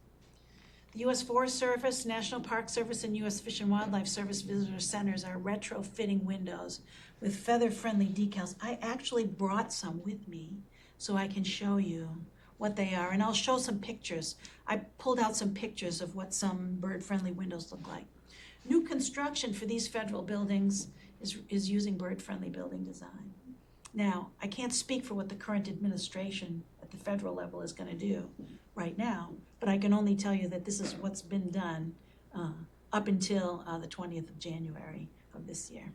The U.S. Forest Service, National Park Service, and U.S. Fish and Wildlife Service visitor centers are retrofitting windows with feather-friendly decals. I actually brought some with me so I can show you what they are, and I'll show some pictures. I pulled out some pictures of what some bird-friendly windows look like. New construction for these federal buildings is using bird-friendly building design. Now, I can't speak for what the current administration at the federal level is going to do right now, but I can only tell you that this is what's been done up until the 20th of January of this year.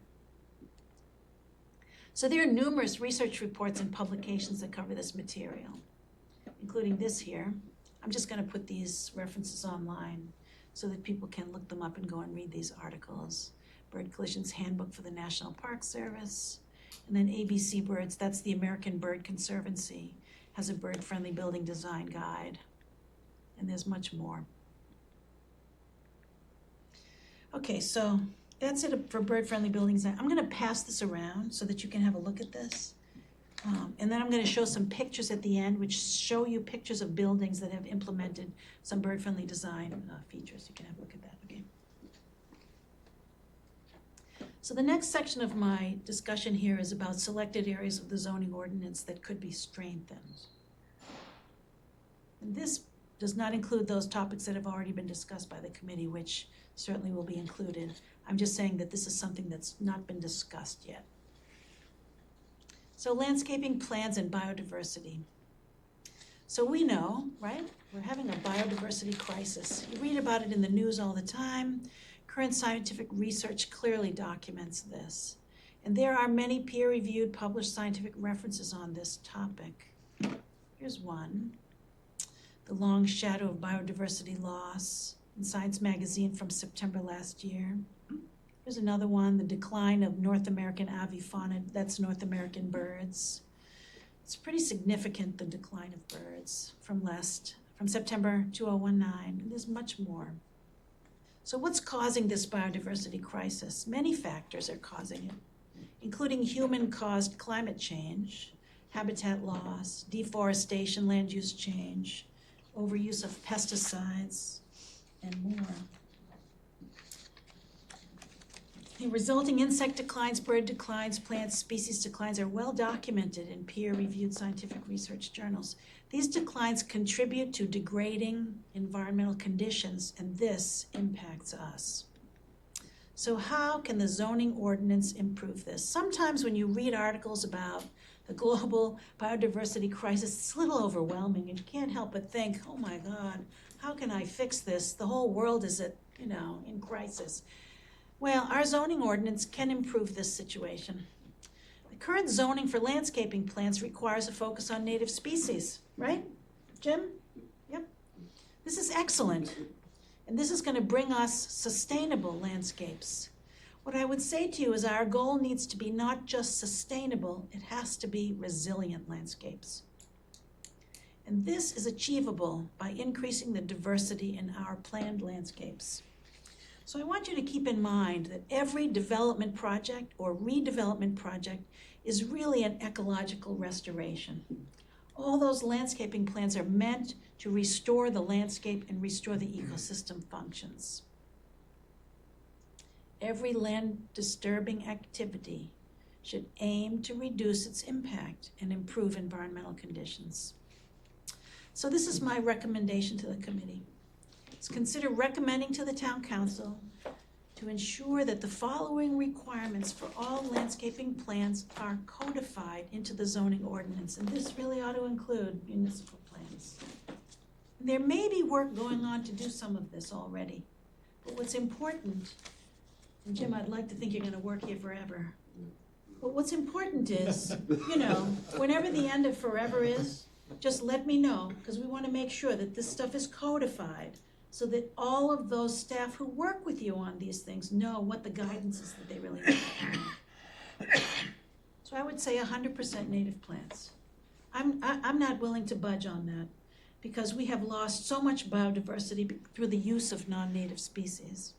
So there are numerous research reports and publications that cover this material, including this here. I'm just going to put these references online so that people can look them up and go and read these articles. Bird Collision's Handbook for the National Park Service, and then ABC Birds, that's the American Bird Conservancy, has a bird-friendly building design guide. And there's much more. Okay, so that's it for bird-friendly buildings. I'm gonna pass this around so that you can have a look at this. And then I'm gonna show some pictures at the end, which show you pictures of buildings that have implemented some bird-friendly design features. You can have a look at that, okay? So the next section of my discussion here is about selected areas of the zoning ordinance that could be strengthened. And this does not include those topics that have already been discussed by the committee, which certainly will be included. I'm just saying that this is something that's not been discussed yet. So landscaping plans and biodiversity. So we know, right? We're having a biodiversity crisis. You read about it in the news all the time. Current scientific research clearly documents this. And there are many peer-reviewed published scientific references on this topic. Here's one. The Long Shadow of Biodiversity Loss in Science Magazine from September last year. Here's another one, The Decline of North American Avifauna, that's North American birds. It's pretty significant, the decline of birds from September 2019, and there's much more. So what's causing this biodiversity crisis? Many factors are causing it, including human-caused climate change, habitat loss, deforestation, land use change, overuse of pesticides, and more. The resulting insect declines, bird declines, plant species declines are well documented in peer-reviewed scientific research journals. These declines contribute to degrading environmental conditions, and this impacts us. So how can the zoning ordinance improve this? Sometimes when you read articles about the global biodiversity crisis, it's a little overwhelming, and you can't help but think, oh my God, how can I fix this? The whole world is in crisis. Well, our zoning ordinance can improve this situation. The current zoning for landscaping plants requires a focus on native species, right, Jim? Yep. This is excellent, and this is going to bring us sustainable landscapes. What I would say to you is our goal needs to be not just sustainable, it has to be resilient landscapes. And this is achievable by increasing the diversity in our planned landscapes. So I want you to keep in mind that every development project or redevelopment project is really an ecological restoration. All those landscaping plans are meant to restore the landscape and restore the ecosystem functions. Every land disturbing activity should aim to reduce its impact and improve environmental conditions. So this is my recommendation to the committee. Consider recommending to the town council to ensure that the following requirements for all landscaping plans are codified into the zoning ordinance. And this really ought to include municipal plans. There may be work going on to do some of this already. But what's important, and Jim, I'd like to think you're gonna work here forever. But what's important is, you know, whenever the end of forever is, just let me know, because we wanna make sure that this stuff is codified, so that all of those staff who work with you on these things know what the guidance is that they really need. So I would say 100% native plants. I'm not willing to budge on that, because we have lost so much biodiversity through the use of non-native species.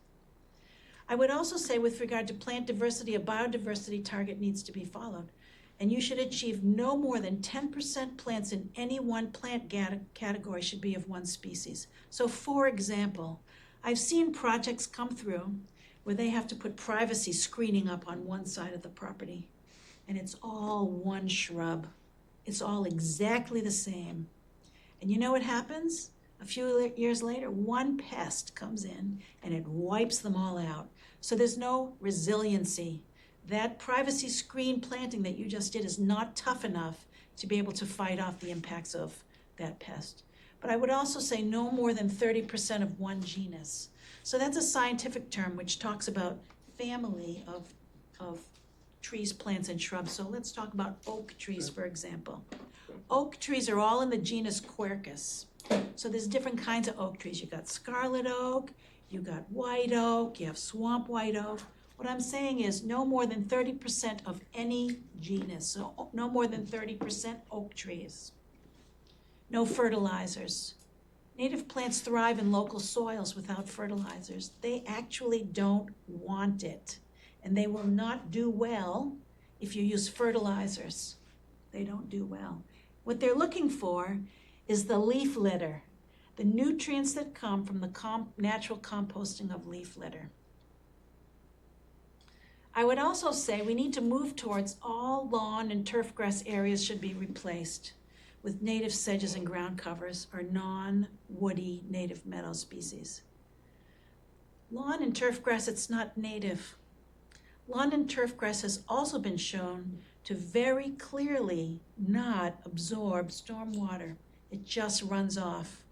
I would also say, with regard to plant diversity, a biodiversity target needs to be followed. And you should achieve no more than 10% plants in any one plant category should be of one species. So for example, I've seen projects come through where they have to put privacy screening up on one side of the property. And it's all one shrub. It's all exactly the same. And you know what happens? A few years later, one pest comes in and it wipes them all out. So there's no resiliency. That privacy screen planting that you just did is not tough enough to be able to fight off the impacts of that pest. But I would also say no more than 30% of one genus. So that's a scientific term which talks about family of trees, plants, and shrubs. So let's talk about oak trees, for example. Oak trees are all in the genus Quercus. So there's different kinds of oak trees. You've got scarlet oak, you've got white oak, you have swamp white oak. What I'm saying is no more than 30% of any genus, so no more than 30% oak trees. No fertilizers. Native plants thrive in local soils without fertilizers. They actually don't want it, and they will not do well if you use fertilizers. They don't do well. What they're looking for is the leaf litter, the nutrients that come from the natural composting of leaf litter. I would also say we need to move towards all lawn and turf grass areas should be replaced with native sedges and ground covers or non-woody native meadow species. Lawn and turf grass, it's not native. Lawn and turf grass has also been shown to very clearly not absorb stormwater. It just runs off.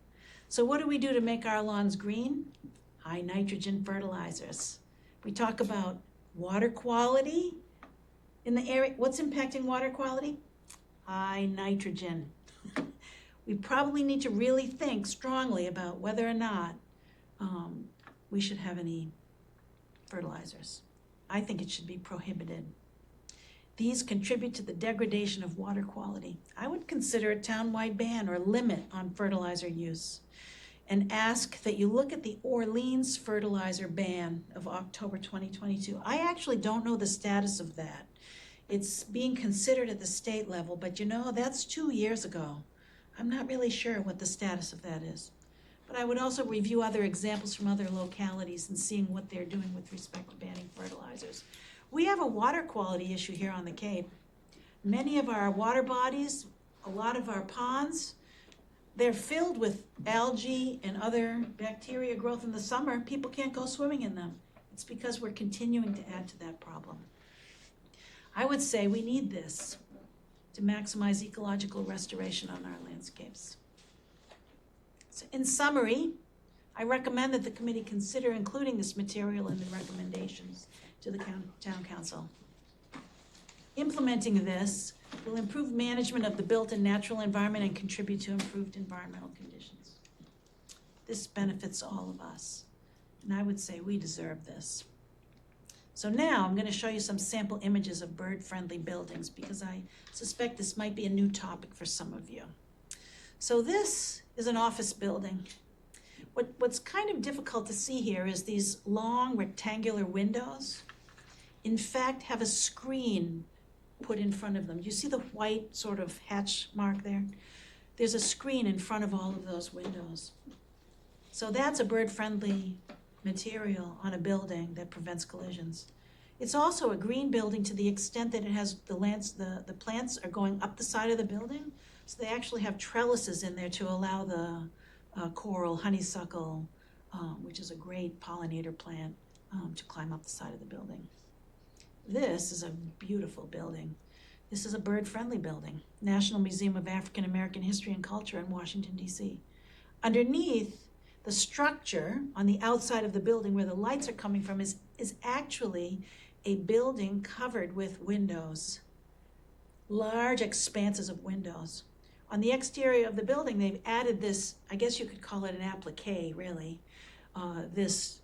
So what do we do to make our lawns green? High nitrogen fertilizers. We talk about water quality in the area. What's impacting water quality? High nitrogen. We probably need to really think strongly about whether or not we should have any fertilizers. I think it should be prohibited. These contribute to the degradation of water quality. I would consider a town-wide ban or limit on fertilizer use, and ask that you look at the Orleans fertilizer ban of October 2022. I actually don't know the status of that. It's being considered at the state level, but you know, that's 2 years ago. I'm not really sure what the status of that is. But I would also review other examples from other localities and seeing what they're doing with respect to banning fertilizers. We have a water quality issue here on the Cape. Many of our water bodies, a lot of our ponds, they're filled with algae and other bacteria growth in the summer. People can't go swimming in them. It's because we're continuing to add to that problem. I would say we need this to maximize ecological restoration on our landscapes. So in summary, I recommend that the committee consider including this material in the recommendations to the town council. Implementing this will improve management of the built and natural environment and contribute to improved environmental conditions. This benefits all of us, and I would say we deserve this. So now I'm going to show you some sample images of bird-friendly buildings because I suspect this might be a new topic for some of you. So this is an office building. What's kind of difficult to see here is these long rectangular windows, in fact, have a screen put in front of them. You see the white sort of hatch mark there? There's a screen in front of all of those windows. So that's a bird-friendly material on a building that prevents collisions. It's also a green building to the extent that it has the plants are going up the side of the building. So they actually have trellises in there to allow the coral, honeysuckle, which is a great pollinator plant, to climb up the side of the building. This is a beautiful building. This is a bird-friendly building, National Museum of African American History and Culture in Washington, D.C. Underneath, the structure on the outside of the building where the lights are coming from is actually a building covered with windows, large expanses of windows. On the exterior of the building, they've added this, I guess you could call it an applique, really, this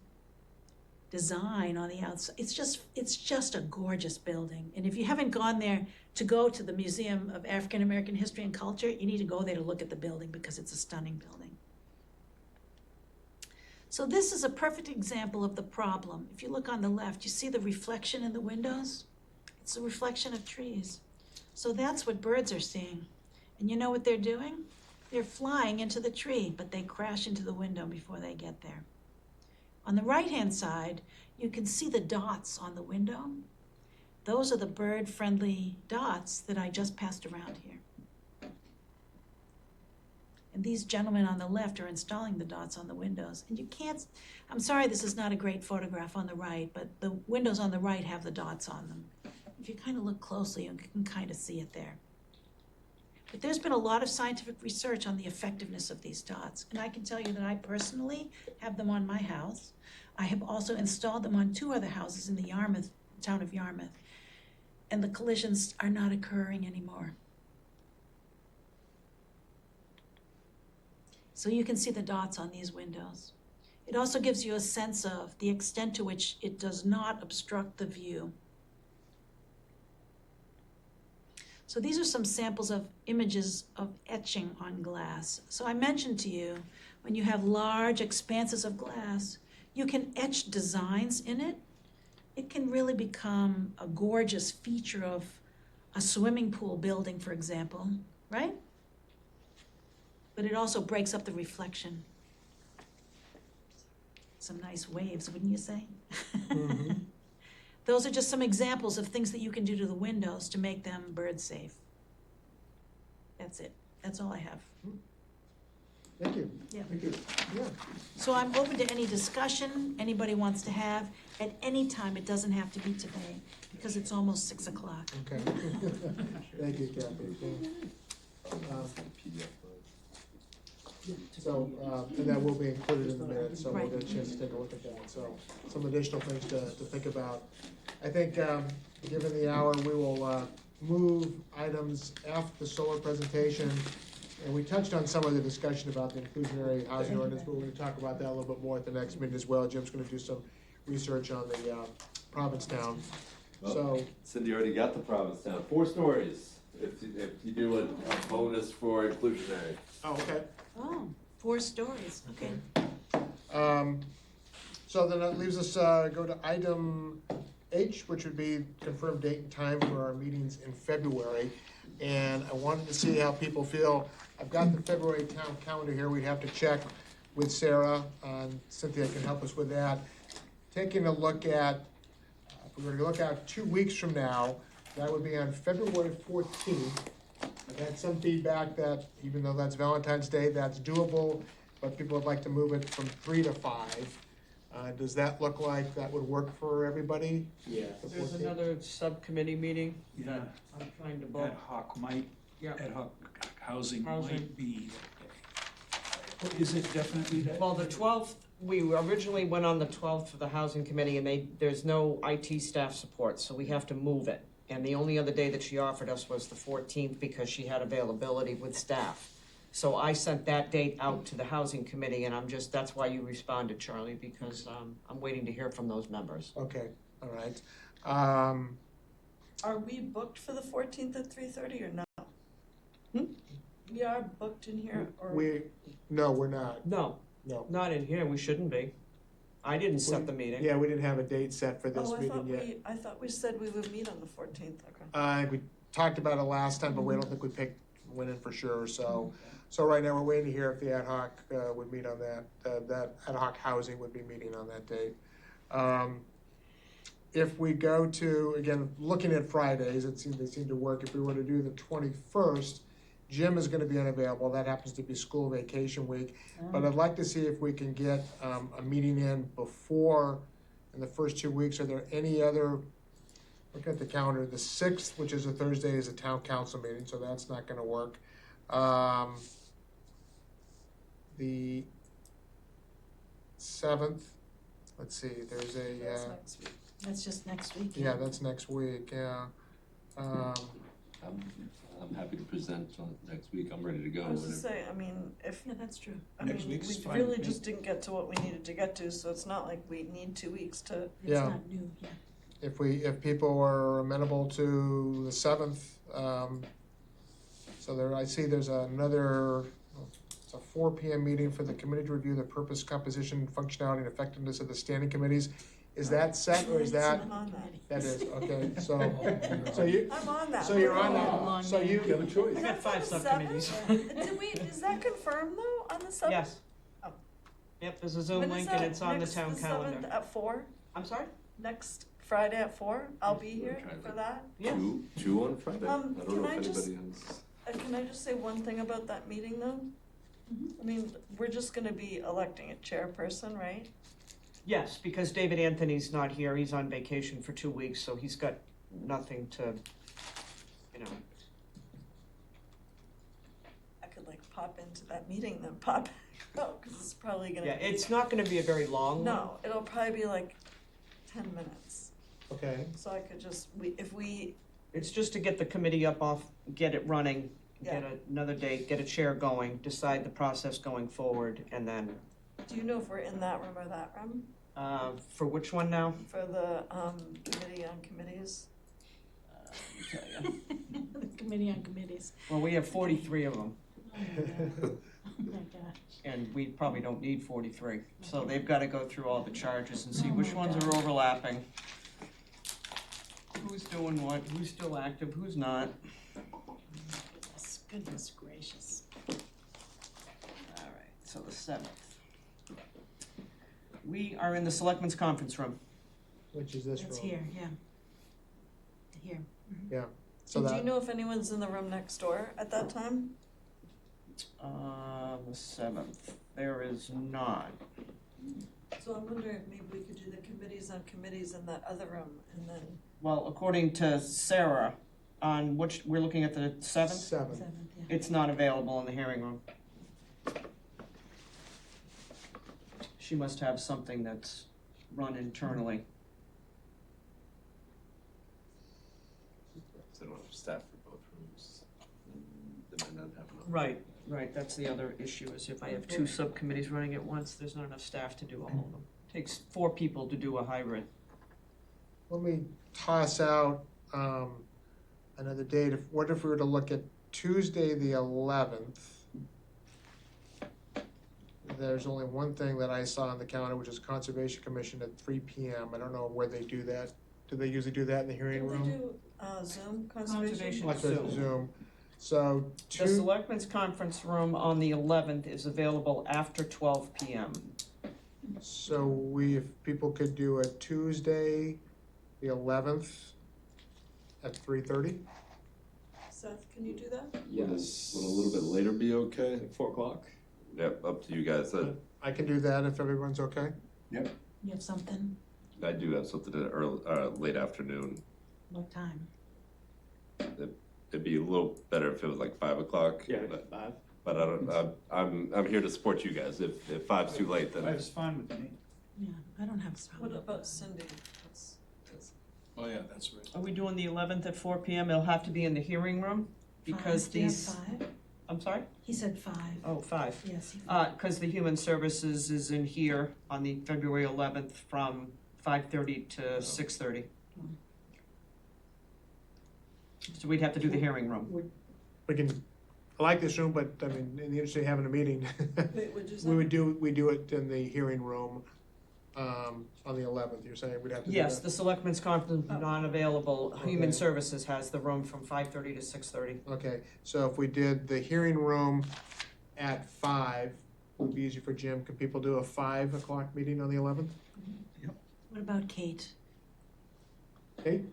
design on the outside. It's just a gorgeous building. And if you haven't gone there to go to the Museum of African American History and Culture, you need to go there to look at the building because it's a stunning building. So this is a perfect example of the problem. If you look on the left, you see the reflection in the windows? It's a reflection of trees. So that's what birds are seeing. And you know what they're doing? They're flying into the tree, but they crash into the window before they get there. On the right-hand side, you can see the dots on the window. Those are the bird-friendly dots that I just passed around here. And these gentlemen on the left are installing the dots on the windows. And you can't, I'm sorry this is not a great photograph on the right, but the windows on the right have the dots on them. If you kind of look closely, you can kind of see it there. But there's been a lot of scientific research on the effectiveness of these dots. And I can tell you that I personally have them on my house. I have also installed them on 2 other houses in the town of Yarmouth. And the collisions are not occurring anymore. So you can see the dots on these windows. It also gives you a sense of the extent to which it does not obstruct the view. So these are some samples of images of etching on glass. So I mentioned to you, when you have large expanses of glass, you can etch designs in it. It can really become a gorgeous feature of a swimming pool building, for example, right? But it also breaks up the reflection. Some nice waves, wouldn't you say? Mm-hmm. Those are just some examples of things that you can do to the windows to make them bird safe. That's it. That's all I have. Thank you. Yeah. Thank you. Yeah. So I'm open to any discussion anybody wants to have at any time. It doesn't have to be today because it's almost 6 o'clock. Okay. Thank you, Kathy. So, and that will be included in the minutes, so we'll get a chance to take a look at that. So, some additional things to think about. I think, given the hour, we will move items after the solar presentation. And we touched on some of the discussion about the inclusionary housing ordinance, but we're gonna talk about that a little bit more at the next meeting as well. Jim's gonna do some research on the Provincetown. Well, So, Cindy already got the Provincetown, 4 stories, if you do a bonus for inclusionary. oh, okay. Oh, 4 stories, okay. So then that leaves us, go to item H, which would be confirmed date and time for our meetings in February. And I wanted to see how people feel. I've got the February town calendar here. We'd have to check with Sarah, and Cynthia can help us with that. Taking a look at, if we were to look out 2 weeks from now, that would be on February 14th. I've had some feedback that even though that's Valentine's Day, that's doable, but people would like to move it from 3 to 5. Does that look like that would work for everybody? Yeah. The There's 14th? another subcommittee meeting Yeah, that I'm trying to ad book. hoc might, Yeah. ad hoc housing Housing. might be, okay. Is it definitely that? Well, the 12th, we originally went on the 12th for the housing committee and there's no IT staff support, so we have to move it. And the only other day that she offered us was the 14th because she had availability with staff. So I sent that date out to the housing committee and that's why you responded, Charlie, because I'm waiting to hear from those members. Okay, all right. Are we booked for the 14th at 3:30 or not? Hmm? We are booked in here, or? No, we're not. No, No. not in here, we shouldn't be. I didn't set the meeting. Yeah, we didn't have a date set for this Oh, meeting yet. I thought we said we would meet on the 14th, okay. I think we talked about it last time, but we don't think we went in for sure, so. So right now, we're waiting to hear if the ad hoc would meet on that, that ad hoc housing would be meeting on that date. If we go to, again, looking at Fridays, they seem to work. If we were to do the 21st, Jim is gonna be unavailable. That happens to be school vacation week. But I'd like to see if we can get a meeting in before, in the first 2 weeks. Are there any other, looking at the calendar, the 6th, which is a Thursday, is a town council meeting, so that's not gonna work. the 7th, let's see, there's That's a, next week. That's just next week. yeah, that's next week, yeah. I'm happy to present on next week. I'm ready to go. I was just whenever. saying, I mean, if, Yeah, that's true. I Next mean, week's we fine really with me. just didn't get to what we needed to get to, so it's not like we need 2 weeks to, It's Yeah. not new, yeah. If people are amenable to the 7th, so there, I see there's another, it's a 4 PM meeting for the committee to review the purpose, composition, functionality, and effectiveness of the standing committees. Is that set, or is that, I'm on that. that is, okay, so you, I'm on that. so you're on that, so You have a choice. We got That's on 5 the subcommittees. 7th? Did we, is that confirmed though, on the 7th? Yes. Oh. Yep, there's a Zoom When is link and that? it's on the Next- town the calendar. 7th at 4? I'm sorry? Next Friday at 4? I'll be here Trying to for think. that. Yeah. Two on Friday? I Can don't know I if just- anybody has. Can I just say one thing about that meeting though? I mean, we're just gonna be electing a chairperson, right? Yes, because David Anthony's not here, he's on vacation for 2 weeks, so he's got nothing to, you know. I could like pop into that meeting, then pop back out, cause it's probably gonna. Yeah, it's not gonna be a very long one. No, it'll probably be like 10 minutes, okay, so I could just, if we, It's just to get the committee up off, get it running, get Yeah. another date, get a chair going, decide the process going forward, and then, do you know if we're in that room or that room? for which one now? For the, committee on committees? Let me tell ya. The Committee on Committees. Well, we have 43 of them, Oh my gosh. and we probably don't need 43. So they've gotta go through all the charges and see which ones are overlapping. Who's doing what, who's still active, who's not. Goodness gracious. All right, so the 7th. We are in the Selectmen's Conference Room. which is this room. That's here, yeah. Here. So Do you that, know if anyone's in the room next door at that time? The 7th, there is not. So I'm wondering if maybe we could do the committees on committees in that other room, and then, Well, according to Sarah, on which, we're looking at the 7th, 7th, 7th, yeah. it's not available in the hearing room. She must have something that's run internally. They don't have staff for both rooms. They might not have enough. Right, that's the other issue, is if I have 2 subcommittees running at once, there's not enough staff to do all of them. Takes 4 people to do a hybrid. let me toss out, another date. What if we were to look at Tuesday, the 11th? There's only one thing that I saw on the calendar, which is Conservation Commission at 3 PM. I don't know where they do that. Do they usually do that in the hearing didn't room? they do, Zoom conservation? Conservation. Like the Zoom. So The two, Selectmen's Conference Room on the 11th is available after 12 PM. so if people could do a Tuesday, the 11th at 3:30? Seth, can you do that? Yes. Would a little bit later be okay? 4 o'clock? Yep, up to you guys. I can do that if everyone's okay. You have something? I do have something in early, late afternoon. What time? It'd be a little better if it was like 5 o'clock. Yeah, but- 5. But I don't, I'm here to support you guys. If 5's too late, then. Five's fine with me. Yeah, I don't have a problem. What about Cindy? That's- Oh, yeah, that's right. Are we doing the 11th at 4 PM? It'll have to be in the hearing room, because Five? Do you have these, 5? I'm sorry? He said 5. Oh, 5. Yes. Because the Human Services is in here on the February 11th from 5:30 to 6:30. So we'd have to do the hearing room. We can, I like this room, but I mean, in the interest of having a meeting, Wait, would you say? we do it in the hearing room, on the 11th. You're saying we'd have to do that? Yes, the Selectmen's Conference is not available. Human Services has the room from 5:30 to 6:30. Okay, so if we did the hearing room at 5, would be easy for Jim. Can people do a 5 o'clock meeting on the 11th? What about Kate? Kate?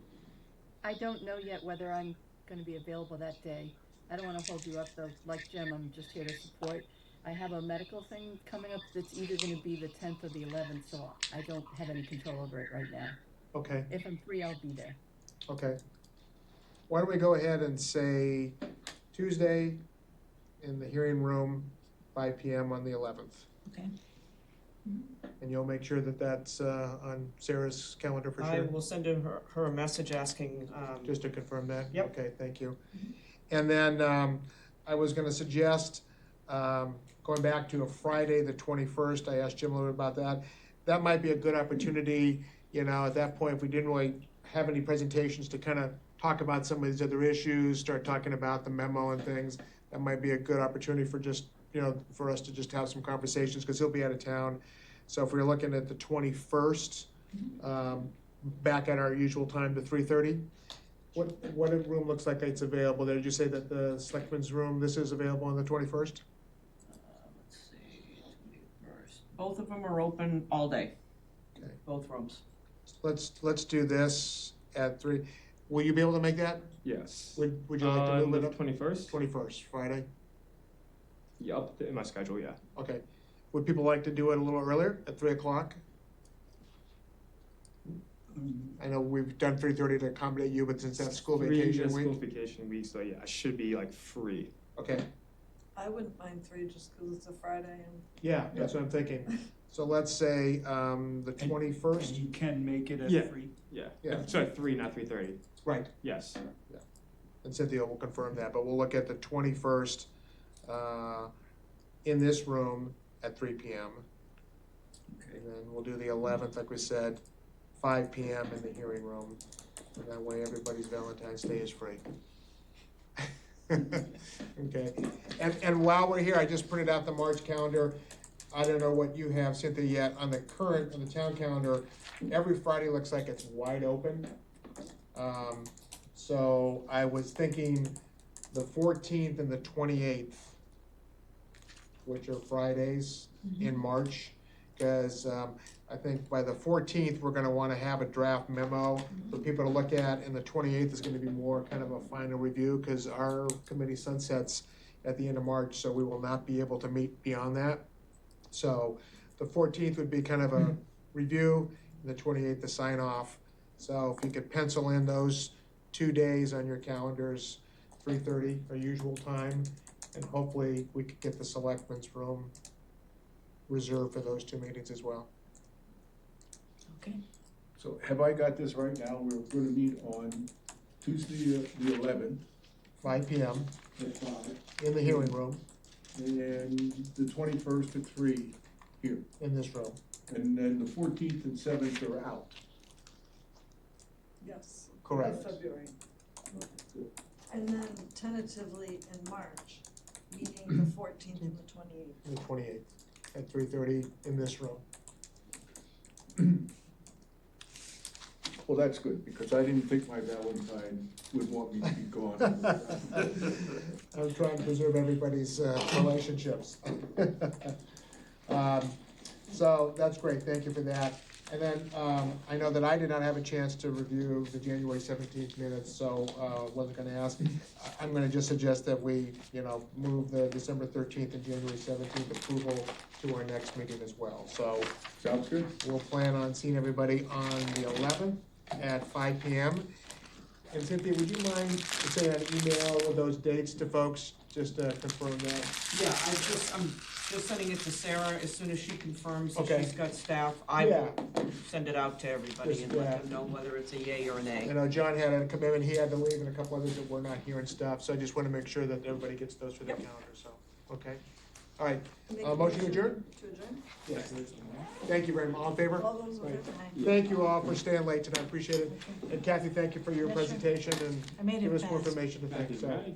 I don't know yet whether I'm gonna be available that day. I don't wanna hold you up though, like Jim, I'm just here to support. I have a medical thing coming up that's either gonna be the 10th or the 11th, so I don't have any control over it right now. Okay, If I'm free, I'll be there. okay. Why don't we go ahead and say Tuesday in the hearing room 5 PM on the 11th. Okay. And you'll make sure that that's on Sarah's calendar for I sure? will send her a message asking, Just to confirm that? Yep. Okay, thank you. And then I was gonna suggest, going back to a Friday, the 21st, I asked Jim a little bit about that. That might be a good opportunity, you know, at that point, if we didn't really have any presentations to kind of talk about some of these other issues, start talking about the memo and things, that might be a good opportunity for just, you know, for us to just have some conversations, because he'll be out of town. So if we're looking at the 21st, back at our usual time to 3:30, what a room looks like it's available there? Did you say that the selectmen's room, this is available on the 21st? Let's see, 21st. Both of them are open all day. Okay. Both rooms. Let's do this at 3. Will you be able to make that? Yes. Would you like to move it up? 21st? 21st, Friday? Yup, in my schedule, yeah. Okay. Would people like to do it a little earlier, at 3 o'clock? I know we've done 3:30 to accommodate you, but since that's school vacation School week. vacation week, so yeah, I should be like free. Okay, I wouldn't mind 3 just because it's a Friday and yeah, that's what I'm thinking. So let's say, the 21st, And you can make it Yeah. at 3. Yeah. Yeah. So at 3, not 3:30. right, Yes. and Cynthia will confirm that, but we'll look at the 21st, in this room at 3 PM. Okay. And then we'll do the 11th, like we said, 5 PM in the hearing room. And that way everybody's Valentine's Day is free. Okay, and while we're here, I just printed out the March calendar. I don't know what you have, Cynthia, yet. On the town calendar, every Friday looks like it's wide open. So I was thinking the 14th and the 28th, which are Fridays in March, because I think by the 14th, we're gonna wanna have a draft memo for people to look at, and the 28th is gonna be more kind of a final review, because our committee sunsets at the end of March, so we will not be able to meet beyond that. So the 14th would be kind of a review, and the 28th the sign off. So if you could pencil in those 2 days on your calendars, 3:30, our usual time, and hopefully we could get the selectmen's room reserved for those 2 meetings as well. Okay. So have I got this right now? We're gonna meet on Tuesday, the 11th 5 PM at 5, in the hearing room, and the 21st at 3 here. in this room. And then the 14th and 7th are out. yes. Correct. February. And then tentatively in March, meeting the 14th and the 28th. The 28th at 3:30 in this room. Well, that's good, because I didn't think my Valentine would want me to be gone. I'm trying to preserve everybody's relationships. So that's great, thank you for that. And then I know that I did not have a chance to review the January 17th minutes, so wasn't gonna ask. I'm gonna just suggest that we, you know, move the December 13th and January 17th approval to our next meeting as well. So Sounds good? we'll plan on seeing everybody on the 11th at 5 PM. And Cynthia, would you mind sending an email with those dates to folks, just to confirm that? yeah, I'm just sending it to Sarah as soon as she confirms that Okay. she's got staff. I Yeah. will send it out to everybody and let them know whether it's a yay or a nay. You know, John had a commitment, he had to leave, and a couple others that were not here and stuff, so I just wanna make sure that everybody gets those for their calendar, so, okay? All right, Make a motion to adjourn? To adjourn? Yes. Thank you very much, all in favor? All those in favor? Thank you all for staying late tonight, appreciate it. And Kathy, thank you for your Yeah, sure. presentation and I made it give us more fast. information to think, so.